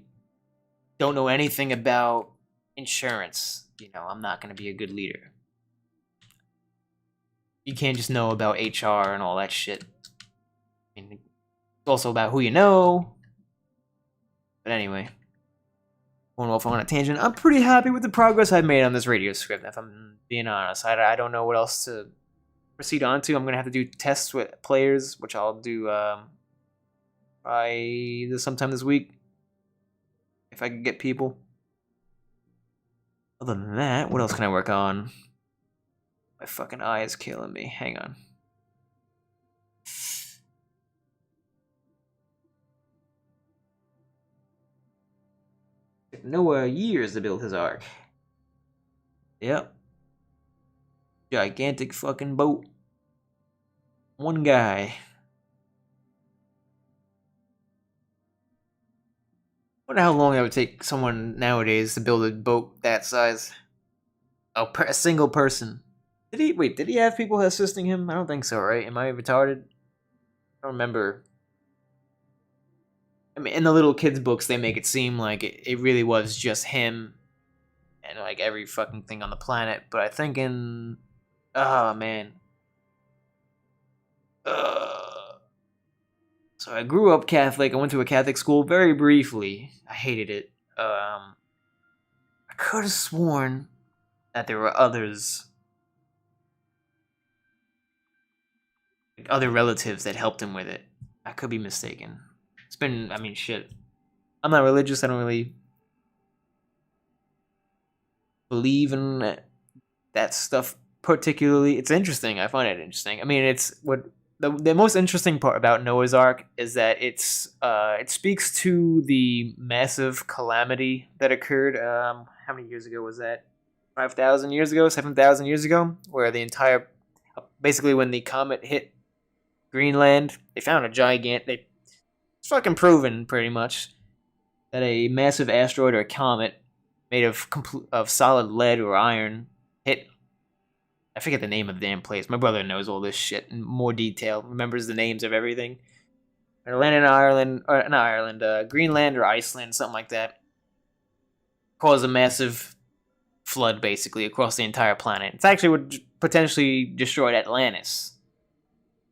don't know anything about insurance, you know, I'm not going to be a good leader. You can't just know about HR and all that shit. I mean, it's also about who you know. But anyway, going off on a tangent, I'm pretty happy with the progress I've made on this radio script, if I'm being honest. I don't know what else to proceed on to. I'm going to have to do tests with players, which I'll do probably sometime this week, if I can get people. Other than that, what else can I work on? My fucking eye is killing me. Hang on. Noah years to build his ark. Yep. Gigantic fucking boat. One guy. Wonder how long it would take someone nowadays to build a boat that size. A single person. Did he have people assisting him? I don't think so, right? Am I retarded? I don't remember. I mean, in the little kids' books, they make it seem like it really was just him and, like, every fucking thing on the planet. But I think in... Oh, man. So I grew up Catholic. I went to a Catholic school very briefly. I hated it. I could have sworn that there were others... like, other relatives that helped him with it. I could be mistaken. It's been, I mean, shit. I'm not religious. I don't really believe in that stuff particularly. It's interesting. I find it interesting. I mean, it's what the most interesting part about Noah's Ark is that it speaks to the massive calamity that occurred. How many years ago was that? 5,000 years ago, 7,000 years ago, where the entire basically when the comet hit Greenland, they found a gigantic. It's fucking proven pretty much that a massive asteroid or a comet made of solid lead or iron hit. I forget the name of the damn place. My brother knows all this shit in more detail. Remembers the names of everything. It landed in Ireland, or not Ireland, Greenland or Iceland, something like that. Caused a massive flood, basically, across the entire planet. It's actually what potentially destroyed Atlantis.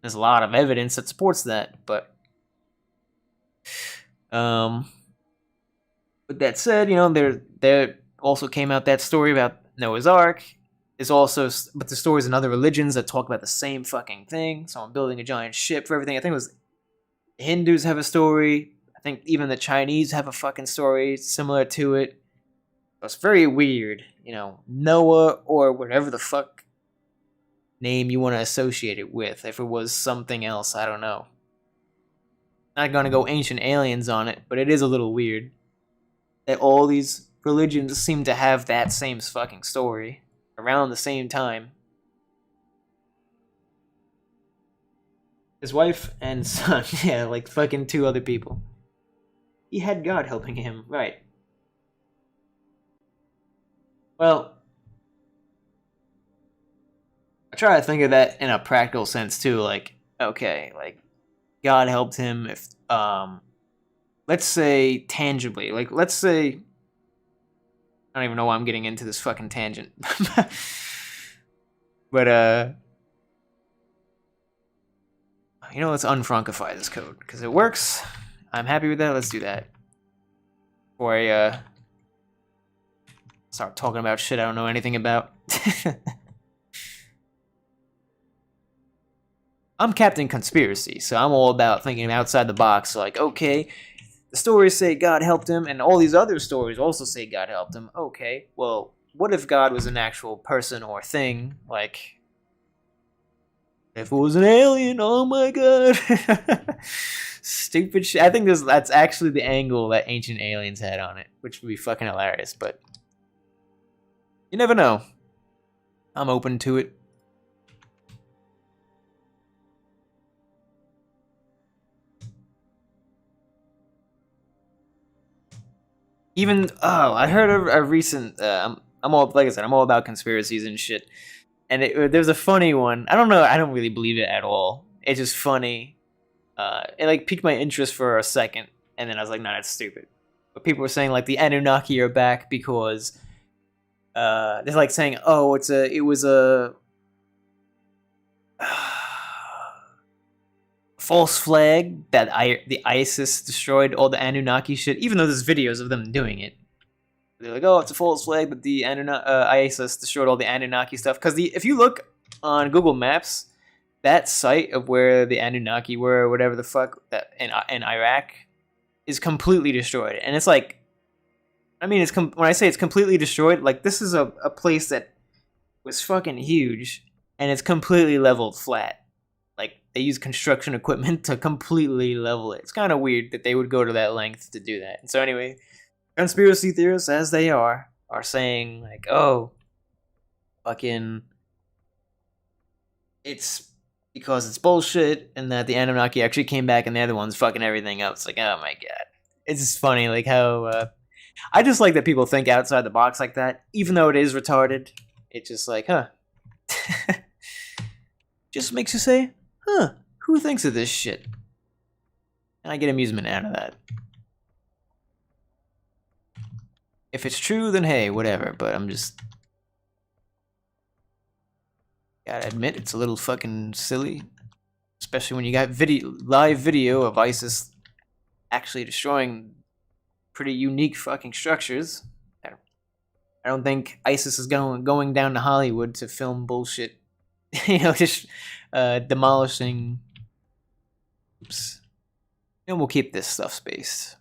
There's a lot of evidence that supports that, but with that said, there also came out that story about Noah's Ark. But the stories in other religions that talk about the same fucking thing. Someone building a giant ship for everything. I think it was Hindus have a story. I think even the Chinese have a fucking story similar to it. It's very weird, Noah or whatever the fuck name you want to associate it with. If it was something else, I don't know. Not gonna go ancient aliens on it, but it is a little weird that all these religions seem to have that same fucking story around the same time. His wife and son, yeah, like fucking two other people. He had God helping him, right. Well, I try to think of that in a practical sense too, like, okay, like, God helped him if, let's say tangibly, like, let's say, I don't even know why I'm getting into this fucking tangent. But, let's unfrunkify this code, because it works. I'm happy with that, let's do that. Before I, start talking about shit I don't know anything about. I'm Captain Conspiracy, so I'm all about thinking outside the box. So like, okay, the stories say God helped him, and all these other stories also say God helped him. Okay, well, what if God was an actual person or thing? Like, if it was an alien, oh my god. Stupid shit. I think that's actually the angle that Ancient Aliens had on it, which would be fucking hilarious, but you never know. I'm open to it. I heard a recent. I'm all, like I said, I'm all about conspiracies and shit. And there's a funny one. I don't know. I don't really believe it at all. It's just funny. It like piqued my interest for a second, and then I was like, "No, that's stupid." But people were saying like the Anunnaki are back because they're like saying, "Oh, it was a false flag that the ISIS destroyed all the Anunnaki shit." Even though there's videos of them doing it, they're like, "Oh, it's a false flag that the ISIS destroyed all the Anunnaki stuff." Because if you look on Google Maps, that site of where the Anunnaki were, or whatever the fuck, that in Iraq, is completely destroyed. And it's like, I mean, when I say it's completely destroyed, like this is a place that was fucking huge, and it's completely leveled flat. Like they use construction equipment to completely level it. It's kind of weird that they would go to that length to do that. And so anyway, conspiracy theorists, as they are saying like, oh, fucking, it's because it's bullshit, and that the Anunnaki actually came back and they're the ones fucking everything up. It's like, oh my god. It's just funny, like how, I just like that people think outside the box like that, even though it is retarded. It's just like, huh. Just makes you say, huh, who thinks of this shit? And I get amusement out of that. If it's true, then hey, whatever, but I'm just... gotta admit, it's a little fucking silly. Especially when you got live video of ISIS actually destroying pretty unique fucking structures. I don't think ISIS is going down to Hollywood to film bullshit. Just demolishing. Oops. And we'll keep this stuff spaced.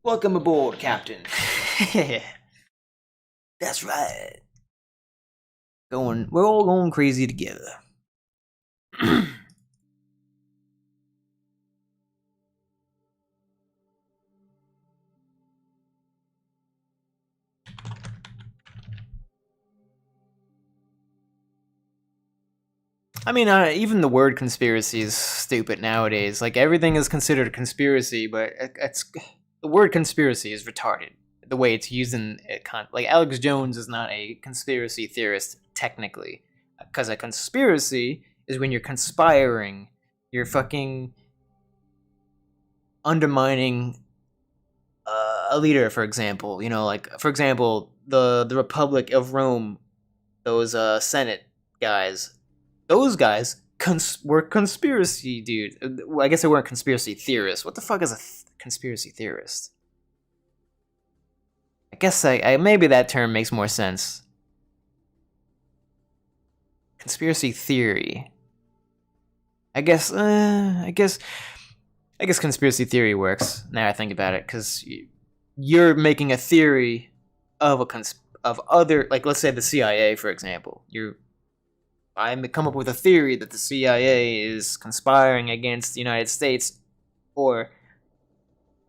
Welcome aboard, Captain. That's right. We're all going crazy together. I mean, even the word conspiracy is stupid nowadays. Like, everything is considered a conspiracy, but the word conspiracy is retarded. The way it's used in like, Alex Jones is not a conspiracy theorist technically, because a conspiracy is when you're conspiring, you're fucking undermining a leader, for example. You know, like, for example, the Republic of Rome, those Senate guys. Those guys were conspiracy dudes. Well, I guess they weren't conspiracy theorists. What the fuck is a conspiracy theorist? I guess maybe that term makes more sense. Conspiracy theory. I guess conspiracy theory works. Now I think about it, because you're making a theory of other, like, let's say the CIA, for example. I come up with a theory that the CIA is conspiring against the United States, or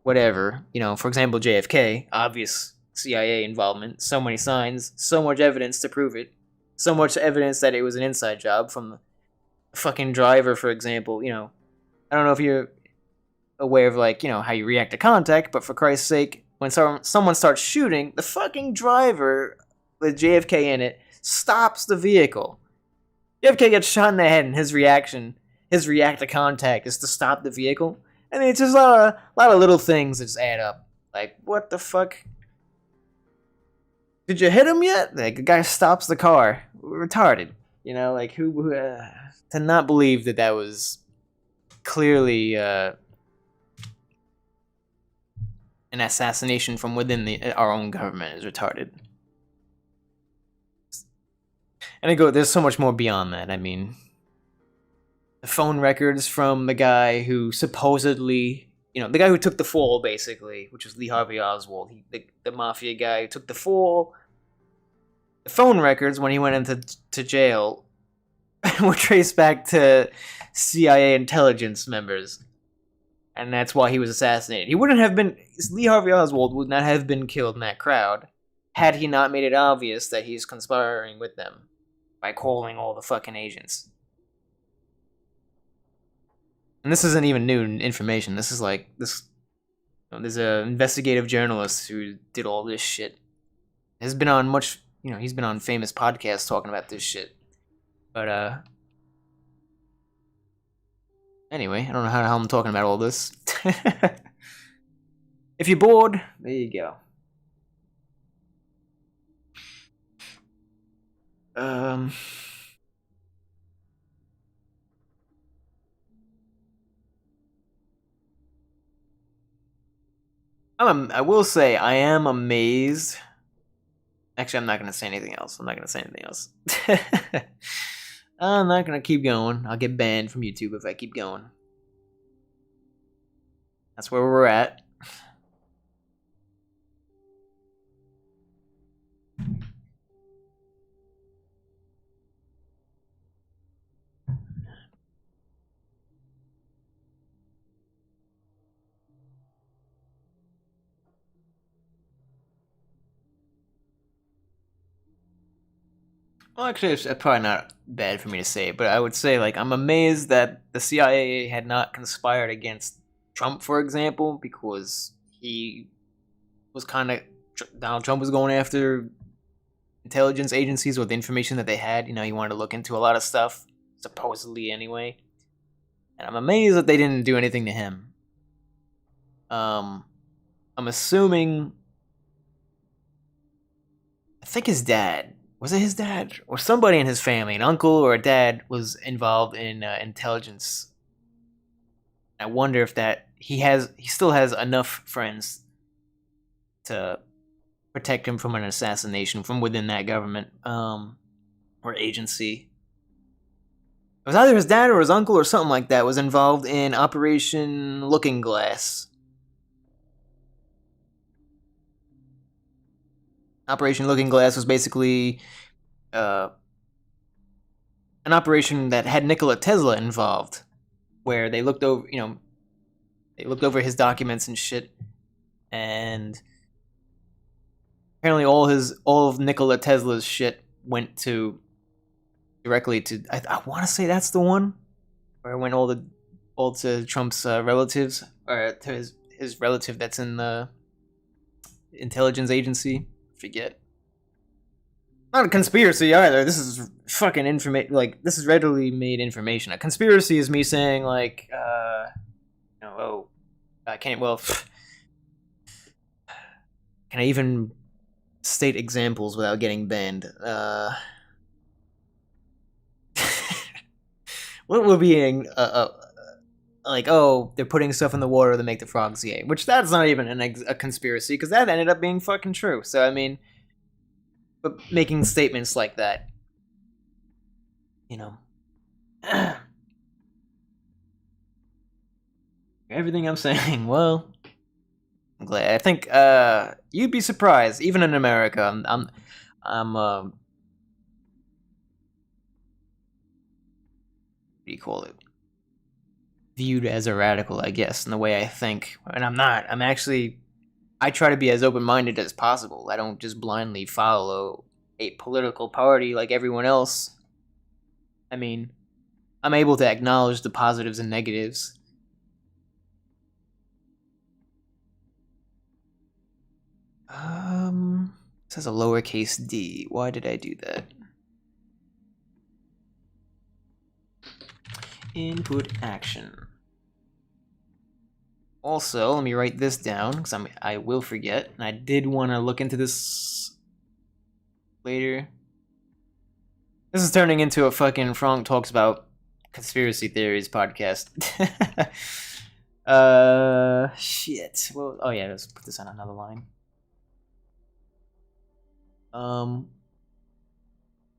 whatever. You know, for example, JFK, obvious CIA involvement, so many signs, so much evidence to prove it, so much evidence that it was an inside job from the fucking driver, for example. You know, I don't know if you're aware of, like, you know, how you react to contact, but for Christ's sake, when someone starts shooting, the fucking driver with JFK in it stops the vehicle. JFK gets shot in the head, and his react to contact is to stop the vehicle. I mean, it's just a lot of little things that just add up. Like, what the fuck? Did you hit him yet? Like, the guy stops the car. Retarded. You know, like, who to not believe that was clearly an assassination from within our own government is retarded. And there's so much more beyond that. I mean, the phone records from the guy who supposedly, you know, the guy who took the fall, basically, which was Lee Harvey Oswald, the mafia guy who took the fall. The phone records, when he went into jail, were traced back to CIA intelligence members. And that's why he was assassinated. Lee Harvey Oswald would not have been killed in that crowd had he not made it obvious that he's conspiring with them by calling all the fucking agents. And this isn't even new information. This is like, there's an investigative journalist who did all this shit. He's been on he's been on famous podcasts talking about this shit. But, anyway, I don't know how the hell I'm talking about all this. If you're bored, there you go. I will say I am amazed. Actually, I'm not going to say anything else. I'm not going to keep going. I'll get banned from YouTube if I keep going. That's where we're at. Well, actually, it's probably not bad for me to say, but I would say, like, I'm amazed that the CIA had not conspired against Trump, for example, because Donald Trump was going after intelligence agencies with the information that they had. You know, he wanted to look into a lot of stuff, supposedly anyway. And I'm amazed that they didn't do anything to him. I'm assuming, I think his dad, was it his dad? Or somebody in his family, an uncle or a dad, was involved in intelligence. I wonder if he still has enough friends to protect him from an assassination from within that government or agency. It was either his dad or his uncle or something like that was involved in Operation Looking Glass. Operation Looking Glass was basically uh, an operation that had Nikola Tesla involved, where they looked over, they looked over his documents and shit, and apparently all of Nikola Tesla's shit went to directly to. I want to say that's the one where it went all to Trump's relatives, or to his relative that's in the intelligence agency. Forget. Not a conspiracy either. This is fucking information. Like, this is readily made information. A conspiracy is me saying like, oh, I can't. Well, can I even state examples without getting banned? What would be like, oh, they're putting stuff in the water to make the frogs gay, which that's not even a conspiracy, because that ended up being fucking true. So I mean, but making statements like that, everything I'm saying, well, I'm glad. I think you'd be surprised, even in America. I'm what do you call it? Viewed as a radical, I guess, in the way I think, and I'm not. I try to be as open-minded as possible. I don't just blindly follow a political party like everyone else. I mean, I'm able to acknowledge the positives and negatives. It says a lowercase d. Why did I do that? Input action. Also, let me write this down, because I will forget, and I did want to look into this later. This is turning into a fucking Frank Talks About Conspiracy Theories podcast. Shit. Well, oh yeah, let's put this on another line.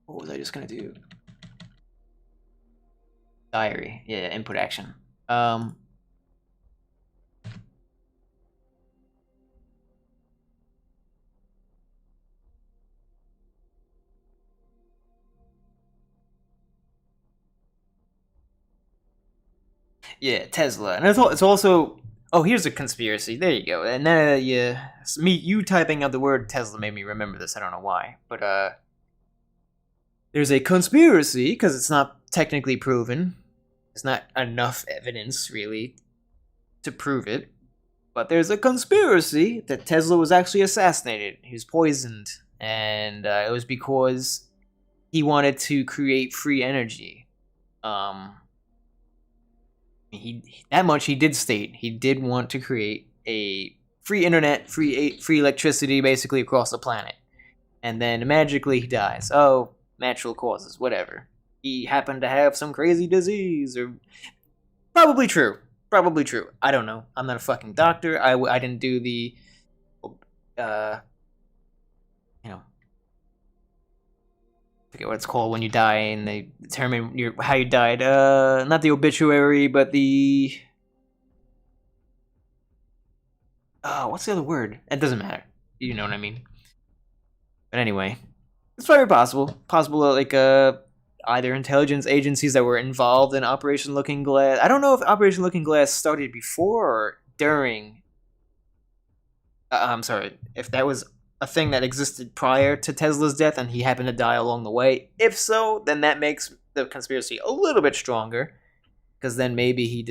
What was I just gonna do? Diary. Yeah, input action. Yeah, Tesla, and it's also. Oh, here's a conspiracy. There you go. And then you typing out the word Tesla made me remember this. I don't know why, but there's a conspiracy because it's not technically proven. There's not enough evidence really to prove it. But there's a conspiracy that Tesla was actually assassinated. He was poisoned, and it was because he wanted to create free energy. That much he did state. He did want to create a free internet, free electricity, basically across the planet. And then magically he dies. Oh, natural causes, whatever. He happened to have some crazy disease, or probably true. Probably true. I don't know. I'm not a fucking doctor. I didn't do the, forget what it's called when you die and they determine how you died. Not the obituary, but the. Oh, what's the other word? It doesn't matter. You know what I mean. But anyway, it's very possible. Possible that, like, either intelligence agencies that were involved in Operation Looking Glass. I don't know if Operation Looking Glass started before or during. I'm sorry, if that was a thing that existed prior to Tesla's death and he happened to die along the way. If so, then that makes the conspiracy a little bit stronger, because then maybe he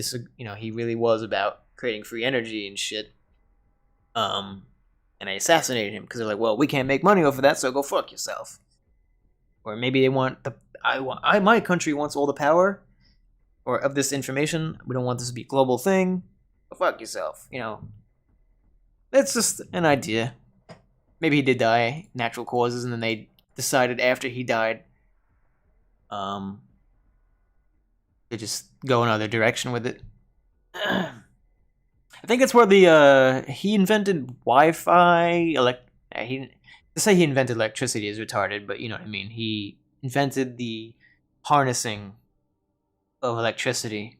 really was about creating free energy and shit. And I assassinated him because they're like, well, we can't make money off of that, so go fuck yourself. Or maybe they want my country wants all the power, or of this information. We don't want this to be a global thing. Go fuck yourself. It's just an idea. Maybe he did die, natural causes, and then they decided after he died, to just go another direction with it. I think it's where he invented Wi-Fi. To say he invented electricity is retarded, but you know what I mean. He invented the harnessing of electricity.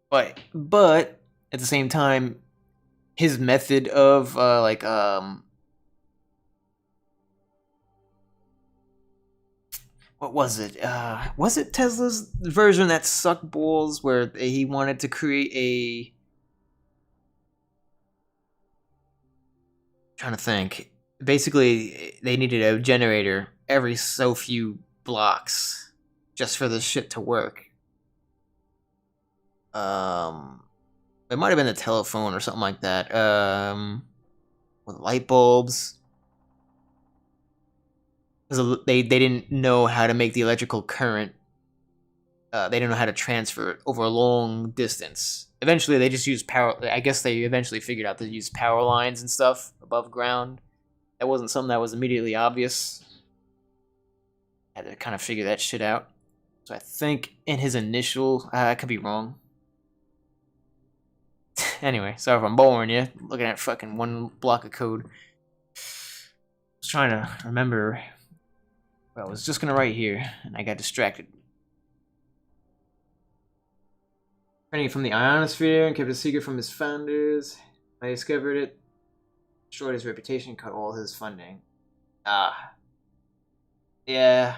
But at the same time, his method of what was it? Was it Tesla's version that sucked balls where he wanted to create a? Trying to think. Basically, they needed a generator every so few blocks just for this shit to work. It might have been the telephone or something like that. With light bulbs. Because they didn't know how to make the electrical current. They didn't know how to transfer it over a long distance. Eventually, they just used power. I guess they eventually figured out to use power lines and stuff above ground. That wasn't something that was immediately obvious. Had to kind of figure that shit out. So I think in his initial, I could be wrong. Anyway, sorry if I'm boring you. Looking at fucking one block of code. I was trying to remember. Well, I was just gonna write here, and I got distracted. Printing from the ionosphere and kept a secret from his founders. I discovered it. Destroyed his reputation, cut all his funding. Yeah.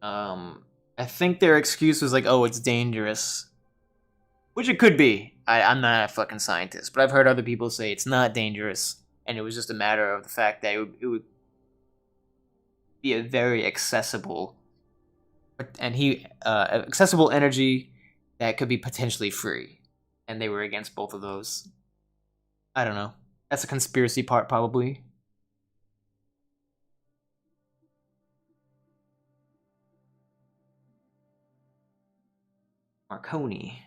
I think their excuse was like, oh, it's dangerous. Which it could be. I'm not a fucking scientist, but I've heard other people say it's not dangerous, and it was just a matter of the fact that it would be a very accessible, and accessible energy that could be potentially free, and they were against both of those. I don't know. That's a conspiracy part, probably. Marconi.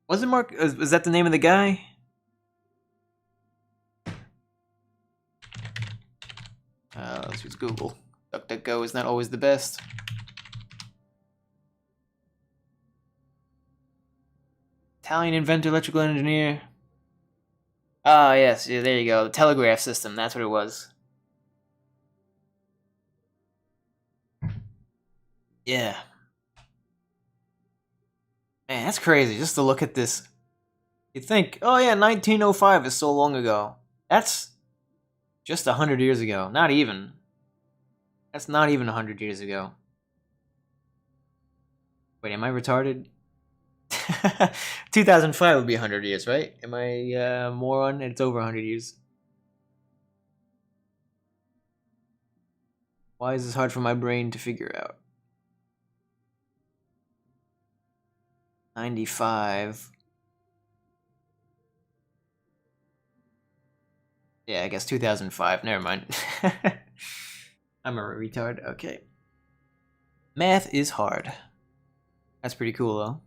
Was it Mark? Was that the name of the guy? Let's use Google. DuckDuckGo is not always the best. Italian inventor, electrical engineer. Ah, yes, yeah, there you go. The telegraph system, that's what it was. Yeah. Man, that's crazy, just to look at this. You think, oh yeah, 1905 is so long ago. That's just 100 years ago. Not even. That's not even 100 years ago. Wait, am I retarded? 2005 would be 100 years, right? Am I a moron? It's over 100 years. Why is this hard for my brain to figure out? 95. Yeah, I guess 2005. Never mind. I'm a retard. Okay. Math is hard. That's pretty cool, though.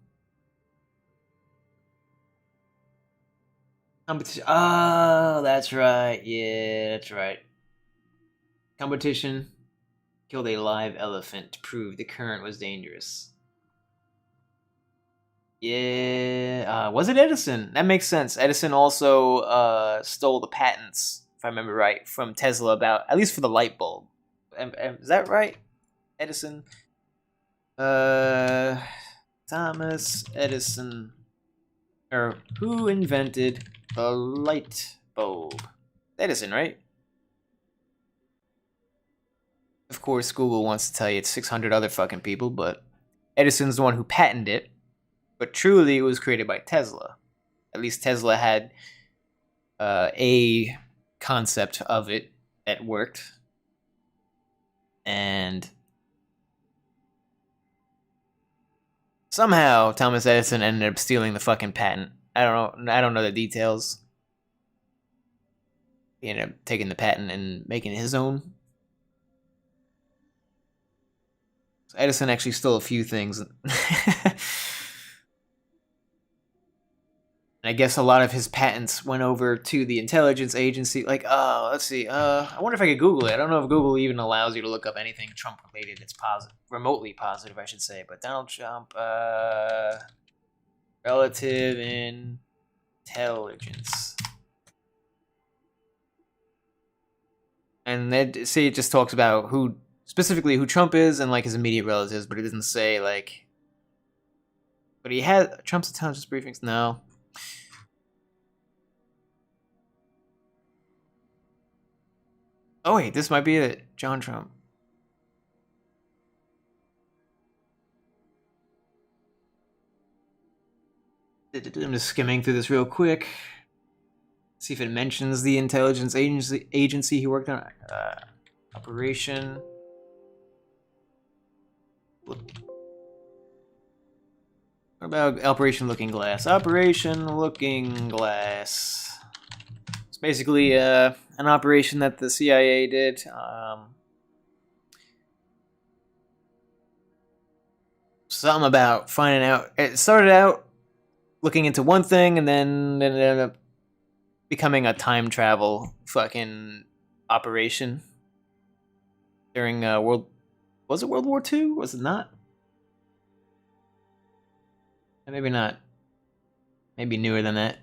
Competition. Oh, that's right. Yeah, that's right. Competition killed a live elephant to prove the current was dangerous. Yeah, was it Edison? That makes sense. Edison also stole the patents, if I remember right, from Tesla about, at least for the light bulb. Is that right? Edison? Thomas Edison. Or who invented the light bulb? Edison, right? Of course, Google wants to tell you it's 600 other fucking people, but Edison's the one who patented it. But truly, it was created by Tesla. At least Tesla had a concept of it that worked. And somehow Thomas Edison ended up stealing the fucking patent. I don't know the details. He ended up taking the patent and making it his own. So Edison actually stole a few things. I guess a lot of his patents went over to the intelligence agency. Like, oh, let's see. I wonder if I could Google it. I don't know if Google even allows you to look up anything Trump related that's positive, remotely positive, I should say. But Donald Trump, relative intelligence, and it just talks about who Trump is and like his immediate relatives, but it doesn't say like. But he had Trump's intelligence briefings. No. Oh wait, this might be it. John Trump. I'm just skimming through this real quick. See if it mentions the intelligence agency he worked on. Operation. What about Operation Looking Glass? Operation Looking Glass. It's basically an operation that the CIA did. Something about finding out. It started out looking into one thing, and then it ended up becoming a time travel fucking operation during was it World War II? Was it not? Maybe not. Maybe newer than that.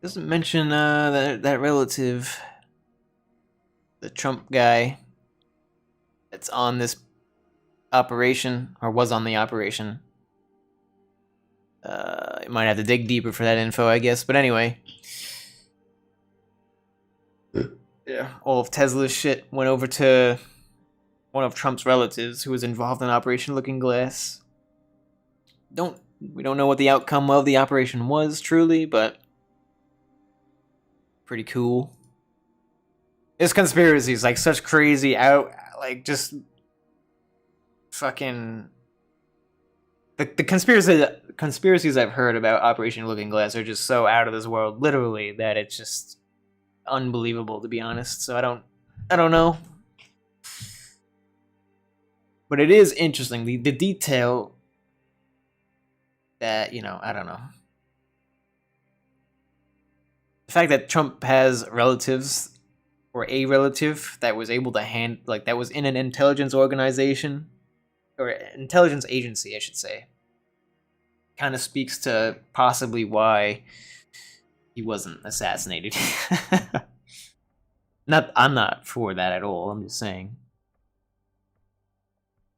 Doesn't mention that relative, the Trump guy that's on this operation, or was on the operation. You might have to dig deeper for that info, I guess. But anyway, yeah, all of Tesla's shit went over to one of Trump's relatives who was involved in Operation Looking Glass. We don't know what the outcome of the operation was truly, but pretty cool. This conspiracy is like such crazy like just fucking the conspiracies I've heard about Operation Looking Glass are just so out of this world, literally, that it's just unbelievable, to be honest. So I don't know. But it is interesting, the detail that, I don't know. The fact that Trump has relatives, or a relative that was able to that was in an intelligence organization, or intelligence agency, I should say, kind of speaks to possibly why he wasn't assassinated. I'm not for that at all. I'm just saying.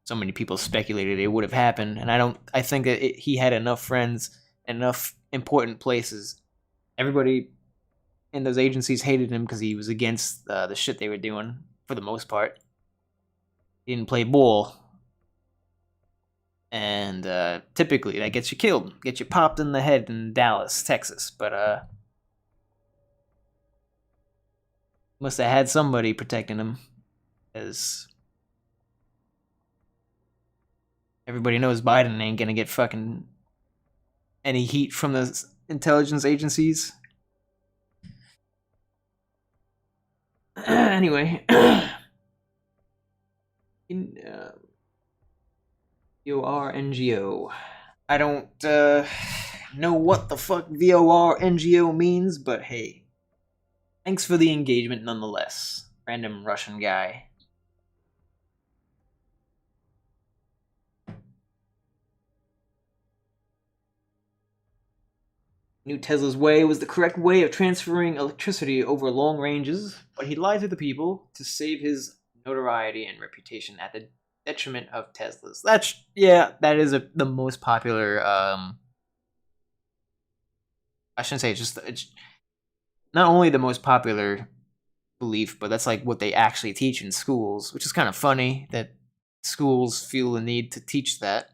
So many people speculated it would have happened, and I think that he had enough friends, enough important places. Everybody in those agencies hated him because he was against the shit they were doing, for the most part. He didn't play ball. And typically that gets you killed, gets you popped in the head in Dallas, Texas. But must have had somebody protecting him, as everybody knows Biden ain't gonna get fucking any heat from the intelligence agencies. Anyway, VOR-NGO. I don't know what the fuck VOR-NGO means, but hey, thanks for the engagement nonetheless. Random Russian guy. Knew Tesla's way was the correct way of transferring electricity over long ranges, but he lied to the people to save his notoriety and reputation at the detriment of Tesla's. That is the most popular. I shouldn't say it's not only the most popular belief, but that's like what they actually teach in schools, which is kind of funny that schools feel the need to teach that,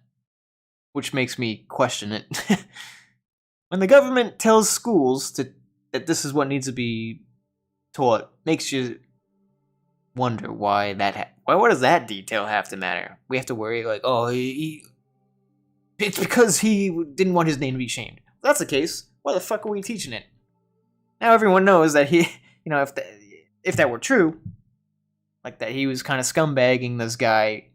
which makes me question it. When the government tells schools that this is what needs to be taught, makes you wonder why what does that detail have to matter? We have to worry like, oh, it's because he didn't want his name to be shamed. If that's the case, why the fuck are we teaching it? Now everyone knows that he, if that were true, like that he was kind of scumbagging this guy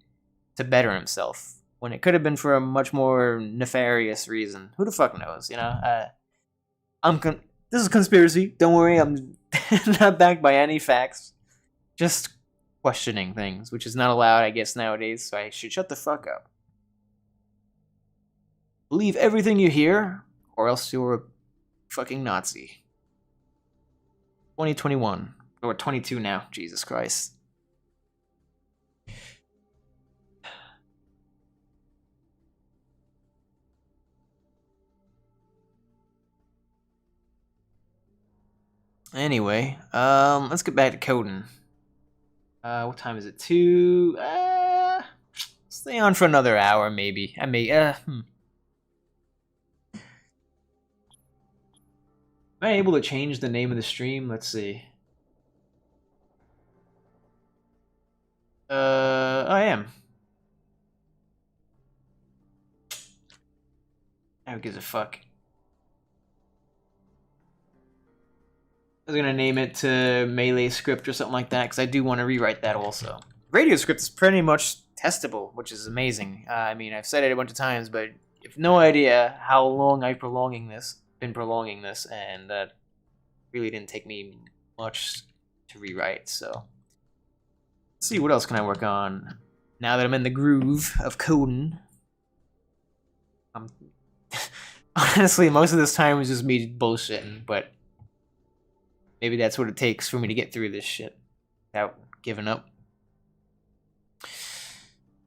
to better himself, when it could have been for a much more nefarious reason. Who the fuck knows, this is a conspiracy. Don't worry, I'm not backed by any facts. Just questioning things, which is not allowed, I guess, nowadays, so I should shut the fuck up. Believe everything you hear, or else you're a fucking Nazi. 2021. Or 22 now. Jesus Christ. Anyway, let's get back to coding. What time is it? 2? Stay on for another hour, maybe. Am I able to change the name of the stream? Let's see. I am. Who gives a fuck? I was gonna name it to Melee Script or something like that, because I do want to rewrite that also. Radio Script is pretty much testable, which is amazing. I mean, I've said it a bunch of times, but you have no idea how long I've been prolonging this, and that really didn't take me much to rewrite, so. Let's see, what else can I work on? Now that I'm in the groove of coding. Honestly, most of this time was just me bullshitting, but maybe that's what it takes for me to get through this shit without giving up.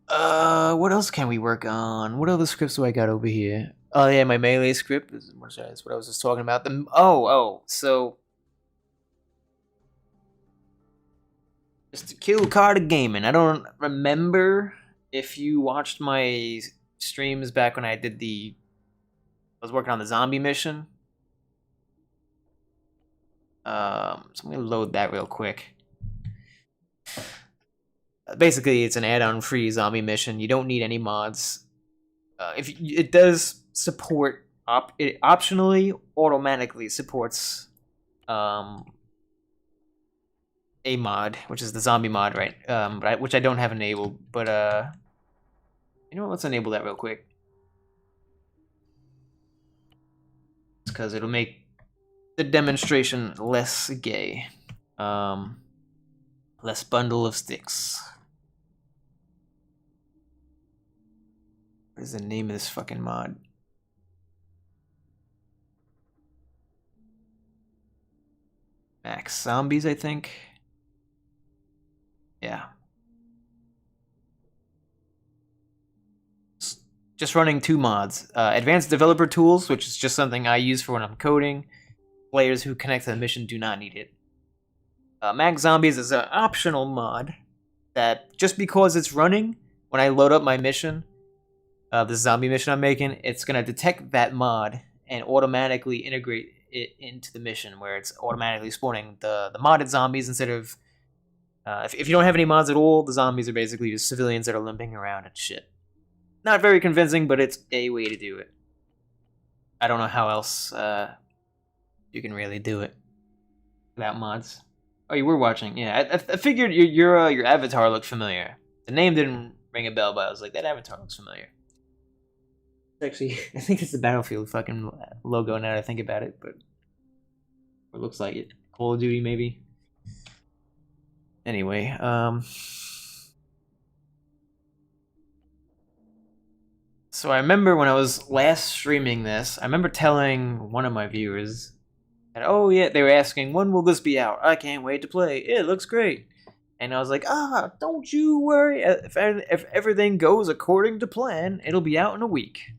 What else can we work on? What other scripts do I got over here? Oh yeah, my Melee script. That's what I was just talking about. So just to kill Carter Gaming. I don't remember if you watched my streams back when I was working on the zombie mission. So I'm gonna load that real quick. Basically, it's an add-on-free zombie mission. You don't need any mods. If it does support, it optionally automatically supports a mod, which is the zombie mod, right? Which I don't have enabled. But you know what? Let's enable that real quick. Because it'll make the demonstration less gay. Less bundle of sticks. What is the name of this fucking mod? Max Zombies, I think. Yeah. Just running 2 mods. Advanced Developer Tools, which is just something I use for when I'm coding. Players who connect to the mission do not need it. Max Zombies is an optional mod that just because it's running, when I load up my mission, the zombie mission I'm making, it's going to detect that mod and automatically integrate it into the mission, where it's automatically spawning the modded zombies instead of... if you don't have any mods at all, the zombies are basically just civilians that are limping around and shit. Not very convincing, but it's a way to do it. I don't know how else you can really do it without mods. Oh, you were watching. Yeah, I figured your avatar looked familiar. The name didn't ring a bell, but I was like, that avatar looks familiar. Actually, I think it's the Battlefield fucking logo now that I think about it, but it looks like it. Call of Duty, maybe. Anyway, so I remember when I was last streaming this, I remember telling one of my viewers that, oh yeah, they were asking, when will this be out? I can't wait to play. It looks great. And I was like, don't you worry. If everything goes according to plan, it'll be out in a week.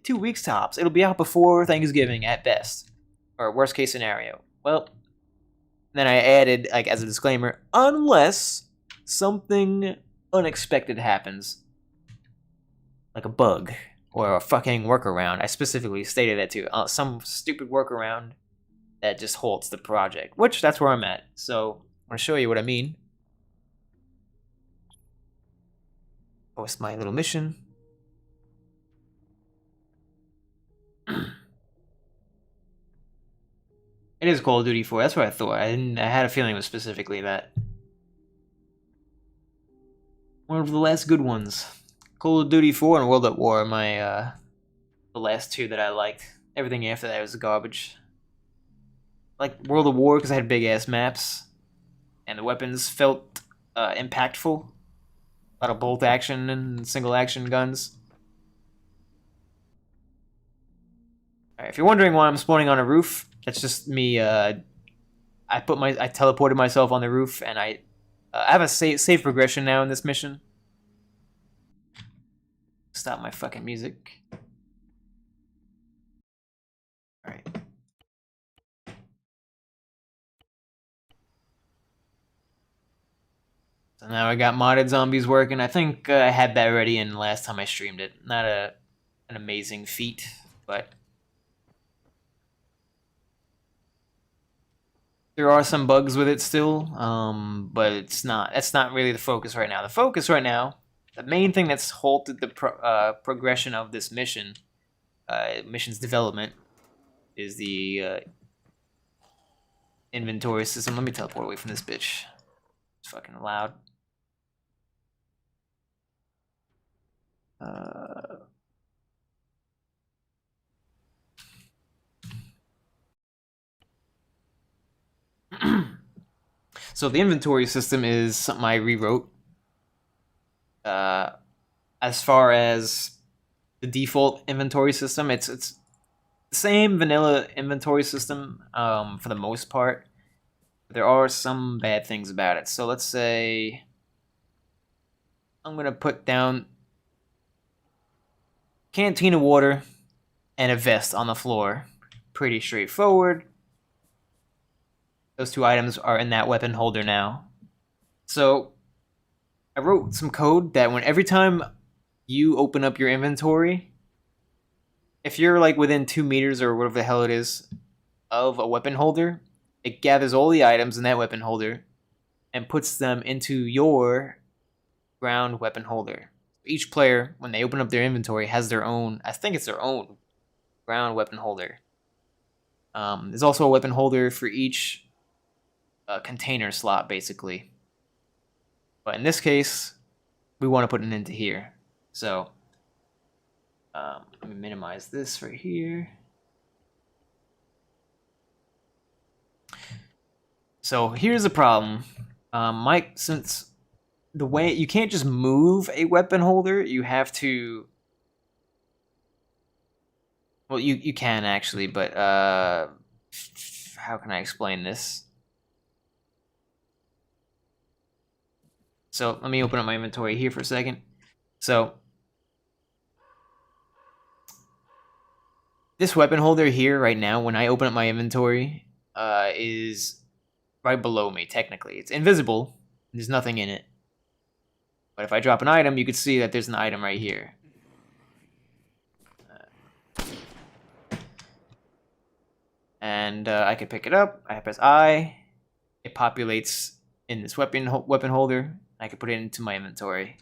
2 weeks tops. It'll be out before Thanksgiving at best. Or worst case scenario. Well, then I added, like, as a disclaimer, unless something unexpected happens. Like a bug. Or a fucking workaround. I specifically stated that too. Some stupid workaround that just halts the project. Which, that's where I'm at. So, I'm going to show you what I mean. Post my little mission. It is Call of Duty 4. That's what I thought. I had a feeling it was specifically that. One of the last good ones. Call of Duty 4 and World at War are my the last 2 that I liked. Everything after that was garbage. Like World at War because I had big ass maps, and the weapons felt impactful. A lot of bolt action and single action guns. Alright, if you're wondering why I'm spawning on a roof, that's just me I teleported myself on the roof, and I have a safe progression now in this mission. Stop my fucking music. All right. So now I got modded zombies working. I think I had that ready in last time I streamed it. Not an amazing feat, but there are some bugs with it still. But that's not really the focus right now. The focus right now, the main thing that's halted the progression of this mission's development, is the inventory system. Let me teleport away from this bitch. It's fucking loud. So the inventory system is something I rewrote. As far as the default inventory system, it's the same vanilla inventory system for the most part. There are some bad things about it. So let's say I'm gonna put down canteen of water and a vest on the floor. Pretty straightforward. Those two items are in that weapon holder now. So I wrote some code that every time you open up your inventory, if you're like within 2 meters or whatever the hell it is of a weapon holder, it gathers all the items in that weapon holder and puts them into your ground weapon holder. Each player, when they open up their inventory, has their own, I think it's their own ground weapon holder. There's also a weapon holder for each container slot, basically. But in this case, we want to put it into here. So let me minimize this right here. So here's the problem. Mike, since the way you can't just move a weapon holder, you have to. Well, you can actually, but how can I explain this? So let me open up my inventory here for a second. So this weapon holder here right now, when I open up my inventory, is right below me, technically. It's invisible. There's nothing in it. But if I drop an item, you can see that there's an item right here. And I can pick it up. I press I. It populates in this weapon holder. I can put it into my inventory.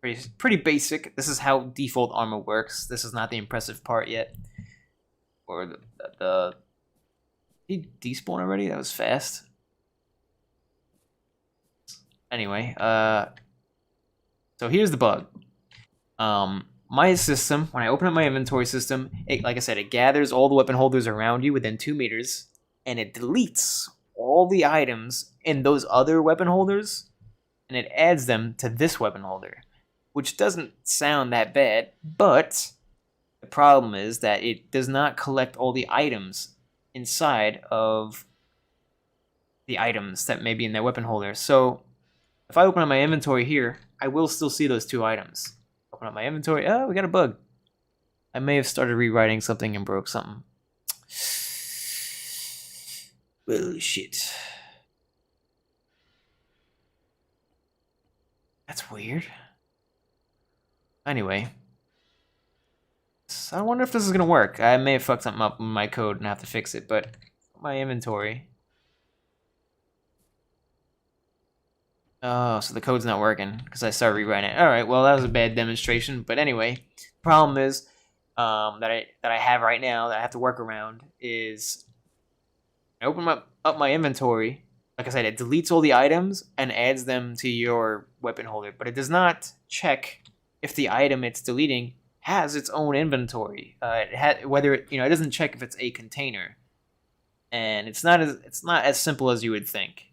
Pretty basic. This is how default Arma works. This is not the impressive part yet. Or the did he despawn already? That was fast. Anyway, so here's the bug. My system, when I open up my inventory system, like I said, it gathers all the weapon holders around you within 2 meters, and it deletes all the items in those other weapon holders, and it adds them to this weapon holder, which doesn't sound that bad, but the problem is that it does not collect all the items inside of the items that may be in that weapon holder. So if I open up my inventory here, I will still see those 2 items. Open up my inventory. Oh, we got a bug. I may have started rewriting something and broke something. Well, shit. That's weird. Anyway. So I wonder if this is going to work. I may have fucked something up in my code and have to fix it, but my inventory. Oh, so the code's not working because I started rewriting it. All right, well, that was a bad demonstration. But anyway, the problem is that I have right now that I have to work around is I open up my inventory. Like I said, it deletes all the items and adds them to your weapon holder, but it does not check if the item it's deleting has its own inventory. It doesn't check if it's a container, and it's not as simple as you would think.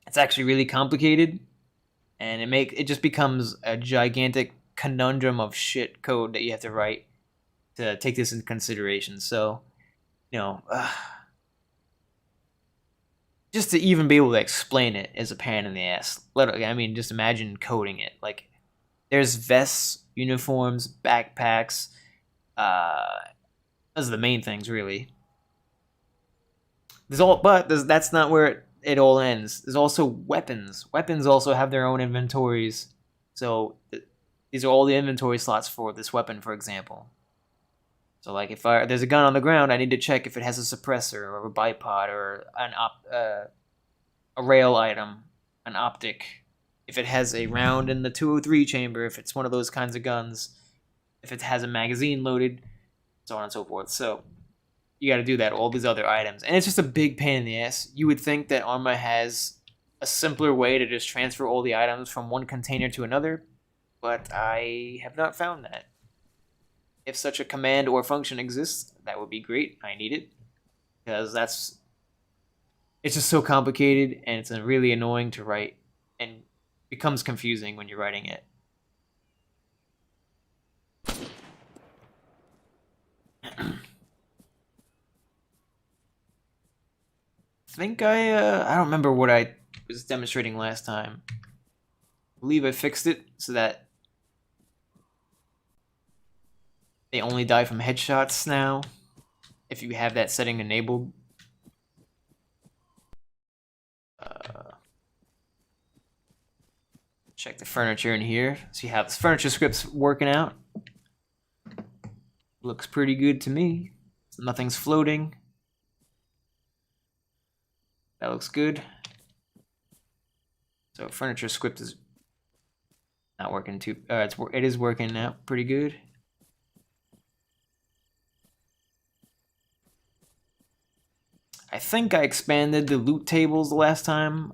It's actually really complicated, and it just becomes a gigantic conundrum of shit code that you have to write to take this into consideration. So, just to even be able to explain it is a pain in the ass. I mean, just imagine coding it. Like, there's vests, uniforms, backpacks. Those are the main things, really. That's not where it all ends. There's also weapons. Weapons also have their own inventories. So these are all the inventory slots for this weapon, for example. So, like, if there's a gun on the ground, I need to check if it has a suppressor or a bipod or a rail item, an optic. If it has a round in the 203 chamber, if it's one of those kinds of guns, if it has a magazine loaded, so on and so forth. So you got to do that, all these other items. And it's just a big pain in the ass. You would think that Arma has a simpler way to just transfer all the items from one container to another, but I have not found that. If such a command or function exists, that would be great. I need it. Because it's just so complicated, and it's really annoying to write, and becomes confusing when you're writing it. I don't remember what I was demonstrating last time. I believe I fixed it so that they only die from headshots now, if you have that setting enabled. Check the furniture in here, see how this furniture script's working out. Looks pretty good to me. Nothing's floating. That looks good. So furniture script is not working too. It is working out pretty good. I think I expanded the loot tables the last time,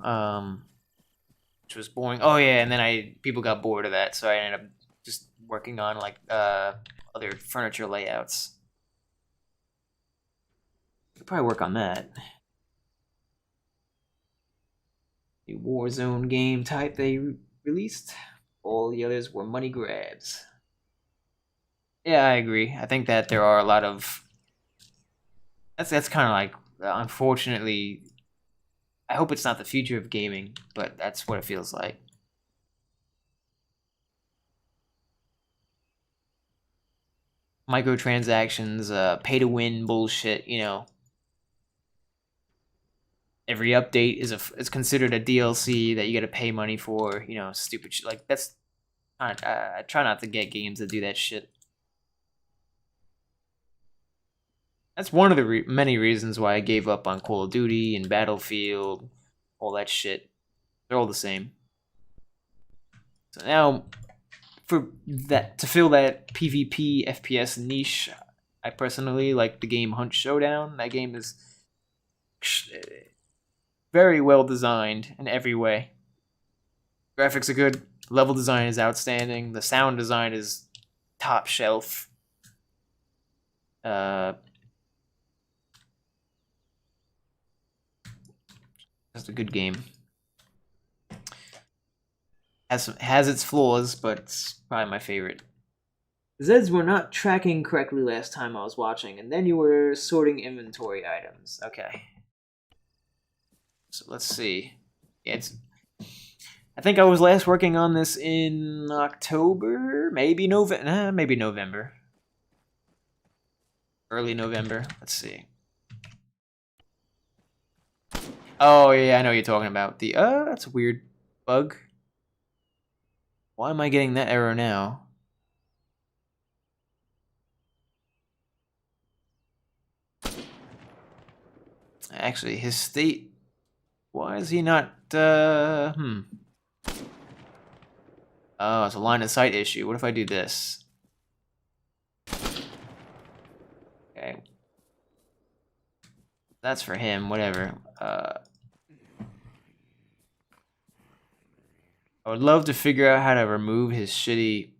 which was boring. Oh yeah, and then people got bored of that, so I ended up just working on like other furniture layouts. I could probably work on that. A Warzone game type they released. All the others were money grabs. Yeah, I agree. I think that there are a lot of. That's kind of like, unfortunately, I hope it's not the future of gaming, but that's what it feels like. Microtransactions, pay to win bullshit, you know. Every update is considered a DLC that you got to pay money for, you know, stupid shit. Like, that's I try not to get games that do that shit. That's one of the many reasons why I gave up on Call of Duty and Battlefield, all that shit. They're all the same. So now, to fill that PvP FPS niche, I personally like the game Hunt Showdown. That game is very well designed in every way. Graphics are good. Level design is outstanding. The sound design is top shelf. That's a good game. Has its flaws, but it's probably my favorite. Zeds were not tracking correctly last time I was watching, and then you were sorting inventory items. Okay. So let's see. Yeah, I think I was last working on this in October, maybe November. Early November. Let's see. Oh yeah, I know what you're talking about. That's a weird bug. Why am I getting that error now? Actually, his state. Why is he not? Oh, it's a line of sight issue. What if I do this? Okay. That's for him. Whatever. I would love to figure out how to remove his shitty.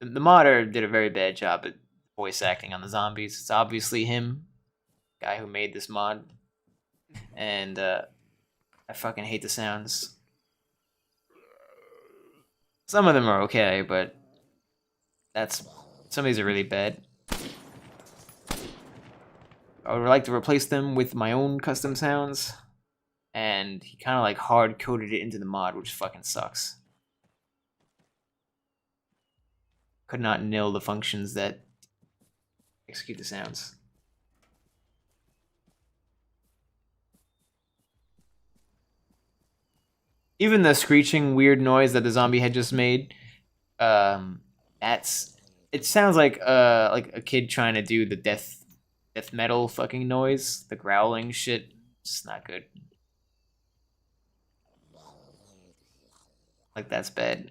The modder did a very bad job at voice acting on the zombies. It's obviously him, guy who made this mod, and I fucking hate the sounds. Some of them are okay, but some of these are really bad. I would like to replace them with my own custom sounds. and he kind of like hard coded it into the mod, which fucking sucks. Could not nil the functions that execute the sounds. Even the screeching weird noise that the zombie had just made, it sounds like a kid trying to do the death metal fucking noise, the growling shit. It's not good. Like, that's bad.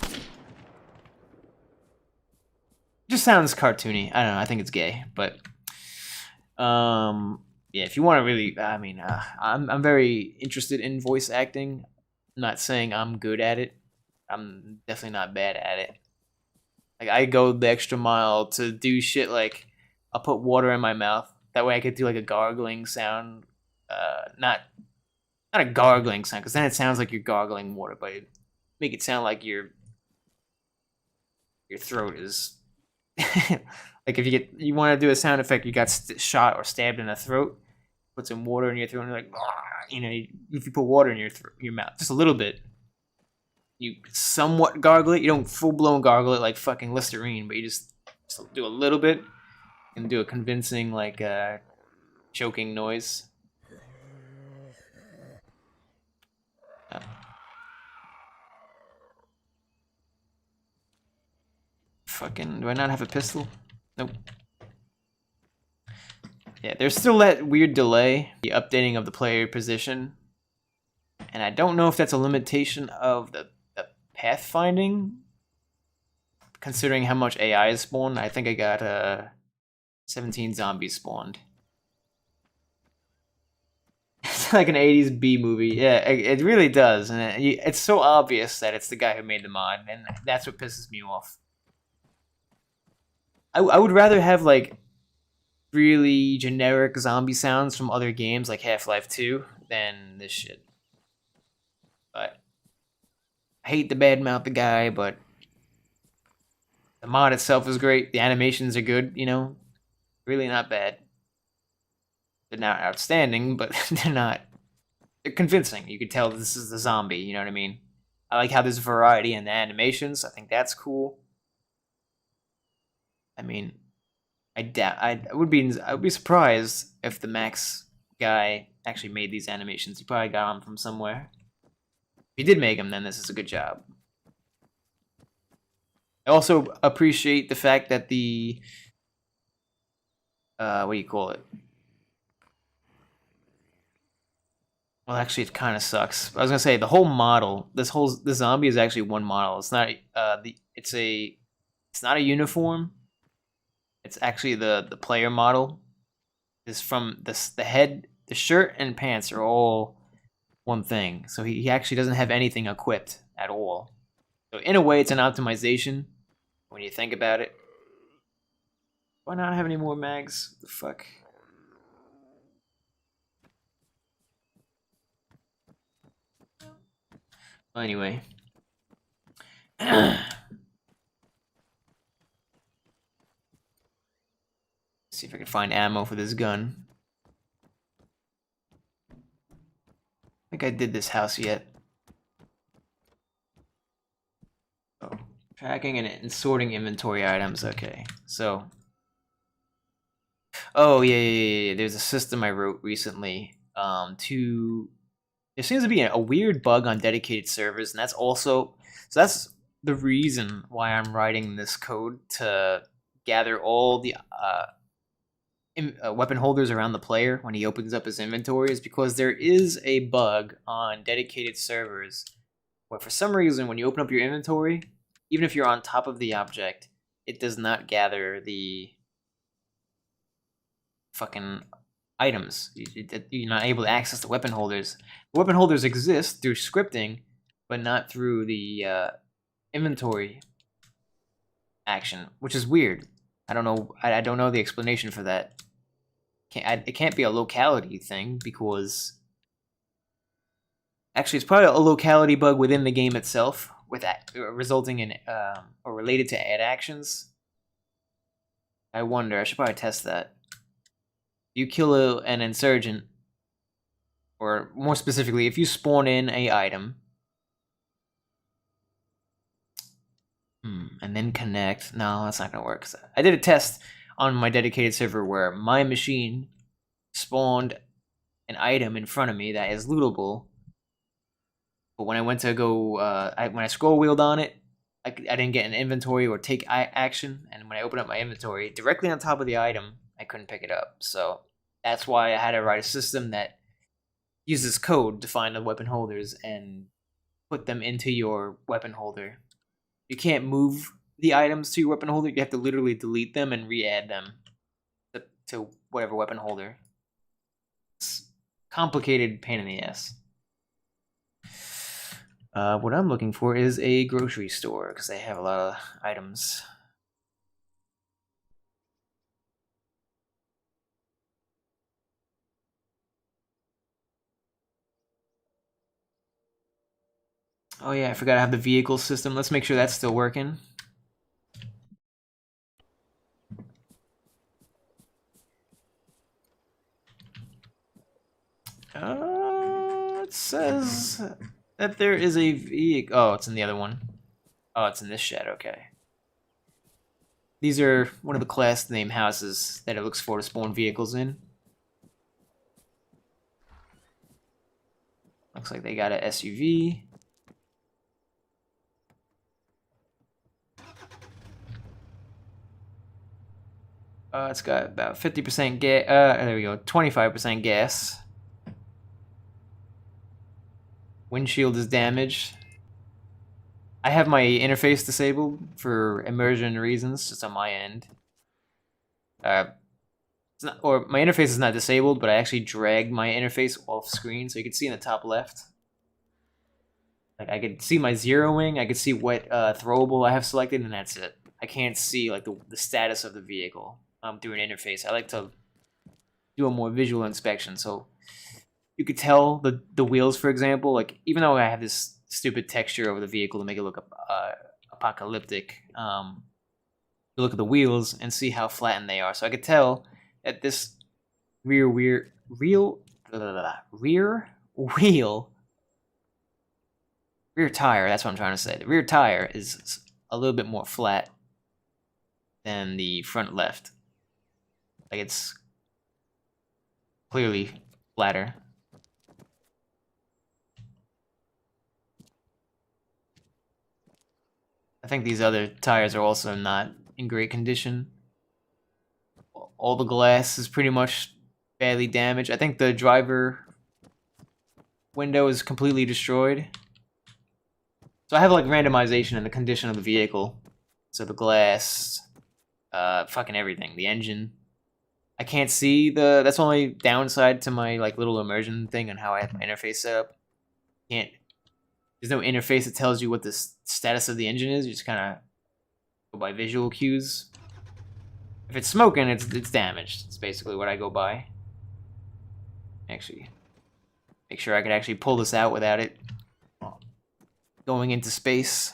Just sounds cartoony. I don't know. I think it's gay, but yeah. If you want to really, I mean, I'm very interested in voice acting. I'm not saying I'm good at it. I'm definitely not bad at it. Like, I go the extra mile to do shit like I'll put water in my mouth. That way I could do like a gargling sound. Not a gargling sound, because then it sounds like you're gargling water, but make it sound like your throat is like, if you want to do a sound effect, you got shot or stabbed in the throat, put some water in your throat, and you're like, if you put water in your mouth, just a little bit, you somewhat gargle it. You don't full blown gargle it like fucking Listerine, but you just do a little bit and do a convincing like choking noise. Fucking, do I not have a pistol? Nope. Yeah, there's still that weird delay, the updating of the player position. And I don't know if that's a limitation of the pathfinding, considering how much AI is spawned. I think I got 17 zombies spawned. It's like an 80s B movie. Yeah, it really does. And it's so obvious that it's the guy who made the mod, and that's what pisses me off. I would rather have like really generic zombie sounds from other games like Half-Life 2 than this shit. But I hate to badmouth the guy, but the mod itself is great. The animations are good, really not bad. They're not outstanding, but they're convincing. You could tell this is the zombie, you know what I mean? I like how there's variety in the animations. I think that's cool. I mean, I would be surprised if the Max guy actually made these animations. He probably got them from somewhere. If he did make them, then this is a good job. I also appreciate the fact that the what do you call it? Well, actually, it kind of sucks. I was gonna say the whole model. This zombie is actually one model. It's not it's not a uniform. It's actually the player model. Is from the head, the shirt, and pants are all one thing. So he actually doesn't have anything equipped at all. So in a way, it's an optimization when you think about it. Why not have any more mags? The fuck. Well, anyway. See if I can find ammo for this gun. I think I did this house yet. Oh, tracking and sorting inventory items. Okay, so. Oh yeah. There's a system I wrote recently. There seems to be a weird bug on dedicated servers, and that's the reason why I'm writing this code, to gather all the weapon holders around the player when he opens up his inventory, is because there is a bug on dedicated servers where for some reason when you open up your inventory, even if you're on top of the object, it does not gather the fucking items. You're not able to access the weapon holders. The weapon holders exist through scripting, but not through the inventory action, which is weird. I don't know. I don't know the explanation for that. It can't be a locality thing, because actually it's probably a locality bug within the game itself, with resulting in or related to add actions. I wonder. I should probably test that. You kill an insurgent, or more specifically, if you spawn in a item, and then connect, no, that's not gonna work. I did a test on my dedicated server where my machine spawned an item in front of me that is lootable, but when I went to go, when I scroll wheeled on it, I didn't get an inventory or take action, and when I opened up my inventory, directly on top of the item, I couldn't pick it up. So that's why I had to write a system that uses code to find the weapon holders and put them into your weapon holder. You can't move the items to your weapon holder. You have to literally delete them and re-add them to whatever weapon holder. It's complicated pain in the ass. What I'm looking for is a grocery store because they have a lot of items. Oh yeah, I forgot I have the vehicle system. Let's make sure that's still working. It says that there is a vehicle. Oh, it's in the other one. Oh, it's in this shed. Okay. These are one of the class name houses that it looks for to spawn vehicles in. Looks like they got an SUV. It's got about 50% gas. There we go. 25% gas. Windshield is damaged. I have my interface disabled for immersion reasons, just on my end. It's not, or my interface is not disabled, but I actually dragged my interface off screen, so you can see in the top left. Like I could see my zeroing, I could see what throwable I have selected, and that's it. I can't see like the status of the vehicle through an interface. I like to do a more visual inspection, so you could tell the wheels, for example. Like even though I have this stupid texture over the vehicle to make it look apocalyptic, you look at the wheels and see how flattened they are. So I could tell that this rear tire, that's what I'm trying to say. The rear tire is a little bit more flat than the front left. Like it's clearly flatter. I think these other tires are also not in great condition. All the glass is pretty much badly damaged. I think the driver window is completely destroyed. So I have like randomization in the condition of the vehicle. So the glass, fucking everything. The engine. I can't see that's the only downside to my like little immersion thing and how I have my interface set up. There's no interface that tells you what the status of the engine is. You just kind of go by visual cues. If it's smoking, it's damaged. It's basically what I go by. Actually, make sure I could actually pull this out without it going into space.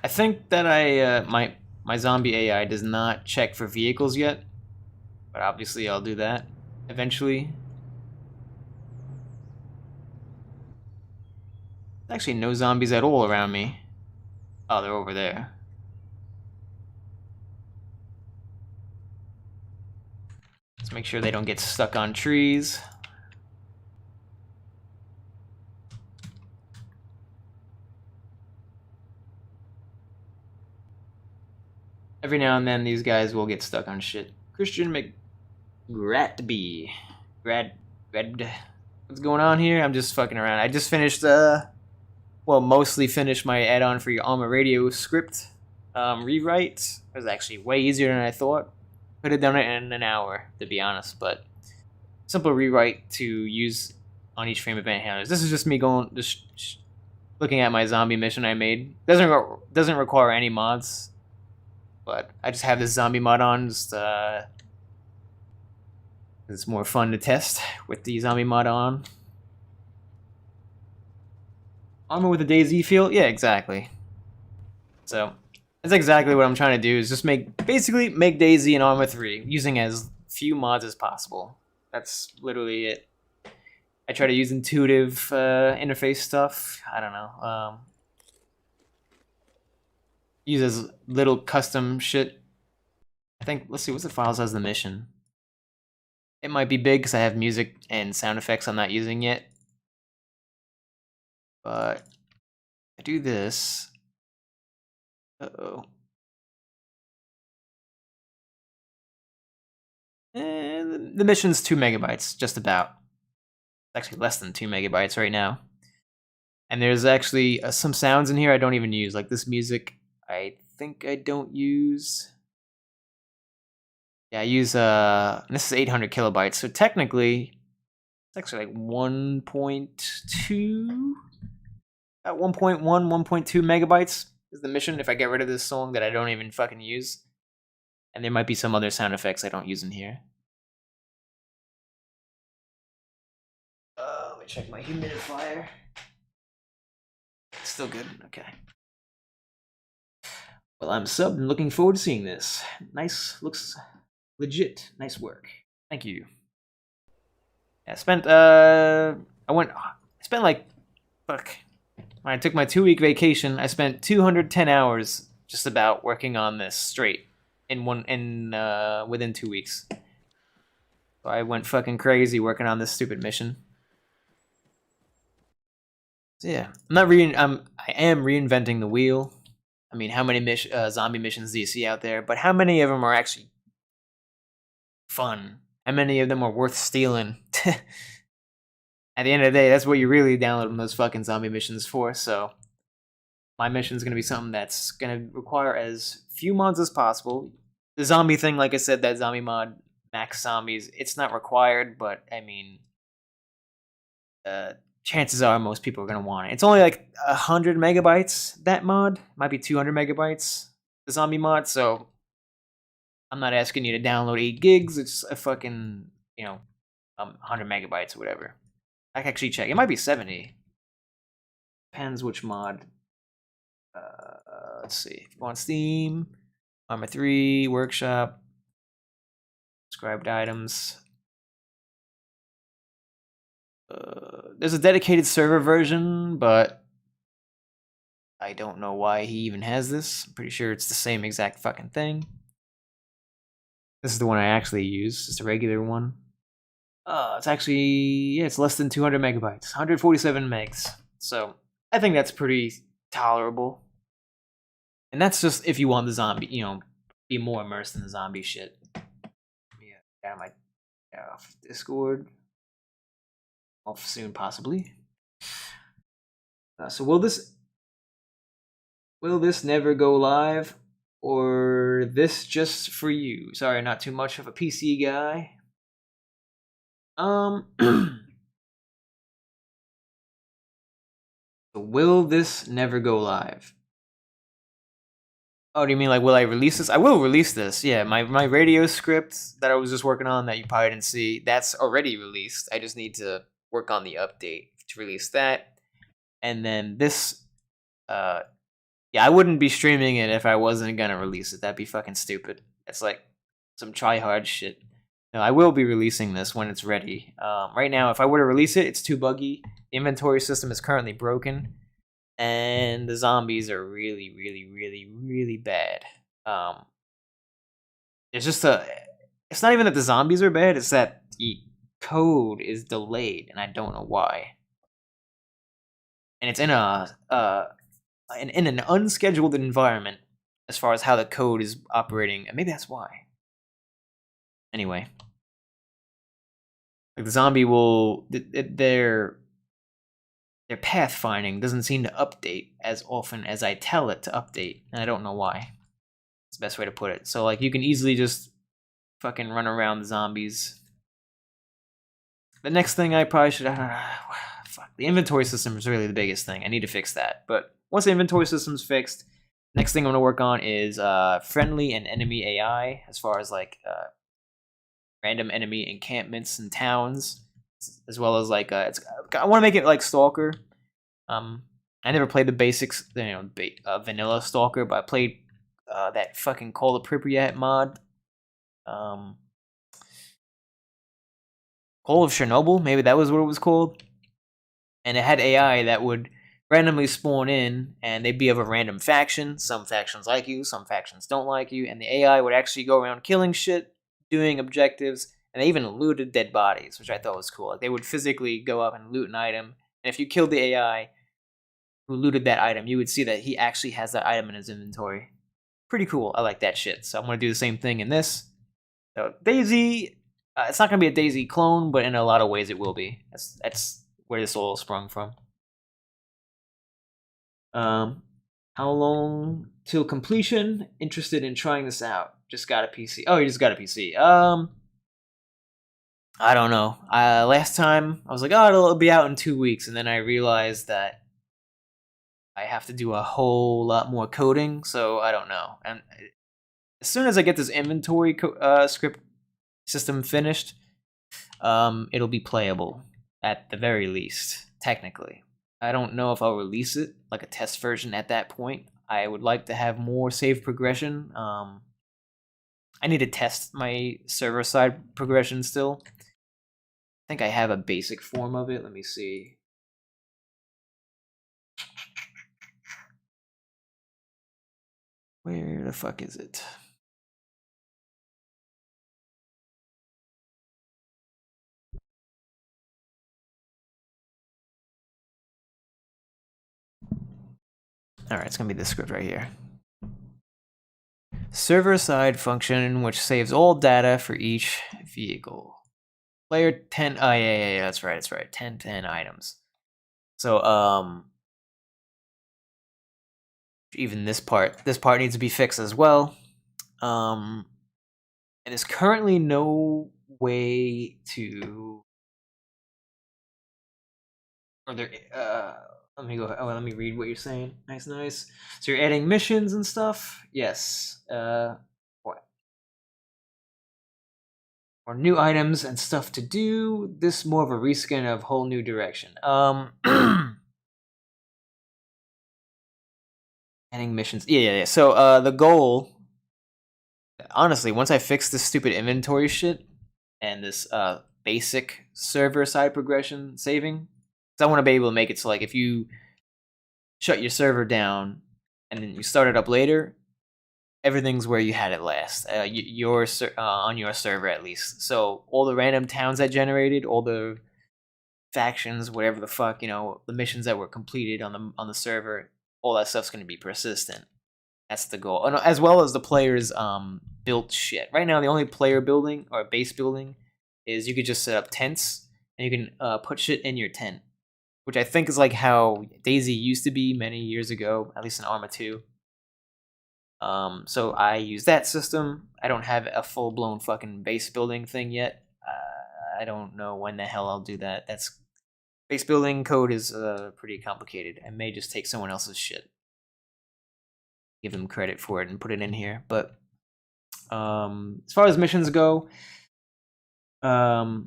I think that my zombie AI does not check for vehicles yet, but obviously I'll do that eventually. There's actually no zombies at all around me. Oh, they're over there. Let's make sure they don't get stuck on trees. Every now and then, these guys will get stuck on shit. Christian McGratby. What's going on here? I'm just fucking around. I just finished, well, mostly finished my add-on-free Arma radio script rewrite. It was actually way easier than I thought. Could have done it in an hour, to be honest, but simple rewrite to use OnEachFrame This is just me just looking at my zombie mission I made. Doesn't require any mods. But I just have this zombie mod on, just it's more fun to test with the zombie mod on. Arma with a DayZ feel? Yeah, exactly. So that's exactly what I'm trying to do, is just basically make DayZ and Arma 3 using as few mods as possible. That's literally it. I try to use intuitive interface stuff. I don't know. Use as little custom shit. I think, let's see, what's the file size of the mission? It might be big because I have music and sound effects I'm not using yet. But I do this. Uh-oh. And the mission's 2 megabytes, just about. It's actually less than 2 megabytes right now. And there's actually some sounds in here I don't even use. Like this music, I think I don't use. Yeah, I use, this is 800 kilobytes. So technically, it's actually like 1.2, at 1.1, 1.2 megabytes is the mission if I get rid of this song that I don't even fucking use. And there might be some other sound effects I don't use in here. Let me check my humidifier. Still good, okay. Well, I'm subbed and looking forward to seeing this. Nice, looks legit. Nice work. Thank you. Yeah, I spent like, fuck. When I took my 2-week vacation, I spent 210 hours just about working on this straight within 2 weeks. So I went fucking crazy working on this stupid mission. So yeah, I am reinventing the wheel. I mean, how many zombie missions do you see out there? But how many of them are actually fun? How many of them are worth stealing? At the end of the day, that's what you really download those fucking zombie missions for. So my mission is going to be something that's going to require as few mods as possible. The zombie thing, like I said, that zombie mod, max zombies, it's not required, but I mean, chances are most people are going to want it. It's only like 100 megabytes, that mod. Might be 200 megabytes, the zombie mod, so I'm not asking you to download 8 gigs. It's a fucking, 100 megabytes or whatever. I can actually check. It might be 70. Depends which mod. Let's see. If you want Steam, Arma 3, Workshop, subscribed items. There's a dedicated server version, but I don't know why he even has this. I'm pretty sure it's the same exact fucking thing. This is the one I actually use. It's a regular one. It's actually, yeah, it's less than 200 megabytes. 147 megs. So I think that's pretty tolerable. And that's just if you want the zombie, be more immersed in the zombie shit. Yeah, I might get off Discord. Off soon, possibly. So will this never go live, or this just for you? Sorry, not too much of a PC guy. Will this never go live? Oh, do you mean like will I release this? I will release this. Yeah, my radio script that I was just working on that you probably didn't see, that's already released. I just need to work on the update to release that. And then this, yeah, I wouldn't be streaming it if I wasn't gonna release it. That'd be fucking stupid. It's like some try-hard shit. No, I will be releasing this when it's ready. Right now, if I were to release it, it's too buggy. The inventory system is currently broken, and the zombies are really, really, really, really bad. It's just it's not even that the zombies are bad, it's that the code is delayed, and I don't know why. And it's in in an unscheduled environment as far as how the code is operating, and maybe that's why. Anyway, like the zombie will their pathfinding doesn't seem to update as often as I tell it to update, and I don't know why. It's the best way to put it. So like you can easily just fucking run around the zombies. The next thing I probably should fuck, the inventory system is really the biggest thing. I need to fix that. But once the inventory system's fixed, next thing I'm gonna work on is friendly and enemy AI, as far as like random enemy encampments and towns, as well as like I want to make it like Stalker. I never played the basics, vanilla Stalker, but I played that fucking Call of Pripyat mod. Call of Chernobyl, maybe that was what it was called. And it had AI that would randomly spawn in, and they'd be of a random faction. Some factions like you, some factions don't like you, and the AI would actually go around killing shit, doing objectives, and they even looted dead bodies, which I thought was cool. Like, they would physically go up and loot an item, and if you killed the AI who looted that item, you would see that he actually has that item in his inventory. Pretty cool. I like that shit. So I'm going to do the same thing in this. So DayZ, it's not going to be a DayZ clone, but in a lot of ways it will be. That's where this all sprung from. How long till completion? Interested in trying this out. Just got a PC. Oh, you just got a PC. I don't know. Last time I was like, oh, it'll be out in 2 weeks, and then I realized that I have to do a whole lot more coding, so I don't know. And as soon as I get this inventory script system finished, it'll be playable at the very least, technically. I don't know if I'll release it like a test version at that point. I would like to have more save progression. I need to test my server side progression still. I think I have a basic form of it. Let me see. Where the fuck is it? Alright, it's gonna be this script right here. Server-side function which saves all data for each vehicle. Player 10, oh yeah, that's right, 10 items. So, even this part needs to be fixed as well. And there's currently no way to, or there, let me go, let me read what you're saying. Nice. So you're adding missions and stuff? Yes. What? Or new items and stuff to do. This more of a reskin of whole new direction. Adding missions. Yeah. So, the goal, honestly, once I fix this stupid inventory shit and this basic server side progression saving, because I want to be able to make it so like if you shut your server down and then you start it up later, everything's where you had it last. On your server at least. So all the random towns that generated, all the factions, whatever the fuck, the missions that were completed on the server, all that stuff's going to be persistent. That's the goal, and as well as the players built shit. Right now, the only player building or base building is you could just set up tents and you can put shit in your tent, which I think is like how DayZ used to be many years ago, at least in Arma 2. So I use that system. I don't have a full-blown fucking base building thing yet. I don't know when the hell I'll do that. Base building code is pretty complicated. I may just take someone else's shit, give them credit for it, and put it in here. But as far as missions go, so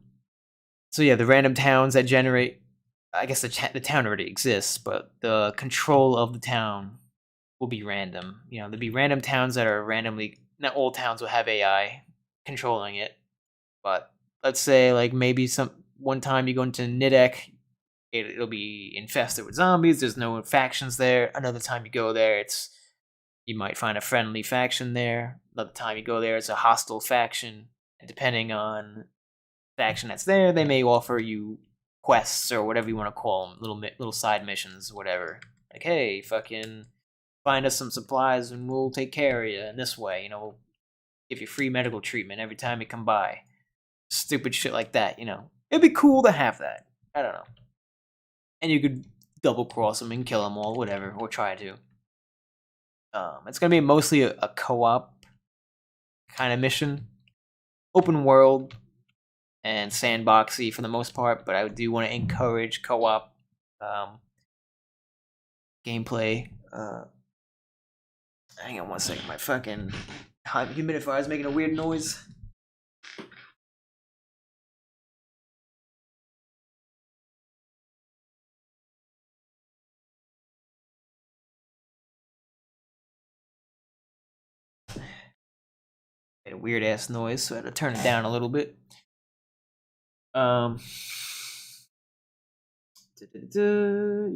yeah, the random towns that generate, I guess the town already exists, but the control of the town will be random. There'll be random towns that are randomly, not all towns will have AI controlling it, but let's say like maybe one time you go into Nidek, it'll be infested with zombies, there's no factions there. Another time you go there, you might find a friendly faction there. Another time you go there, it's a hostile faction. And depending on the faction that's there, they may offer you quests or whatever you want to call them, little side missions, whatever. Like, hey, fucking find us some supplies and we'll take care of you in this way. We'll give you free medical treatment every time you come by. Stupid shit like that. It'd be cool to have that. I don't know. And you could double cross them and kill them all, whatever, or try to. It's gonna be mostly a co-op kind of mission, open world and sandboxy for the most part. But I do want to encourage co-op gameplay. Hang on one second, my fucking humidifier is making a weird noise. Made a weird ass noise, so I had to turn it down a little bit. You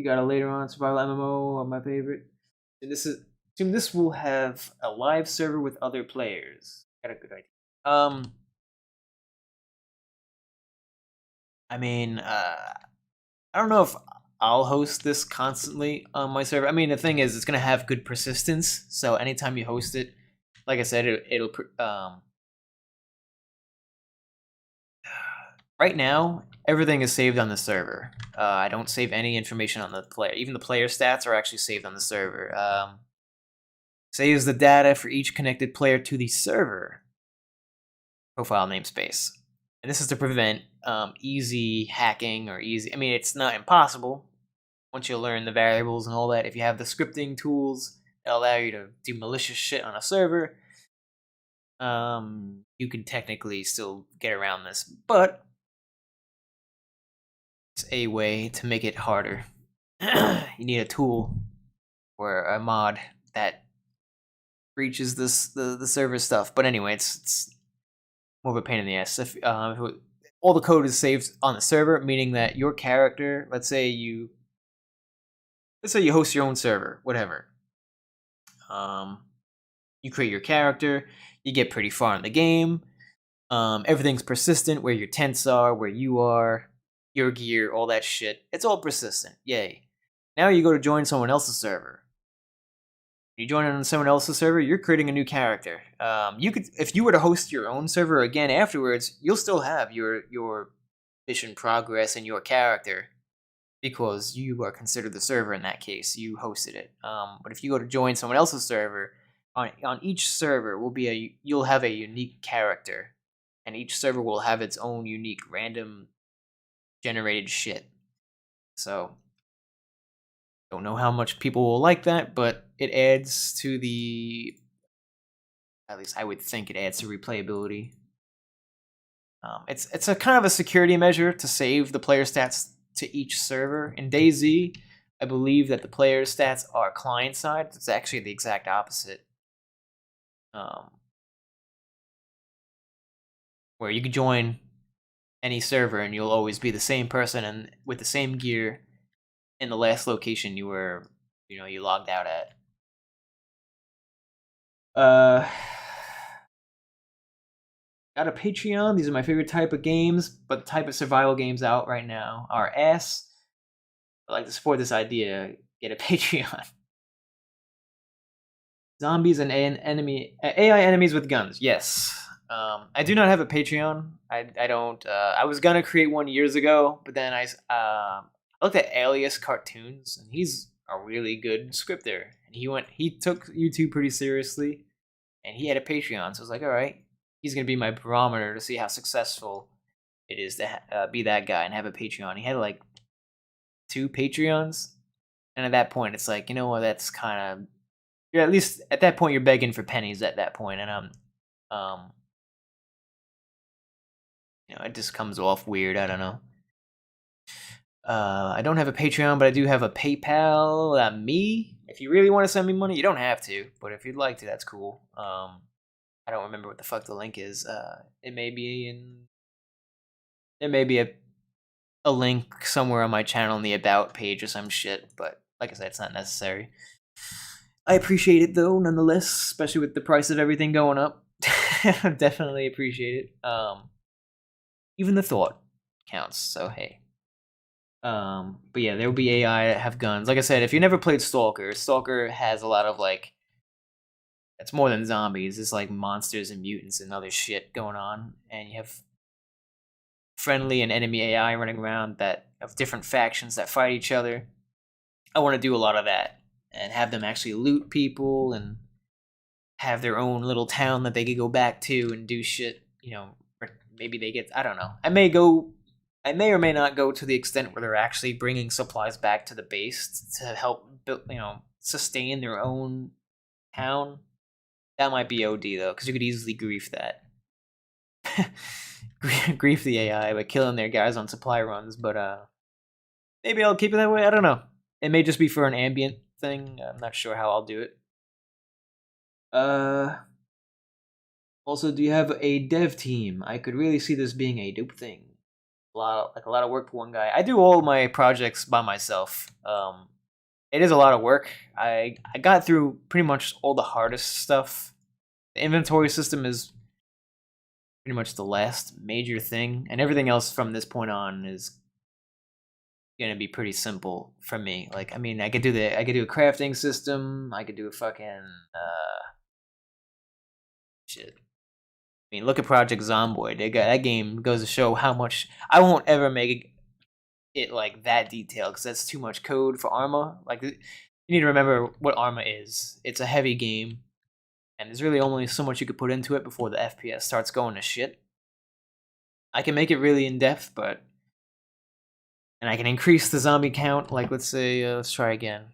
got a later on survival MMO, my favorite. And this will have a live server with other players. Got a good idea. I mean, I don't know if I'll host this constantly on my server. I mean, the thing is, it's gonna have good persistence. So anytime you host it, like I said, it'll right now, everything is saved on the server. I don't save any information on the player. Even the player stats are actually saved on the server. Saves the data for each connected player to the server profile namespace. And this is to prevent easy hacking or easy... I mean, it's not impossible once you learn the variables and all that. If you have the scripting tools that allow you to do malicious shit on a server, you can technically still get around this. But it's a way to make it harder. You need a tool or a mod that breaches the server stuff. But anyway, it's more of a pain in the ass. If all the code is saved on the server, meaning that your character, let's say you host your own server, whatever. You create your character, you get pretty far in the game. Everything's persistent, where your tents are, where you are, your gear, all that shit. It's all persistent. Yay. Now you go to join someone else's server. You join on someone else's server, you're creating a new character. You could, if you were to host your own server again afterwards, you'll still have your mission progress and your character, because you are considered the server in that case. You hosted it. But if you go to join someone else's server, on each server you'll have a unique character, and each server will have its own unique random generated shit. So don't know how much people will like that, but it adds to the, at least I would think it adds to replayability. It's a kind of a security measure to save the player stats to each server. In DayZ, I believe that the player stats are client side. It's actually the exact opposite. Where you can join any server and you'll always be the same person and with the same gear in the last location you were, you logged out at. Got a Patreon. These are my favorite type of games, but the type of survival games out right now are ass. I'd like to support this idea. Get a Patreon. Zombies and AI enemies with guns. Yes. I do not have a Patreon. I don't. I was gonna create one years ago, but then I looked at Alias Cartoons, and he's a really good scripter. And he took YouTube pretty seriously, and he had a Patreon. So I was like, all right, he's gonna be my barometer to see how successful it is to be that guy and have a Patreon. He had like 2 Patreons, and at that point, it's like, you know what? That's kind of, you're at least at that point you're begging for pennies at that point, and it just comes off weird. I don't know. I don't have a Patreon, but I do have a PayPal. Me, if you really want to send me money, you don't have to, but if you'd like to, that's cool. I don't remember what the fuck the link is. It may be there may be a link somewhere on my channel in the About page or some shit, but like I said, it's not necessary. I appreciate it though, nonetheless, especially with the price of everything going up. Definitely appreciate it. Even the thought counts, so hey. But yeah, there will be AI that have guns. Like I said, if you never played Stalker, Stalker has a lot of like, it's more than zombies. It's like monsters and mutants and other shit going on, and you have friendly and enemy AI running around that of different factions that fight each other. I want to do a lot of that and have them actually loot people and have their own little town that they could go back to and do shit. Or maybe they get, I don't know. I may or may not go to the extent where they're actually bringing supplies back to the base to help build, sustain their own town. That might be OD though, because you could easily grief that. Grief the AI by killing their guys on supply runs, but maybe I'll keep it that way. I don't know. It may just be for an ambient thing. I'm not sure how I'll do it. Also, do you have a dev team? I could really see this being a dope thing. A lot of work for one guy. I do all my projects by myself. It is a lot of work. I got through pretty much all the hardest stuff. The inventory system is pretty much the last major thing, and everything else from this point on is gonna be pretty simple for me. Like, I mean, I could do a crafting system. I could do a fucking shit. I mean, look at Project Zomboid. That game goes to show how much I won't ever make it like that detailed because that's too much code for Arma. Like, you need to remember what Arma is. It's a heavy game, and there's really only so much you could put into it before the FPS starts going to shit. I can make it really in depth, and I can increase the zombie count. Like, let's say, let's try again.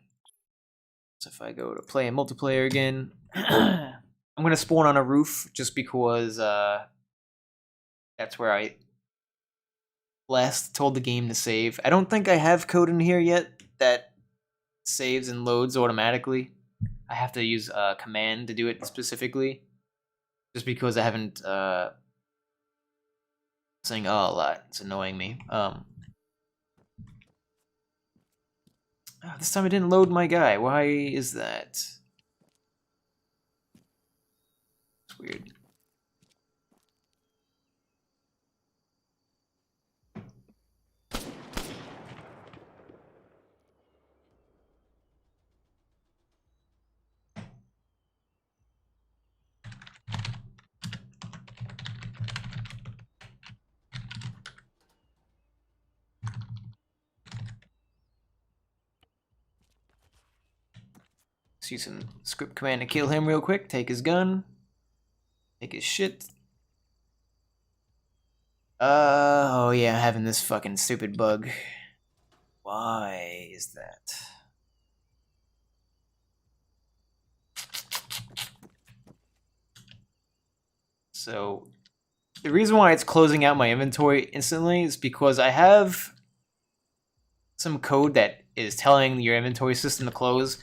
So if I go to play in multiplayer again. I'm gonna spawn on a roof just because that's where I last told the game to save. I don't think I have code in here yet that saves and loads automatically. I have to use a command to do it specifically, just because I haven't saying a lot. It's annoying me. This time I didn't load my guy. Why is that? Weird. Let's use some script command to kill him real quick. Take his gun. Take his shit. Oh yeah, having this fucking stupid bug. Why is that? So, the reason why it's closing out my inventory instantly is because I have some code that is telling your inventory system to close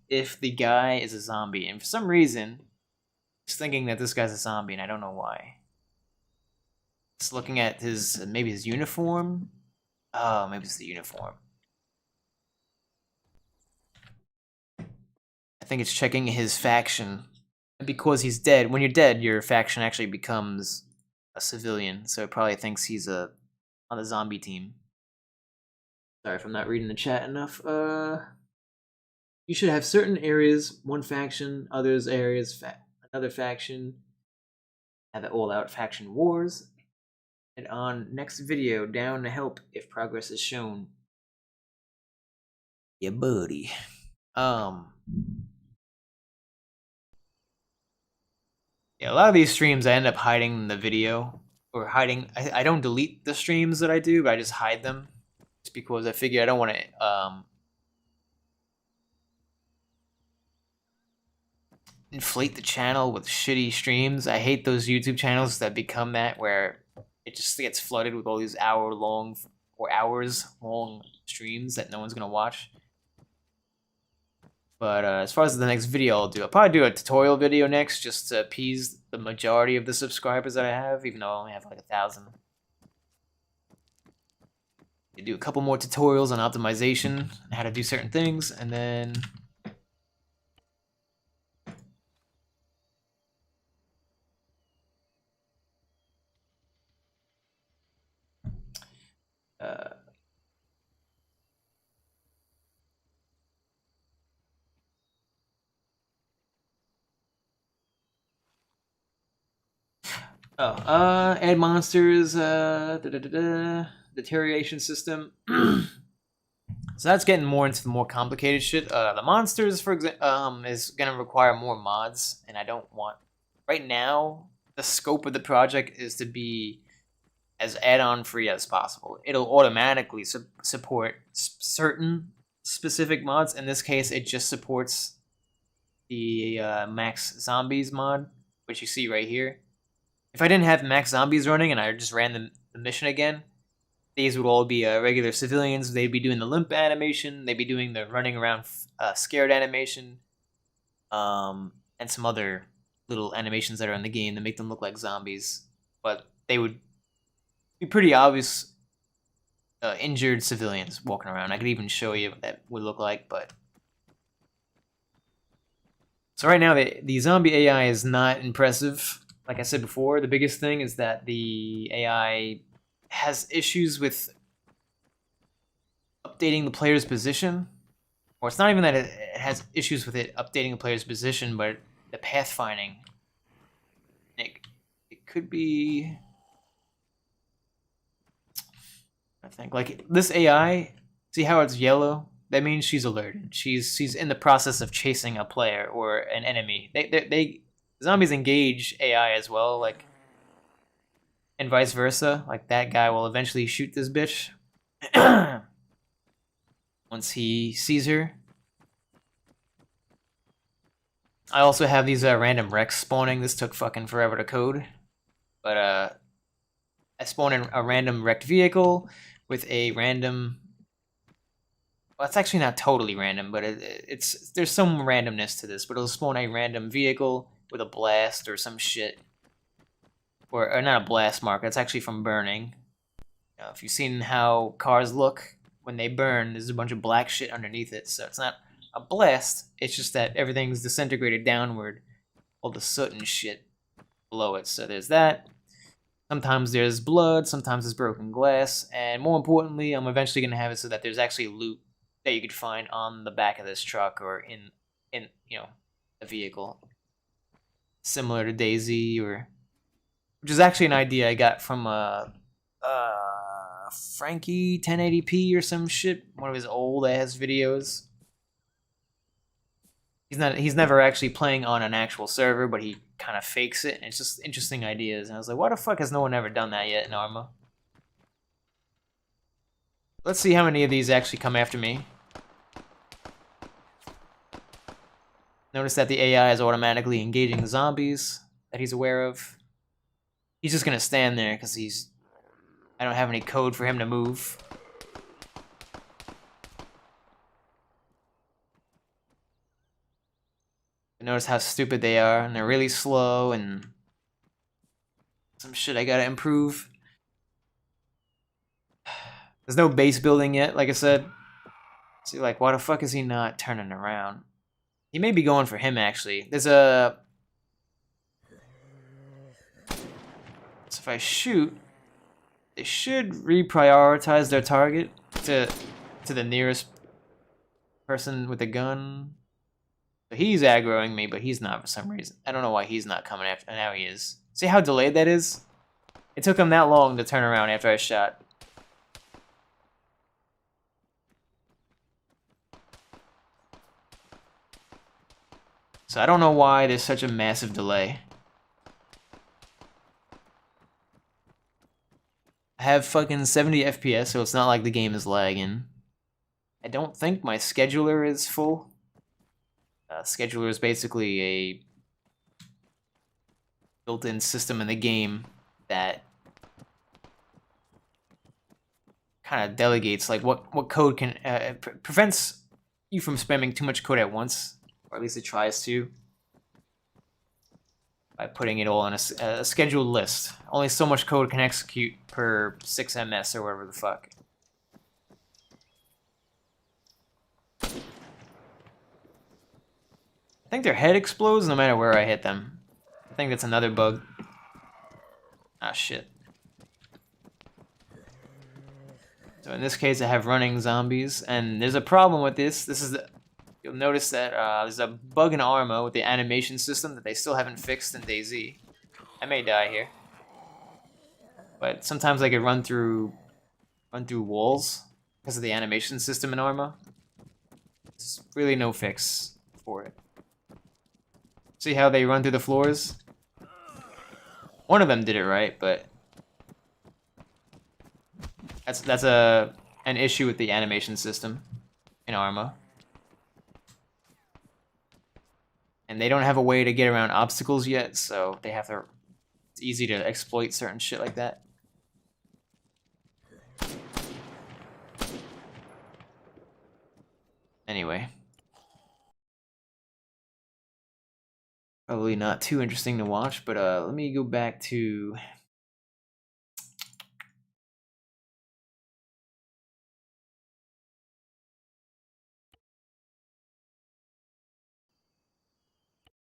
if the guy is a zombie. And for some reason, it's thinking that this guy's a zombie, and I don't know why. It's looking at maybe his uniform. Oh, maybe it's the uniform. I think it's checking his faction. Because he's dead, when you're dead, your faction actually becomes a civilian, so it probably thinks he's on the zombie team. Sorry if I'm not reading the chat enough. You should have certain areas, one faction, others areas, another faction. Have it all out faction wars. And on next video, down to help if progress is shown. Yeah, buddy. Yeah, a lot of these streams I end up hiding the video or hiding. I don't delete the streams that I do, but I just hide them, just because I figure I don't want to inflate the channel with shitty streams. I hate those YouTube channels that become that, where it just gets flooded with all these hours-long streams that no one's gonna watch. But as far as the next video I'll probably do a tutorial video next, just to appease the majority of the subscribers that I have, even though I only have like 1,000. I do a couple more tutorials on optimization, how to do certain things, and then add monsters, deterioration system. So that's getting more into the more complicated shit. The monsters, for example, is gonna require more mods, and I don't want. Right now, the scope of the project is to be as add-on-free as possible. It'll automatically support certain specific mods. In this case, it just supports the max zombies mod, which you see right here. If I didn't have max zombies running and I just ran the mission again, these would all be regular civilians. They'd be doing the limp animation. They'd be doing the running around scared animation, and some other little animations that are in the game that make them look like zombies, but they would be pretty obvious injured civilians walking around. I could even show you what that would look like, but so right now the zombie AI is not impressive. Like I said before, the biggest thing is that the AI has issues with updating the player's position. Or it's not even that it has issues with it updating the player's position, but the pathfinding. It could be... I think, like, this AI, see how it's yellow? That means she's alerted. She's in the process of chasing a player or an enemy. Zombies engage AI as well, like, and vice versa. Like, that guy will eventually shoot this bitch once he sees her. I also have these random wrecks spawning. This took fucking forever to code, but I spawned in a random wrecked vehicle with a random. Well, it's actually not totally random, but it's there's some randomness to this. But it'll spawn a random vehicle with a blast or some shit, or not a blast marker. It's actually from burning. If you've seen how cars look when they burn, there's a bunch of black shit underneath it. So it's not a blast. It's just that everything's disintegrated downward, all the soot and shit below it. So there's that. Sometimes there's blood, sometimes there's broken glass, and more importantly, I'm eventually going to have it so that there's actually loot that you could find on the back of this truck or in a vehicle, similar to DayZ, or which is actually an idea I got from Frankie 1080p or some shit, one of his old ass videos. He's never actually playing on an actual server, but he kind of fakes it, and it's just interesting ideas. And I was like, why the fuck has no one ever done that yet in Arma? Let's see how many of these actually come after me. Notice that the AI is automatically engaging the zombies that he's aware of. He's just gonna stand there because I don't have any code for him to move. Notice how stupid they are, and they're really slow, and some shit I gotta improve. There's no base building yet, like I said. See, like, why the fuck is he not turning around? He may be going for him, actually. There's a... So if I shoot, they should reprioritize their target to the nearest person with a gun. So he's aggroing me, but he's not for some reason. I don't know why he's not coming after. Now he is. See how delayed that is? It took him that long to turn around after I shot. So I don't know why there's such a massive delay. I have fucking 70 FPS, so it's not like the game is lagging. I don't think my scheduler is full. Scheduler is basically a built-in system in the game that kind of delegates like what code can prevents you from spamming too much code at once, or at least it tries to, by putting it all on a scheduled list. Only so much code can execute per 6 ms or whatever the fuck. I think their head explodes no matter where I hit them. I think that's another bug. Ah, shit. So in this case, I have running zombies, and there's a problem with this. You'll notice that there's a bug in Arma with the animation system that they still haven't fixed in DayZ. I may die here, but sometimes I could run through walls because of the animation system in Arma. There's really no fix for it. See how they run through the floors? One of them did it right, but that's an issue with the animation system in Arma. And they don't have a way to get around obstacles yet, so they have to... It's easy to exploit certain shit like that. Anyway. Probably not too interesting to watch, but let me go back to...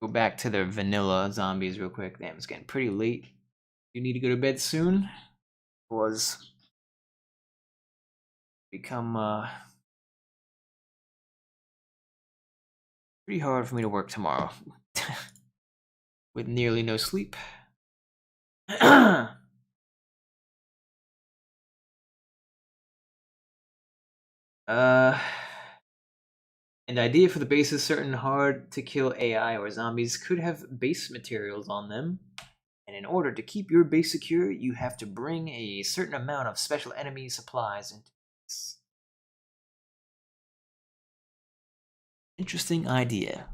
Go back to the vanilla zombies real quick. Damn, it's getting pretty late. You need to go to bed soon. Was become pretty hard for me to work tomorrow with nearly no sleep. An idea for the base is certain hard-to-kill AI or zombies could have base materials on them. And in order to keep your base secure, you have to bring a certain amount of special enemy supplies into base. Interesting idea.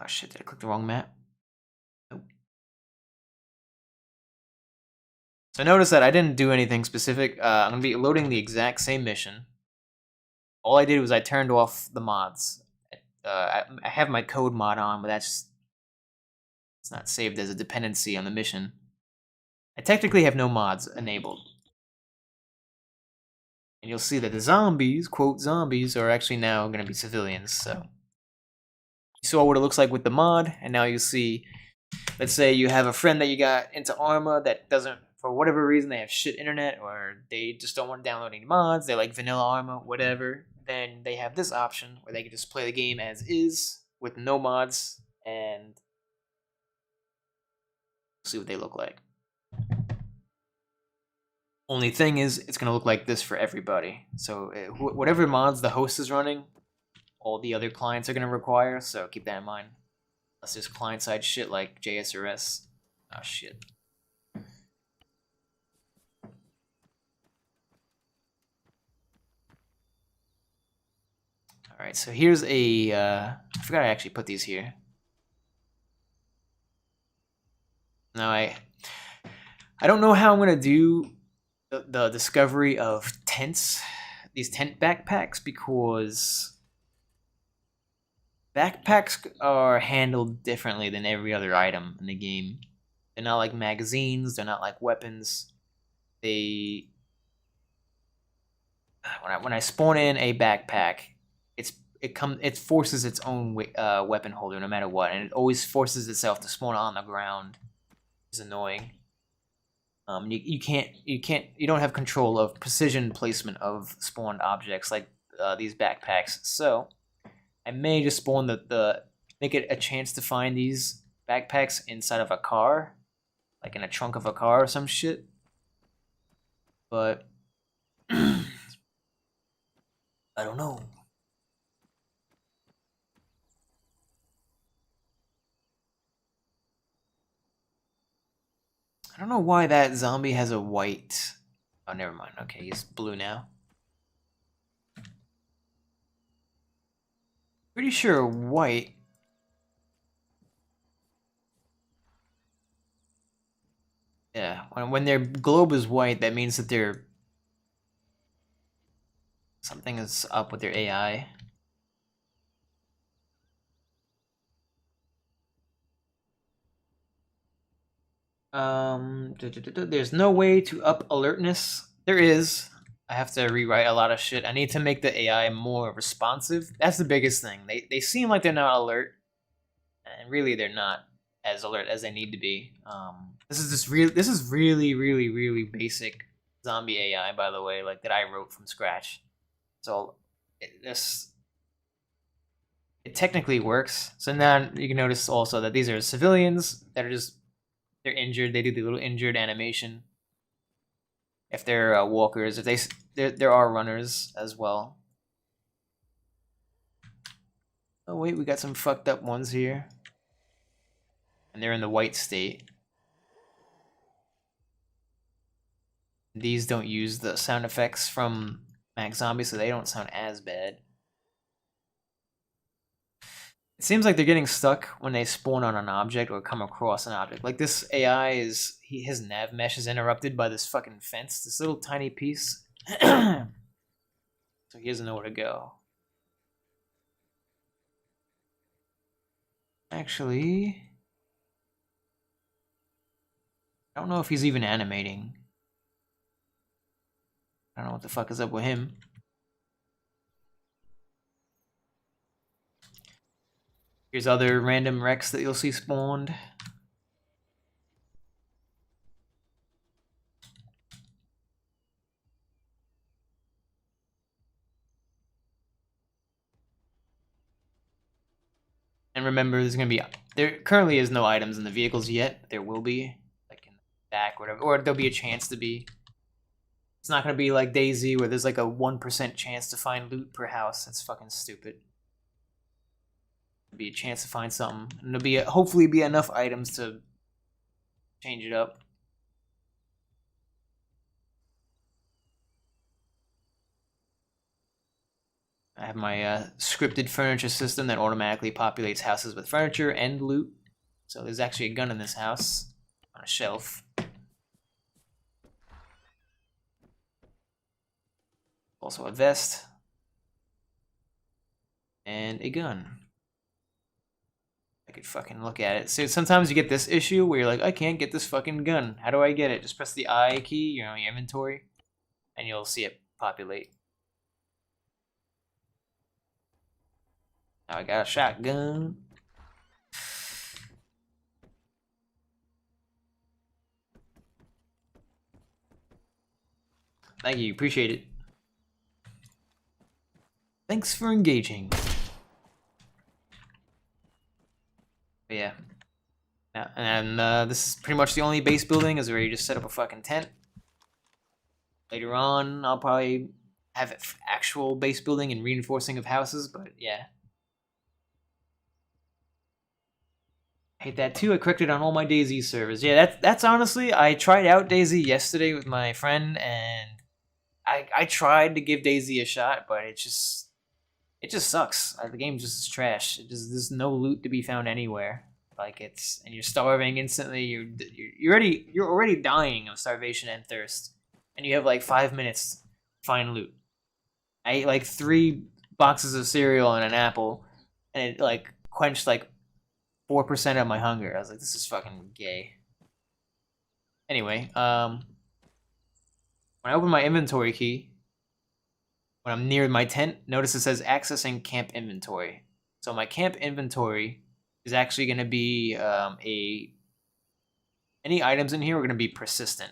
Oh shit, did I click the wrong map? Nope. So notice that I didn't do anything specific. I'm going to be loading the exact same mission. All I did was I turned off the mods. I have my code mod on, but it's not saved as a dependency on the mission. I technically have no mods enabled. And you'll see that the zombies, quote zombies, are actually now going to be civilians. So you saw what it looks like with the mod, and now you see, let's say you have a friend that you got into Arma that doesn't, for whatever reason, they have shit internet, or they just don't want to download any mods, they like vanilla Arma, whatever, then they have this option where they can just play the game as is with no mods, and see what they look like. Only thing is, it's going to look like this for everybody. So whatever mods the host is running, all the other clients are going to require, so keep that in mind. Unless there's client-side shit like JSRS. Oh, shit. Alright, so here's a... I forgot I actually put these here. Now, I don't know how I'm going to do the discovery of tents, these tent backpacks, because backpacks are handled differently than every other item in the game. They're not like magazines, they're not like weapons. They... When I spawn in a backpack, it forces its own weapon holder no matter what, and it always forces itself to spawn on the ground. It's annoying. You don't have control of precision placement of spawned objects like these backpacks. So I may just spawn make it a chance to find these backpacks inside of a car, like in a trunk of a car or some shit. But I don't know. I don't know why that zombie has a white... Oh, never mind. Okay, he's blue now. Pretty sure white... Yeah, when their globe is white, that means that they're... Something is up with their AI. There's no way to up alertness. There is. I have to rewrite a lot of shit. I need to make the AI more responsive. That's the biggest thing. They seem like they're not alert, and really they're not as alert as they need to be. This is really basic zombie AI, by the way, like that I wrote from scratch. So it technically works. So now you can notice also that these are civilians that are just... They're injured. They do the little injured animation. If they're walkers, if there are runners as well. Oh wait, we got some fucked up ones here, and they're in the white state. These don't use the sound effects from Max Zombie, so they don't sound as bad. It seems like they're getting stuck when they spawn on an object or come across an object. Like this AI his nav mesh is interrupted by this fucking fence, this little tiny piece. So he doesn't know where to go. Actually, I don't know if he's even animating. I don't know what the fuck is up with him. Here's other random wrecks that you'll see spawned. And remember, there's gonna be there currently is no items in the vehicles yet. But there will be, like in the back, or whatever, or there'll be a chance to be. It's not gonna be like DayZ where there's like a 1% chance to find loot per house. That's fucking stupid. There'll be a chance to find something, and there'll be hopefully be enough items to change it up. I have my scripted furniture system that automatically populates houses with furniture and loot. So there's actually a gun in this house on a shelf. Also a vest. And a gun. I could fucking look at it. So sometimes you get this issue where you're like, I can't get this fucking gun. How do I get it? Just press the I key, you know, your inventory, and you'll see it populate. Now I got a shotgun. Thank you, appreciate it. Thanks for engaging. But yeah. Now, and this is pretty much the only base building, is where you just set up a fucking tent. Later on, I'll probably have actual base building and reinforcing of houses, but yeah. I hate that too. I corrected on all my DayZ servers. Yeah, that's honestly, I tried out DayZ yesterday with my friend, and I tried to give DayZ a shot, but it just sucks. The game just is trash. There's no loot to be found anywhere. Like and you're starving instantly. You're already dying of starvation and thirst, and you have like 5 minutes to find loot. I ate like 3 boxes of cereal and an apple, and it like quenched like 4% of my hunger. I was like, this is fucking gay. Anyway, when I open my inventory key, when I'm near my tent, notice it says accessing camp inventory. So my camp inventory is actually going to be any items in here are going to be persistent.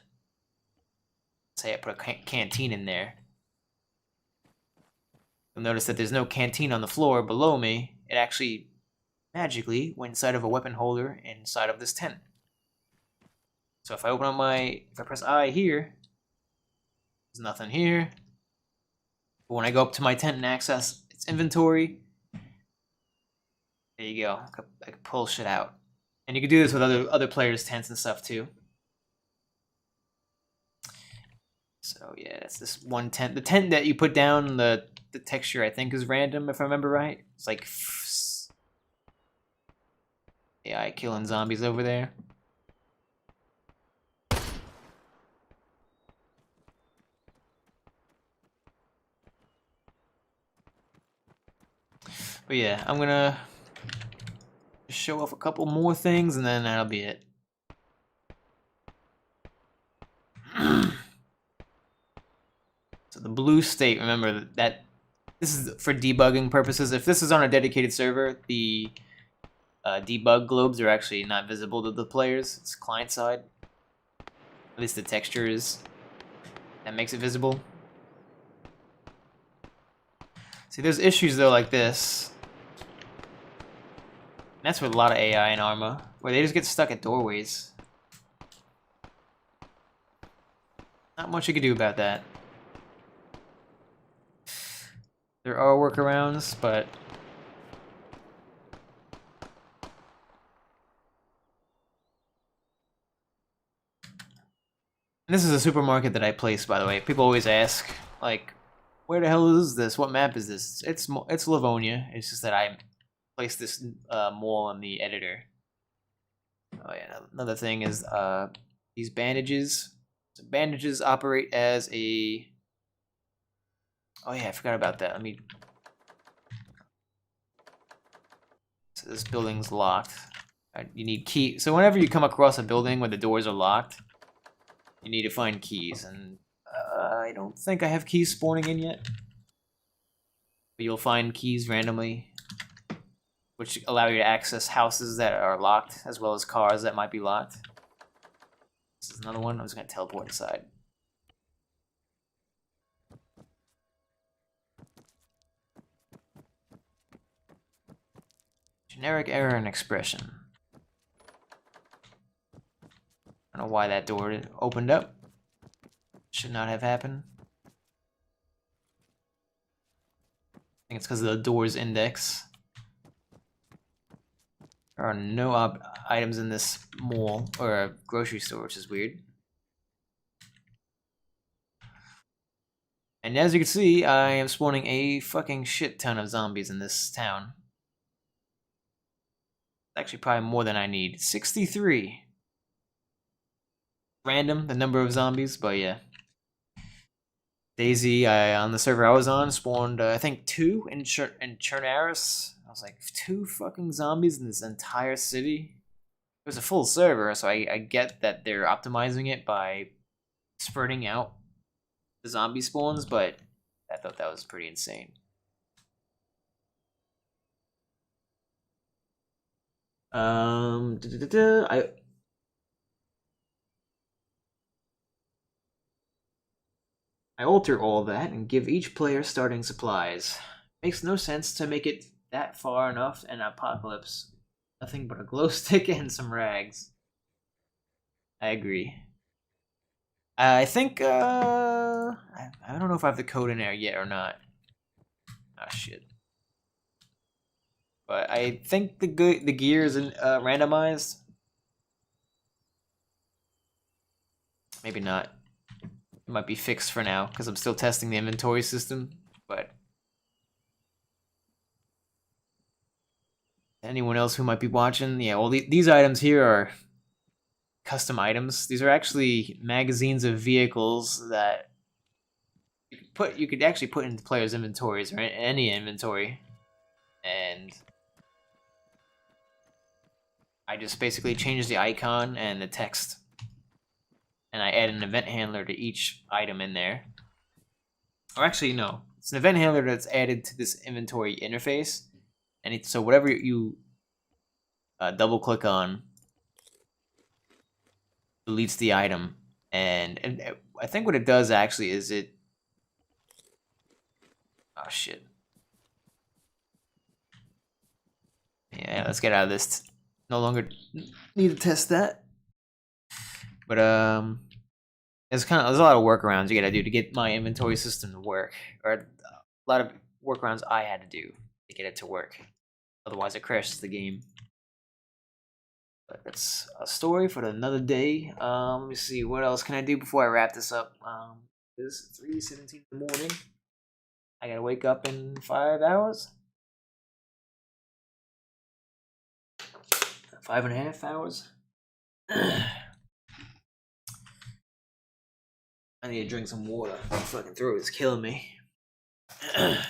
Say I put a canteen in there. You'll notice that there's no canteen on the floor below me. It actually magically went inside of a weapon holder inside of this tent. So if I open up if I press I here, there's nothing here. But when I go up to my tent and access its inventory, there you go. I can pull shit out. And you can do this with other players' tents and stuff too. So yeah, that's this one tent. The tent that you put down, the texture I think is random if I remember right. It's like AI killing zombies over there. But yeah, I'm gonna show off a couple more things and then that'll be it. So the blue state, remember that this is for debugging purposes. If this is on a dedicated server, the debug globes are actually not visible to the players. It's client side. At least the texture is. That makes it visible. See, there's issues though like this. That's with a lot of AI in Arma, where they just get stuck at doorways. Not much you can do about that. There are workarounds, but and this is a supermarket that I placed, by the way. People always ask, like, where the hell is this? What map is this? It's Livonia. It's just that I placed this mall in the editor. Oh yeah, another thing is these bandages. So bandages operate as a... Oh yeah, I forgot about that. This building's locked. You need key. So whenever you come across a building where the doors are locked, you need to find keys. And I don't think I have keys spawning in yet. But you'll find keys randomly, which allow you to access houses that are locked, as well as cars that might be locked. This is another one. I'm just going to teleport inside. Generic error in expression. I don't know why that door opened up. Should not have happened. I think it's because of the door's index. There are no items in this mall or a grocery store, which is weird. And as you can see, I am spawning a fucking shit ton of zombies in this town. Actually, probably more than I need. 63. Random, the number of zombies, but yeah. Daisy, on the server I was on, spawned, I think 2 in Chernaris. I was like, 2 fucking zombies in this entire city? It was a full server, so I get that they're optimizing it by spreading out the zombie spawns, but I thought that was pretty insane. I alter all that and give each player starting supplies. Makes no sense to make it that far enough in Apocalypse. Nothing but a glow stick and some rags. I agree. I think, I don't know if I have the code in there yet or not. Ah, shit. But I think the gear is randomized. Maybe not. It might be fixed for now, because I'm still testing the inventory system, but... Anyone else who might be watching? Yeah, well, these items here are custom items. These are actually magazines of vehicles that you could actually put into players' inventories, or any inventory. And I just basically change the icon and the text. And I add an event handler to each item in there. Or actually, no. It's an event handler that's added to this inventory interface. And so whatever you double click on deletes the item. And I think what it does actually is it... Oh, shit. Yeah, let's get out of this. No longer need to test that. But there's a lot of workarounds you gotta do to get my inventory system to work, or a lot of workarounds I had to do to get it to work. Otherwise, it crashes the game. But that's a story for another day. Let me see, what else can I do before I wrap this up? It's 3:17 in the morning. I gotta wake up in 5 hours. 5.5 hours. I need to drink some water. My fucking throat is killing me. Oh,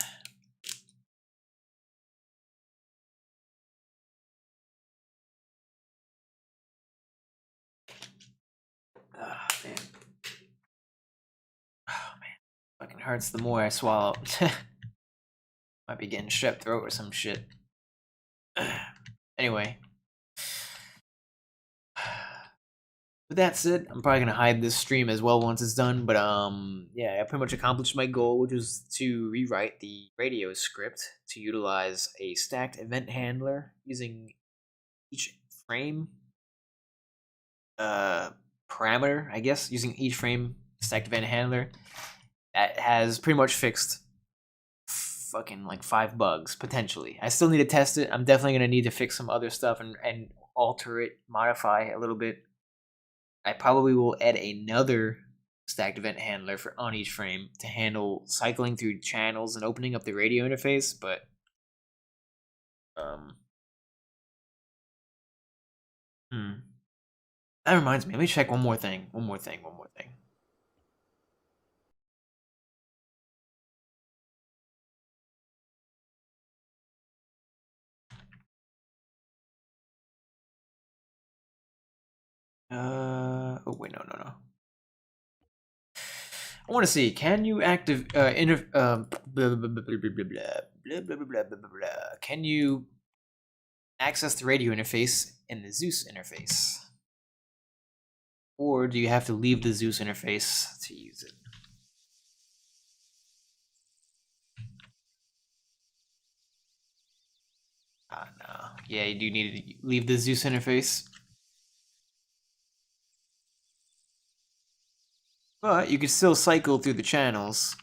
man. Oh, man. Fucking hurts the more I swallow. Might be getting strep throat or some shit. Anyway. With that said, I'm probably gonna hide this stream as well once it's done, but yeah, I pretty much accomplished my goal, which was to rewrite the radio script to utilize a stacked event handler using each frame parameter, I guess, using each frame stacked event handler. That has pretty much fixed fucking like 5 bugs, potentially. I still need to test it. I'm definitely gonna need to fix some other stuff and alter it, modify a little bit. I probably will add another stacked event handler for OnEachFrame to handle cycling through channels and opening up the radio interface, but that reminds me, let me check one more thing. Oh wait, no. I want to see. Can you active Can you access the radio interface in the Zeus interface, or do you have to leave the Zeus interface to use it? No. Yeah, you do need to leave the Zeus interface. But you can still cycle through the channels.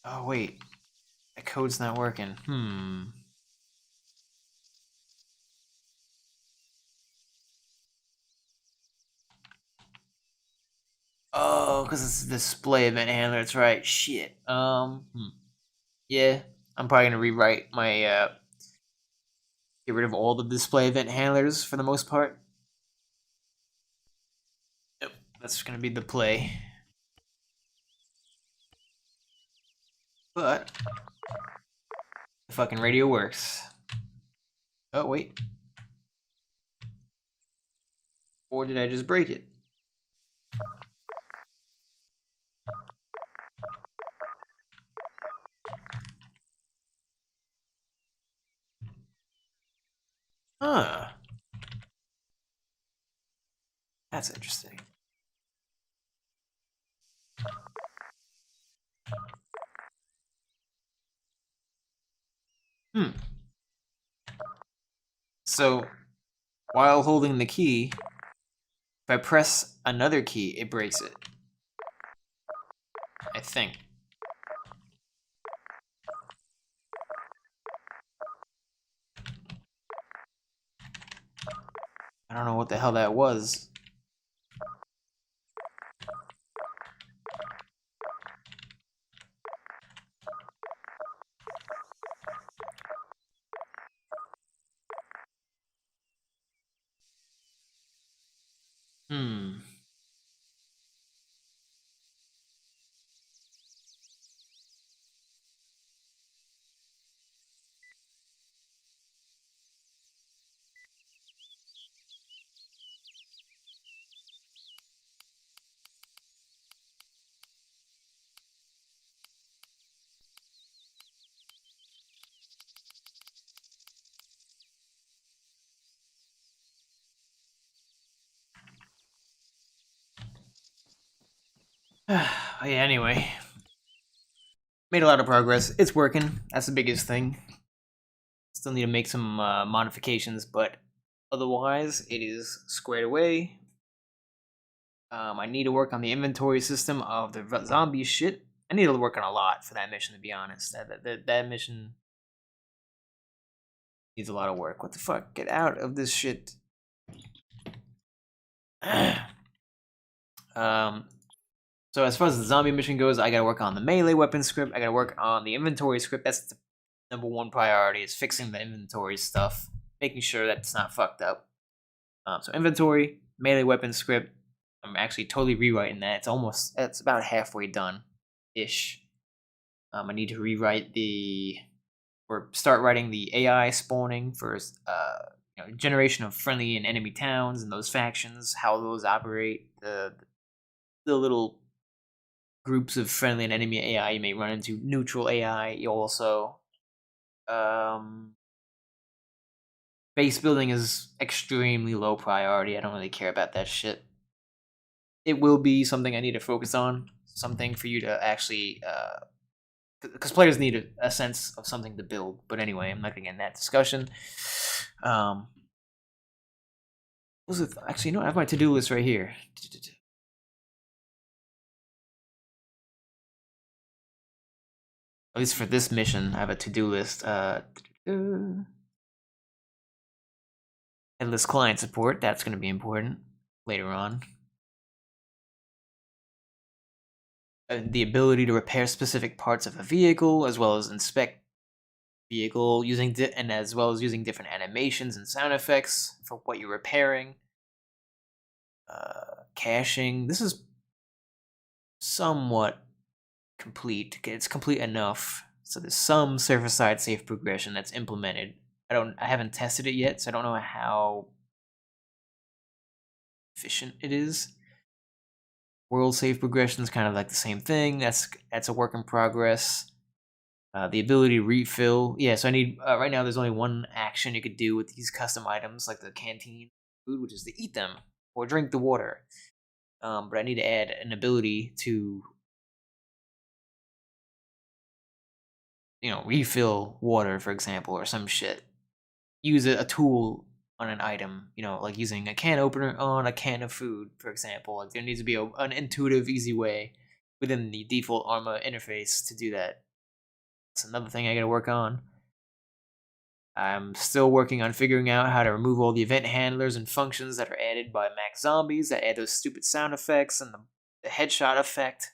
Oh, wait. That code's not working. Oh, because it's a display event handler. That's right. Shit. Yeah. I'm probably going to rewrite my, get rid of all the display event handlers for the most part. Yep. That's going to be the play. But the fucking radio works. Oh, wait. Or did I just break it? Huh. That's interesting. So, while holding the key, if I press another key, it breaks it. I think. I don't know what the hell that was. Yeah, anyway. Made a lot of progress. It's working. That's the biggest thing. Still need to make some modifications, but otherwise, it is squared away. I need to work on the inventory system of the zombie shit. I need to work on a lot for that mission, to be honest. That mission needs a lot of work. What the fuck? Get out of this shit. So as far as the zombie mission goes, I gotta work on the melee weapon script. I gotta work on the inventory script. That's the #1 priority, is fixing the inventory stuff, making sure that it's not fucked up. So inventory, melee weapon script. I'm actually totally rewriting that. It's about halfway done-ish. I need to rewrite or start writing the AI spawning for generation of friendly and enemy towns and those factions, how those operate, the little groups of friendly and enemy AI you may run into, neutral AI. You also base building is extremely low priority. I don't really care about that shit. It will be something I need to focus on, something for you to actually because players need a sense of something to build. But anyway, I'm not gonna get in that discussion. Actually, I have my to-do list right here. At least for this mission, I have a to-do list. Headless client support, that's going to be important later on. The ability to repair specific parts of a vehicle, as well as inspect vehicle as well as using different animations and sound effects for what you're repairing. Caching. This is somewhat complete. It's complete enough. So there's some surface side safe progression that's implemented. I haven't tested it yet, so I don't know how efficient it is. World save progression is kind of like the same thing. That's a work in progress. The ability to refill. Yeah, so I need right now. There's only one action you could do with these custom items, like the canteen food, which is to eat them or drink the water. But I need to add an ability to, refill water, for example, or some shit. Use a tool on an item, like using a can opener on a can of food, for example. Like there needs to be an intuitive, easy way within the default Arma interface to do that. It's another thing I gotta work on. I'm still working on figuring out how to remove all the event handlers and functions that are added by Mac zombies that add those stupid sound effects and the headshot effect.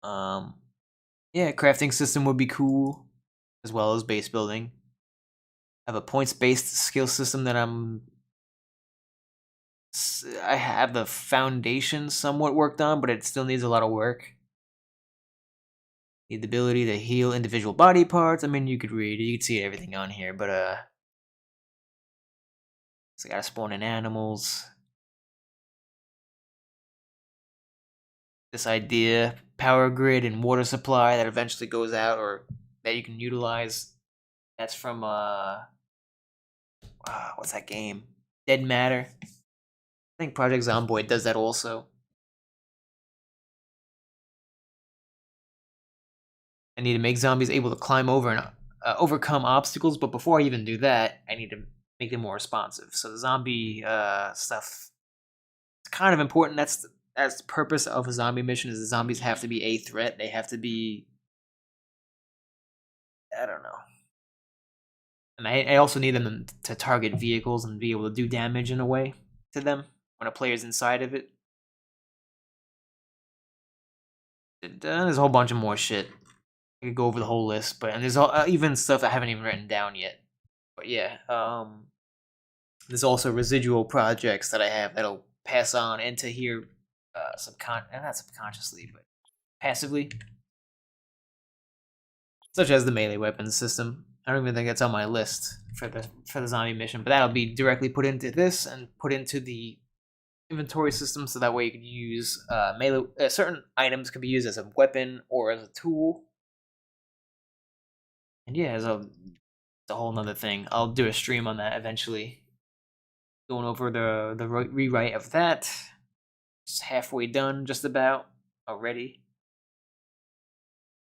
Yeah, crafting system would be cool, as well as base building. I have a points-based skill system that I have the foundation somewhat worked on, but it still needs a lot of work. Need the ability to heal individual body parts. I mean, you could read it, you could see everything on here, but so I gotta spawn in animals. This idea, power grid and water supply that eventually goes out or that you can utilize. That's from what's that game? Dead Matter. I think Project Zomboid does that also. I need to make zombies able to climb over and overcome obstacles, but before I even do that, I need to make them more responsive. So the zombie stuff is kind of important. That's the purpose of a zombie mission. Is the zombies have to be a threat. They have to be, I don't know. And I also need them to target vehicles and be able to do damage in a way to them when a player's inside of it. There's a whole bunch of more shit. I could go over the whole list, but and there's even stuff I haven't even written down yet. But yeah, there's also residual projects that I have that'll pass on into here, not subconsciously, but passively, such as the melee weapons system. I don't even think that's on my list for the zombie mission, but that'll be directly put into this and put into the inventory system, so that way you can use melee. Certain items can be used as a weapon or as a tool. And yeah, it's a whole nother thing. I'll do a stream on that eventually. Going over the rewrite of that. It's halfway done, just about already.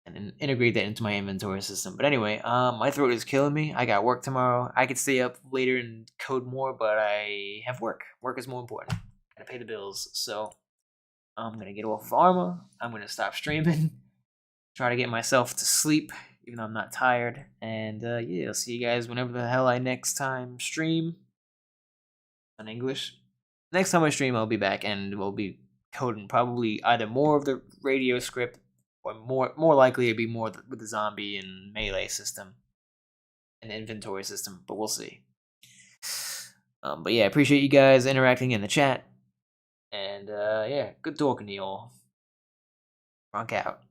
And then integrate that into my inventory system. But anyway, my throat is killing me. I got work tomorrow. I could stay up later and code more, but I have work. Work is more important. Gotta pay the bills. So I'm gonna get off of Arma. I'm gonna stop streaming. Try to get myself to sleep, even though I'm not tired. And yeah, I'll see you guys whenever the hell I next time stream on English. Next time I stream, I'll be back and we'll be coding probably either more of the radio script or more likely it'd be more with the zombie and melee system and inventory system, but we'll see. But yeah, I appreciate you guys interacting in the chat. And yeah, good talking to you all. Rock out.